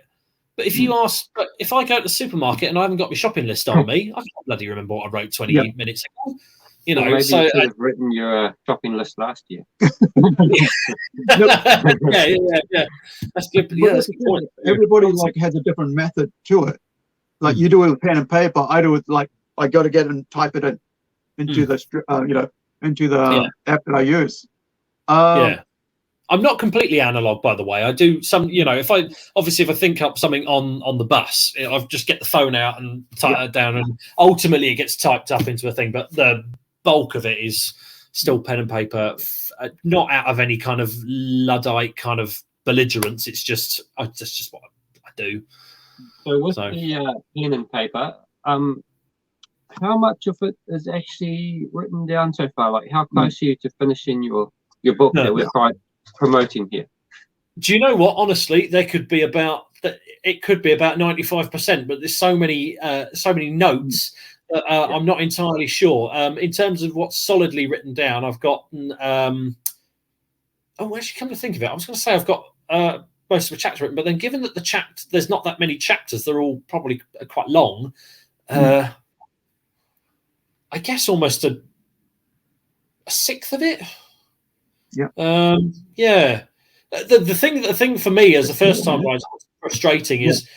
But if you ask, if I go to the supermarket and I haven't got my shopping list on me, I can't bloody remember what I wrote 20 minutes ago. You know, maybe so you should have written your shopping list last year. yeah. That's good. Yeah, that's a good point. Everybody like has a different method to it. Like you do it with pen and paper. I do it like I got to get and type it into the into the app that I use. I'm not completely analog, by the way. I do some, if I think up something on the bus, I just get the phone out and type it down, and ultimately it gets typed up into a thing. But the bulk of it is still pen and paper, not out of any kind of Luddite kind of belligerence. It's just what I do. So with the pen and paper, how much of it is actually written down so far? Like, how close are you to finishing your book that we're promoting here? Do you know what? Honestly, it could be about 95%, but there's so many notes that I'm not entirely sure. In terms of what's solidly written down, I've gotten. Actually, come to think of it, I was going to say I've got most of the chapters written, but then given that there's not that many chapters, they're all probably quite long. I guess almost a sixth of it. The thing for me as a first time writer frustrating is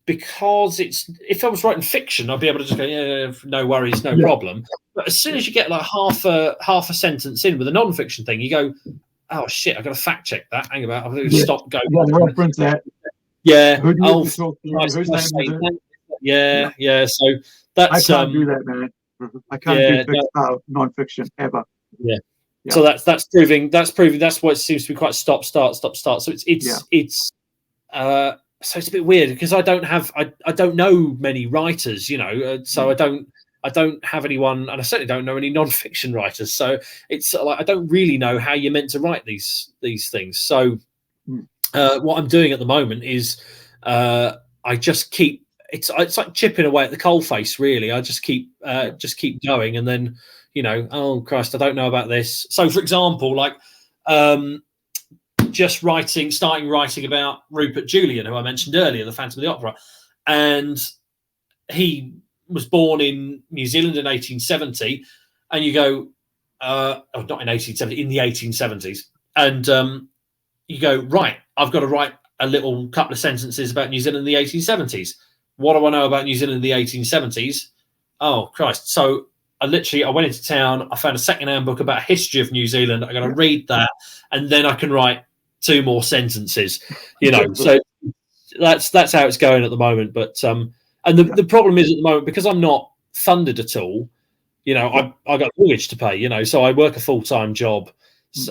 because if I was writing fiction, I'd be able to just go, no worries, no problem. But as soon as you get like half a sentence in with a non-fiction thing, you go, oh shit, I've got to fact check that. Hang about, I've got to stop going. Reference that. Yeah. So that's I can't do that, man. I can't do non-fiction ever. Yeah. So that's proving that's what it seems to be quite stop start. So it's so it's a bit weird because I don't know many writers, so I don't have anyone, and I certainly don't know any non-fiction writers. So it's like I don't really know how you're meant to write these things. So what I'm doing at the moment is I just keep it's like chipping away at the coalface. Really, I just keep going, and then oh Christ, I don't know about this. So for example, like just starting writing about Rupert Julian, who I mentioned earlier, the Phantom of the Opera, and he was born in New Zealand in 1870, and you go, not in 1870, in the 1870s, and you go, right, I've got to write a little couple of sentences about New Zealand in the 1870s. What do I know about New Zealand in the 1870s? Oh Christ! So I went into town. I found a second-hand book about history of New Zealand. I got to read that, and then I can write 2 more sentences. So that's how it's going at the moment. But the problem is at the moment, because I'm not funded at all. I got a mortgage to pay. So I work a full-time job,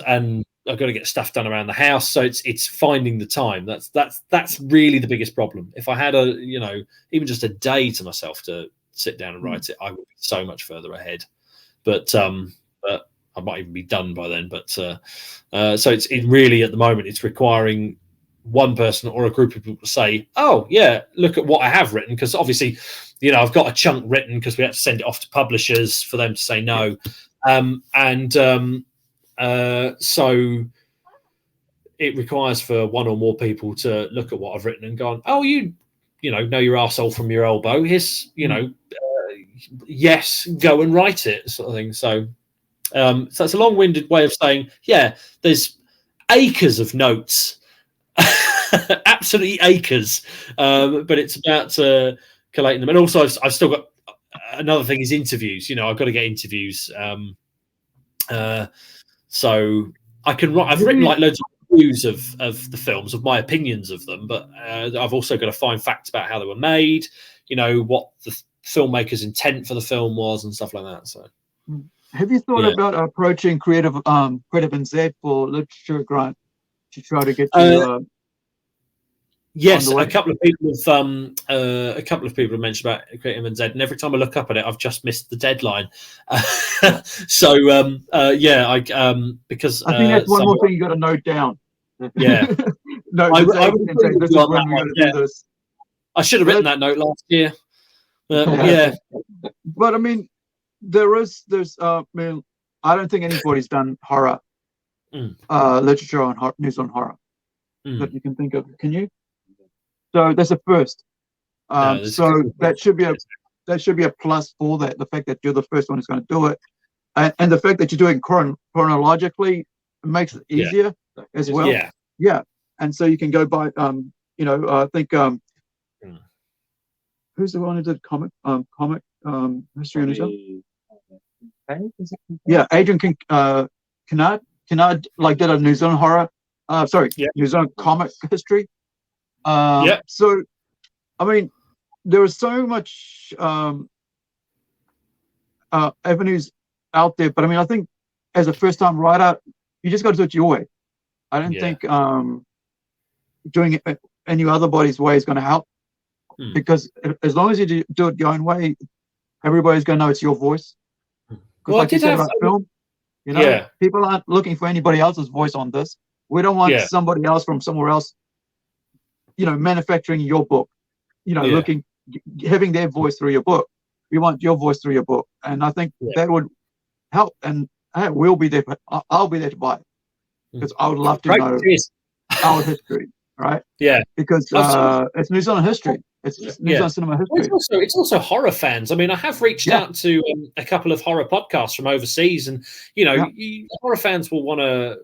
and I've got to get stuff done around the house. So it's finding the time. That's really the biggest problem. If I had even just a day to myself to sit down and write it, I would be so much further ahead. But I might even be done by then. But so it's really at the moment it's requiring one person or a group of people to say, oh yeah, look at what I have written, because obviously I've got a chunk written because we have to send it off to publishers for them to say no, so it requires for one or more people to look at what I've written and go, oh, know your arsehole from your elbow. Here's yes, go and write it, sort of thing. So so it's a long-winded way of saying, there's acres of notes, absolutely acres, but it's about collating them. And also I've still got another thing is interviews. I've got to get interviews. So I can write. I've written like loads of reviews of the films, of my opinions of them, but I've also got to find facts about how they were made. What the filmmaker's intent for the film was and stuff like that. So, have you thought about approaching Creative NZ for literature grant to try to get you? Yes, a couple of people have mentioned about Creative and Z, and every time I look up at it, I've just missed the deadline. So because I think that's one more thing you got to note down. Yeah, no, I this is when we got to do this. I should have written that note last year. Yeah, but I mean, there's I mean, I don't think anybody's done horror literature on news on horror that you can think of. Can you? So that's a first. So that should be a plus for that. The fact that you're the first one who's going to do it, and the fact that you're doing chronologically makes it easier as well. Yeah. And so you can go by I think who's the one who did comic history on his own? Yeah, Adrian Kennard like did a New Zealand horror. New Zealand comic history. So, I mean, there is so much avenues out there, but I mean, I think as a first-time writer, you just got to do it your way. I don't think doing it any other body's way is going to help, because as long as you do it your own way, everybody's going to know it's your voice. Because like you said about film, people aren't looking for anybody else's voice on this. We don't want somebody else from somewhere else, manufacturing your book, having their voice through your book. We want your voice through your book. And I think that would help. And we'll be there. I'll be there to buy it, because I would love to know our history, right? Yeah. Because it's New Zealand history. It's New Zealand cinema history. It's also horror fans. I mean, I have reached out to a couple of horror podcasts from overseas, and horror fans will want to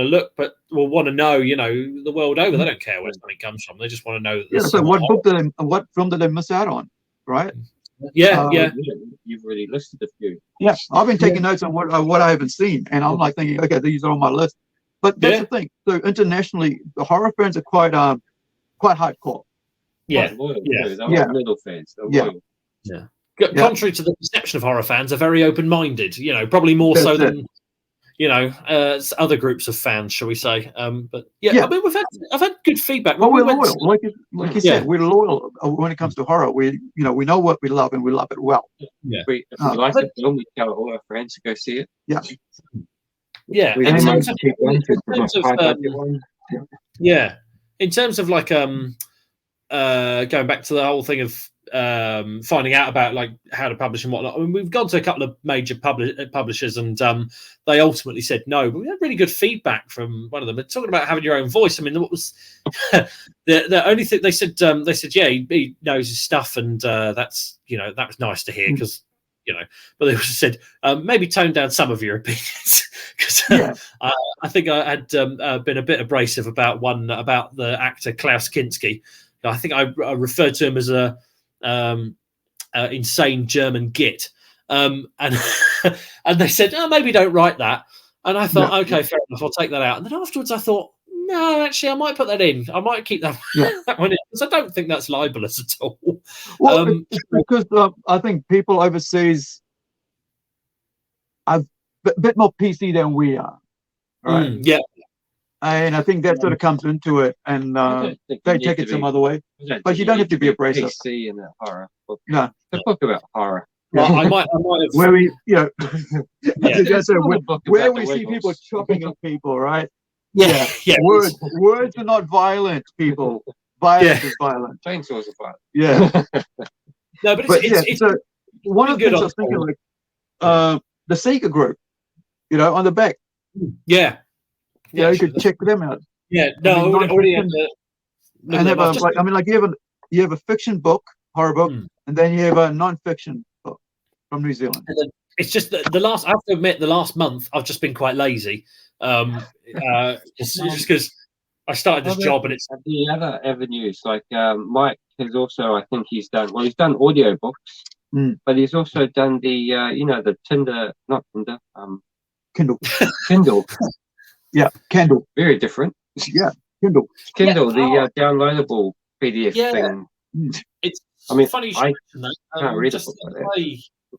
look, but will want to know, the world over. They don't care where something comes from. They just want to know. So what film did they miss out on, right? You've already listed a few. Yeah, I've been taking notes on what I haven't seen, and I'm like thinking, okay, these are on my list. But that's the thing. So internationally, the horror fans are quite hardcore. They're little fans. Contrary to the perception of horror fans, are very open-minded. Probably more so than other groups of fans, shall we say? I mean, I've had good feedback. Well, we're loyal, like you said, we're loyal when it comes to horror. We know what we love, and we love it well. If we like the film, we tell all our friends to go see it. In terms of like going back to the whole thing of finding out about like how to publish and whatnot. I mean, we've gone to a couple of major publishers, and they ultimately said no. But we had really good feedback from one of them. They're talking about having your own voice. I mean, what was the only thing they said? They said, yeah, he knows his stuff, and that's that was nice to hear, because But they also said maybe tone down some of your opinions, because I think I had been a bit abrasive about the actor Klaus Kinski. I think I referred to him as a insane German git, and and they said, oh, maybe don't write that. And I thought, okay, fair enough, I'll take that out. And then afterwards I thought, no, actually, I might put that in. I might keep that, that one in, because I don't think that's libelous at all. Well, because I think people overseas are a bit more PC than we are, right? And I think that sort of comes into it, and they take it some other way. But you don't have to be abrasive. PC in a horror book. No, the book about horror. Well, I might have. Where we, where we see people chopping up people, right? Words are not violent, people. Violence is violent. Chainsaws are violent. Yeah. No, but it's so one of the things I was thinking, like the Seeker group, on the back. Yeah. Yeah, you could check them out. Yeah, no, already have you have a fiction book, horror book, and then you have a non-fiction book from New Zealand. And then it's just I have to admit, the last month I've just been quite lazy. Just because I started this job, and it's the other avenues. Like Mike has also, I think he's done audio books, but he's also done the the Kindle. Yeah, Kindle. Very different. Yeah, Kindle. The downloadable PDF thing. It's funny. I can't read just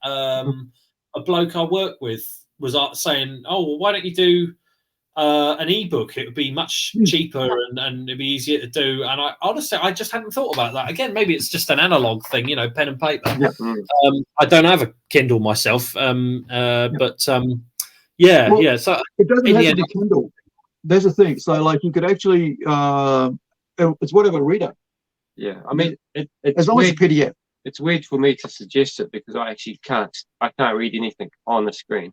a bloke I work with was saying, "Oh, well, why don't you do an ebook. It would be much cheaper and it'd be easier to do. And I honestly, I just hadn't thought about that. Again, maybe it's just an analog thing, pen and paper. Yeah. I don't have a Kindle myself, but So it doesn't have to be Kindle. There's the thing. So like you could actually, it's whatever reader. Yeah, I mean, it's as long as it's PDF. It's weird for me to suggest it because I actually can't read anything on the screen.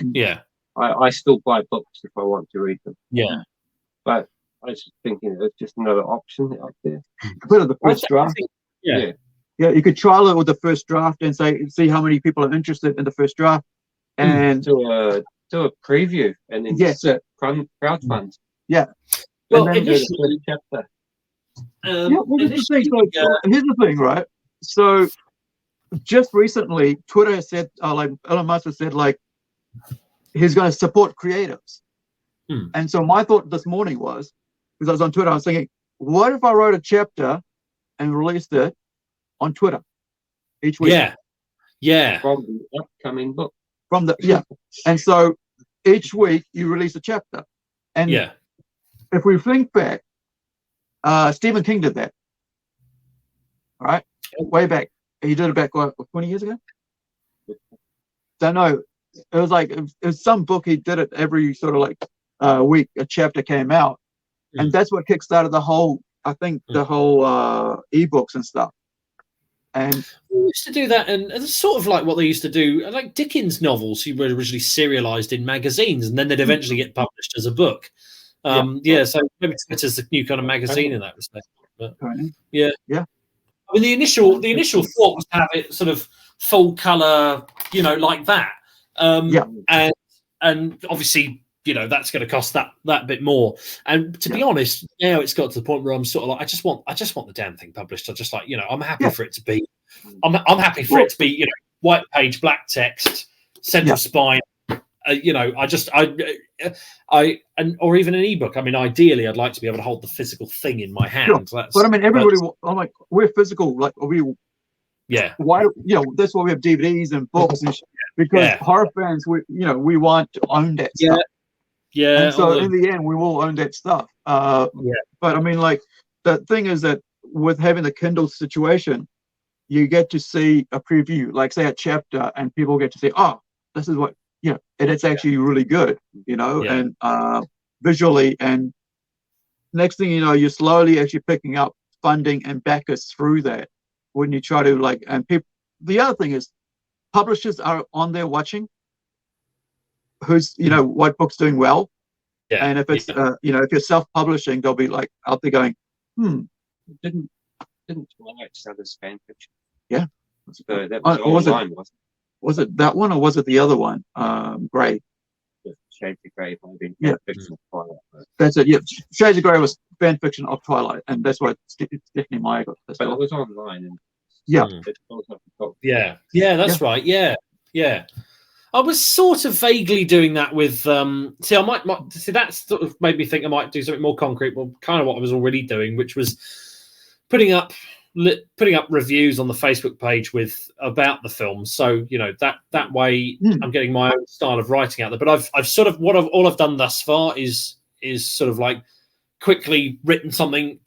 Yeah. I still buy books if I want to read them. Yeah. But I was just thinking it's just another option out there. Put it the first draft. Yeah. Yeah, you could trial it with the first draft and see how many people are interested in the first draft. And do a preview and then crowdfund. Yeah. Well, and then do the first chapter. Here's the thing, right? So just recently, Twitter said, like Elon Musk has said, like he's going to support creatives. And so my thought this morning was, because I was on Twitter, I was thinking, what if I wrote a chapter and released it on Twitter each week? Yeah. From the upcoming book. And so each week you release a chapter. And if we think back, Stephen King did that. All right, way back. He did it back 20 years ago. Don't know. It was like it was some book. He did it every sort of like week. A chapter came out, and that's what kickstarted the whole. I think the whole ebooks and stuff. And we used to do that, and it's sort of like what they used to do, like Dickens novels. Who were originally serialized in magazines, and then they'd eventually get published as a book. So maybe Twitter's the new kind of magazine in that respect. But, yeah. I mean, the initial thought was to have it sort of full color, like that. And obviously, that's going to cost that bit more. And to be honest, now it's got to the point where I'm sort of like, I just want the damn thing published. I just like, I'm happy for it to be. I'm happy for it to be, white page, black text, central spine. Or even an ebook. I mean, ideally, I'd like to be able to hold the physical thing in my hand. But I mean, everybody. I'm like, we're physical. Like we. Why? That's why we have DVDs and books and shit, because horror fans, we want to own that stuff. Yeah. And so in the end, we will own that stuff. But I mean, like the thing is that with having the Kindle situation, you get to see a preview, like say a chapter, and people get to say, oh, this is what. And it's actually really good, and visually. And next thing you know, you're slowly actually picking up funding and backers through that when you try to and people. The other thing is, publishers are on there watching who's, what book's doing well. Yeah. And if it's, if you're self-publishing, they'll be like out there going, Didn't Twilight start as fan fiction? Yeah. So that was online, wasn't it? Was it that one or was it the other one? Grey. Shades of Grey might have been fan fiction of Twilight. That's it. Yeah, Shades of Grey was fan fiction of Twilight, and that's why Stephanie Meyer got this. But it was online. And that's right. Yeah. I was sort of vaguely doing that with. I might that sort of made me think I might do something more concrete. Well, kind of what I was already doing, which was putting up reviews on the Facebook page about the film. So that way I'm getting my own style of writing out there. But I've sort of all I've done thus far is sort of like quickly written something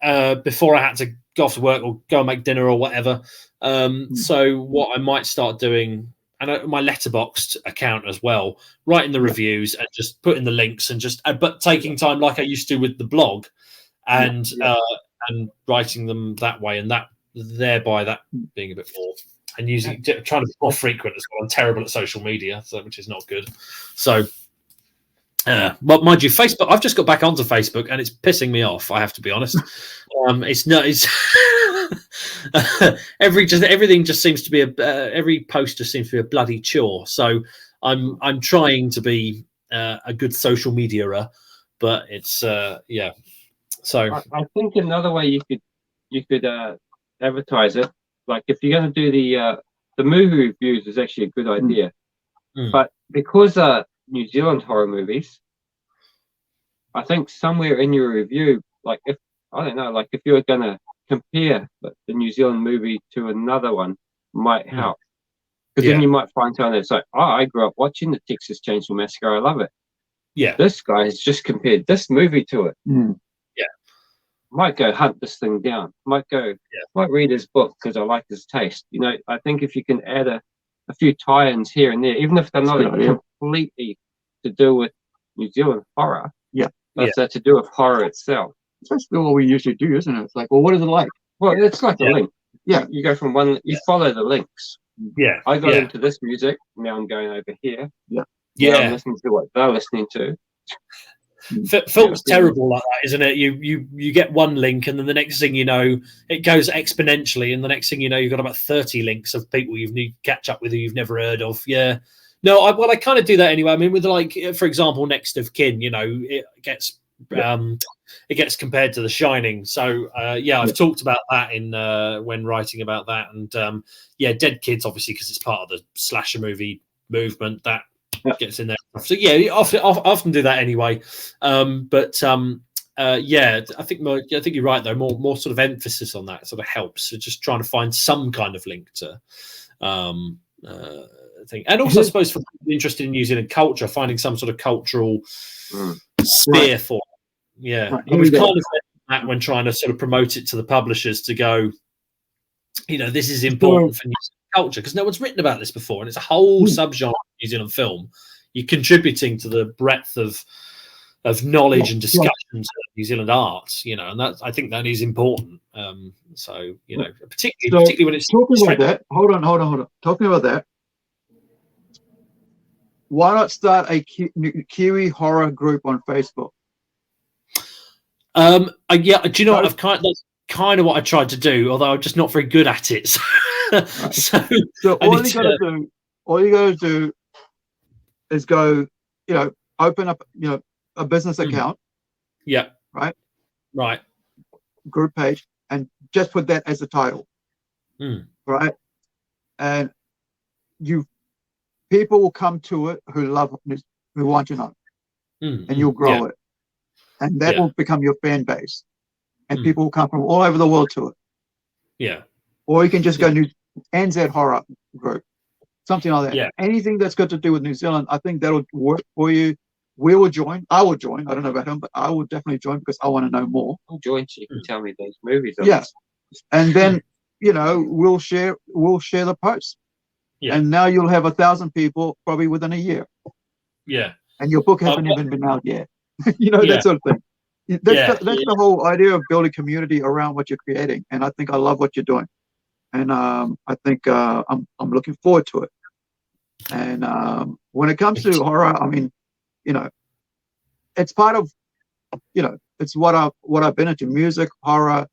before I had to go off to work or go and make dinner or whatever. So what I might start doing, and my Letterboxd account as well, writing the reviews and just putting the links and but taking time like I used to with the blog and writing them that way, and that thereby that being a bit more and trying to be more frequent as well. I'm terrible at social media, which is not good. So but mind you, Facebook, I've just got back onto Facebook and it's pissing me off, I have to be honest. Everything just seems to be every post just seems to be a bloody chore. So I'm trying to be a good social media-er, but it's So I think another way you could advertise it, like if you're going to do the movie reviews, is actually a good idea. But because New Zealand horror movies, I think somewhere in your review, like if you're going to compare the New Zealand movie to another one, might help, because then you might find someone that's like, I grew up watching the Texas Chain Saw Massacre, I love it. Yeah. This guy has just compared this movie to it. Yeah. Might go hunt this thing down. Might read his book because I like his taste. You know, I think if you can add a few tie-ins here and there, even if they're not completely to do with New Zealand horror, but they're to do with horror itself. That's what we usually do, isn't it? It's like, well, what is it like? Well, it's like a link. Yeah, you go from one. You follow the links. Yeah, I got into this music. Now I'm going over here. Yeah. Now I'm listening to what they're listening to. Film's terrible like that, isn't it? You get one link, and then the next thing you know, it goes exponentially, and the next thing you know, you've got about 30 links of people you need to catch up with who you've never heard of. Yeah. No, I kind of do that anyway. I mean, with like, for example, Next of Kin, you know, it gets compared to The Shining. So I've talked about that in when writing about that, and Dead Kids, obviously, because it's part of the slasher movie movement that gets in there. So I often do that anyway. I think you're right though. More sort of emphasis on that sort of helps. So just trying to find some kind of link to thing, and also I suppose for people interested in New Zealand culture, finding some sort of cultural sphere for it. Yeah. I was kind of that when trying to sort of promote it to the publishers to go, you know, this is important for New Zealand culture because no one's written about this before, and it's a whole subgenre of New Zealand film. You're contributing to the breadth of knowledge and discussion to New Zealand arts, you know, and that I think that is important. So you know, particularly when it's talking about that. Hold on. Talking about that. Why not start a Kiwi horror group on Facebook? Do you know what? That's kind of what I tried to do, although I'm just not very good at it. So all you gotta do is go, you know, open up, you know, a business account. Yeah. Right. Group page, and just put that as the title. Right. And people will come to it who want to know, and you'll grow it, and that will become your fan base, and people will come from all over the world to it. Yeah. Or you can just go NZ Horror Group, something like that. Yeah. Anything that's got to do with New Zealand, I think that'll work for you. We will join. I will join. I don't know about him, but I will definitely join because I want to know more. I'll join so you can tell me those movies. And then you know we'll share the posts. Yeah. And now you'll have 1,000 people probably within a year. Yeah. And your book hasn't even been out yet. You know, that sort of thing. That's the whole idea of building community around what you're creating. And I think I love what you're doing. And I think I'm looking forward to it. And when it comes to horror, I mean, you know, it's part of, you know, it's what I've been into: music, horror,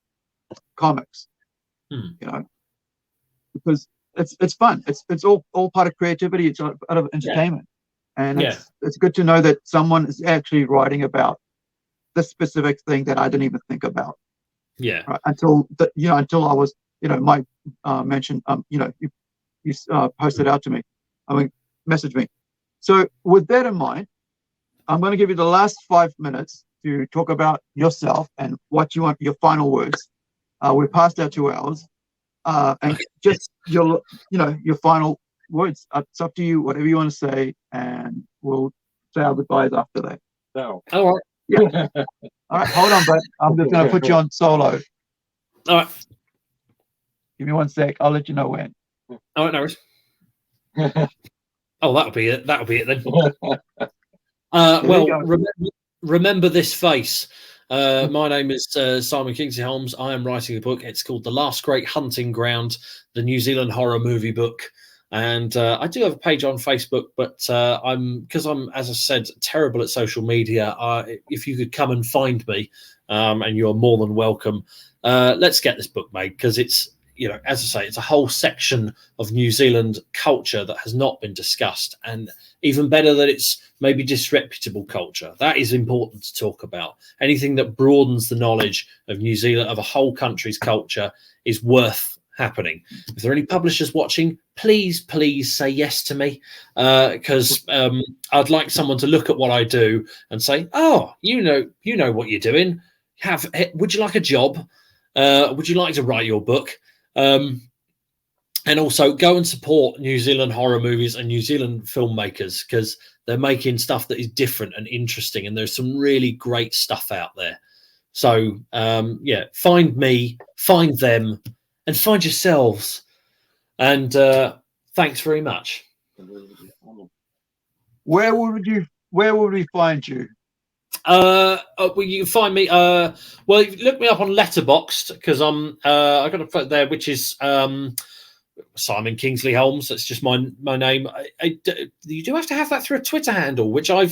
comics. You know, because it's fun. It's all part of creativity. It's part of entertainment, and it's good to know that someone is actually writing about this specific thing that I didn't even think about. Yeah. Right? Until I was, you know, Mike mentioned, you know, you posted out to me. I mean, messaged me. So with that in mind, I'm going to give you the last 5 minutes to talk about yourself and what you want, your final words. We're past our 2 hours. And just your final words. It's up to you, whatever you want to say, and we'll say our goodbyes after that. So, all right. Yeah. All right, hold on, but I'm just going to put you on solo. All right. Give me 1 sec. I'll let you know when. All right, no worries. Oh, that'll be it. That'll be it then. Remember this face. My name is Simon Kingsley-Holmes. I am writing a book. It's called The Last Great Hunting Ground, the New Zealand horror movie book. And I do have a page on Facebook, but I'm, as I said, terrible at social media. If you could come and find me, and you're more than welcome, let's get this book made, because it's, you know, as I say, it's a whole section of New Zealand culture that has not been discussed, and even better that it's maybe disreputable culture. That is important to talk about. Anything that broadens the knowledge of New Zealand, of a whole country's culture, is worth happening. If there are any publishers watching, please say yes to me, because I'd like someone to look at what I do and say, oh, you know what you're doing. Would you like a job? Would you like to write your book? And also go and support New Zealand horror movies and New Zealand filmmakers, because they're making stuff that is different and interesting, and there's some really great stuff out there. So yeah, find me, find them, and find yourselves. And thanks very much. Where would we find you? Well, you can find me. Well, look me up on Letterboxd, because I got a put there, which is Simon Kingsley-Holmes. That's just my name. You do have to have that through a Twitter handle, which I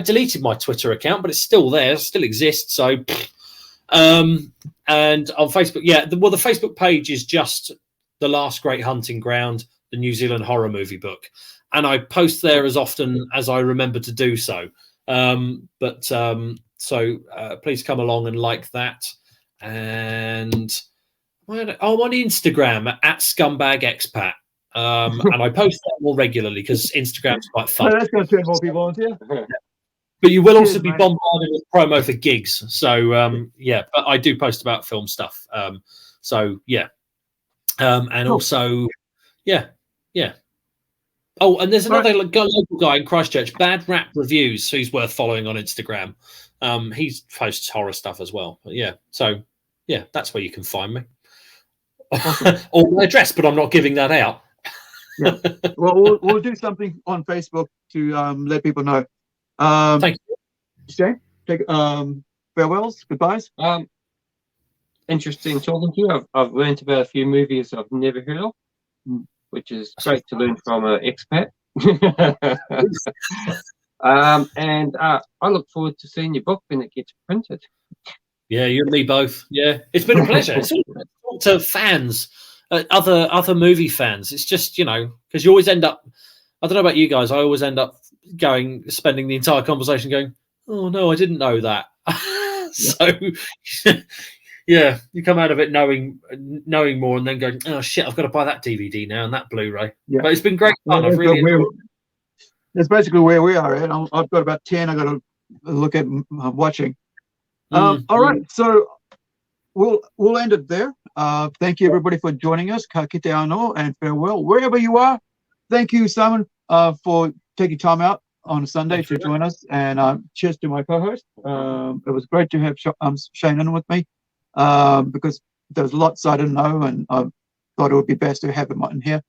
deleted my Twitter account, but it's still there, it still exists. So, and on Facebook, yeah. The Facebook page is just The Last Great Hunting Ground, the New Zealand horror movie book, and I post there as often as I remember to do so. So please come along and like that. And I'm on Instagram at scumbagexpat, and I post that more regularly because Instagram's quite fun. That's going to turn more people on to you. But you will also be bombarded with promo for gigs. So yeah, but I do post about film stuff. So yeah, and also yeah. Oh, and there's another local guy in Christchurch, Bad Rap Reviews, who's worth following on Instagram. He posts horror stuff as well. But yeah, so yeah, that's where you can find me. Or my address, but I'm not giving that out. Yeah. Well, we'll do something on Facebook to let people know. Thank you. Shane, take farewells, goodbyes. Interesting talking to you. I've learned about a few movies I've never heard of, which is great to learn from an expat. And I look forward to seeing your book when it gets printed. Yeah, you and me both. Yeah, it's been a pleasure. It's all talk to fans, other movie fans. It's just, because you always end up, I don't know about you guys, I always end up spending the entire conversation going, oh no, I didn't know that. So yeah, you come out of it knowing more, and then going, oh shit, I've got to buy that DVD now and that Blu-ray. Yeah. But it's been great fun. I've really enjoyed it. That's basically where we are at. I've got about 10 I've got to look at watching. All right, so we'll end it there. Thank you everybody for joining us. Ka kite anō, and farewell wherever you are. Thank you, Simon, for taking time out on a Sunday to join us, and cheers to my co-host. It was great to have Shane in with me, because there's lots I didn't know, and I thought it would be best to have him in here.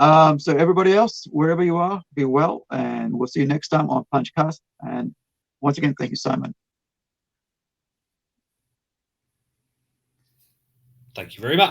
So everybody else, wherever you are, be well, and we'll see you next time on PlungeCast. And once again, thank you, Simon. Thank you very much.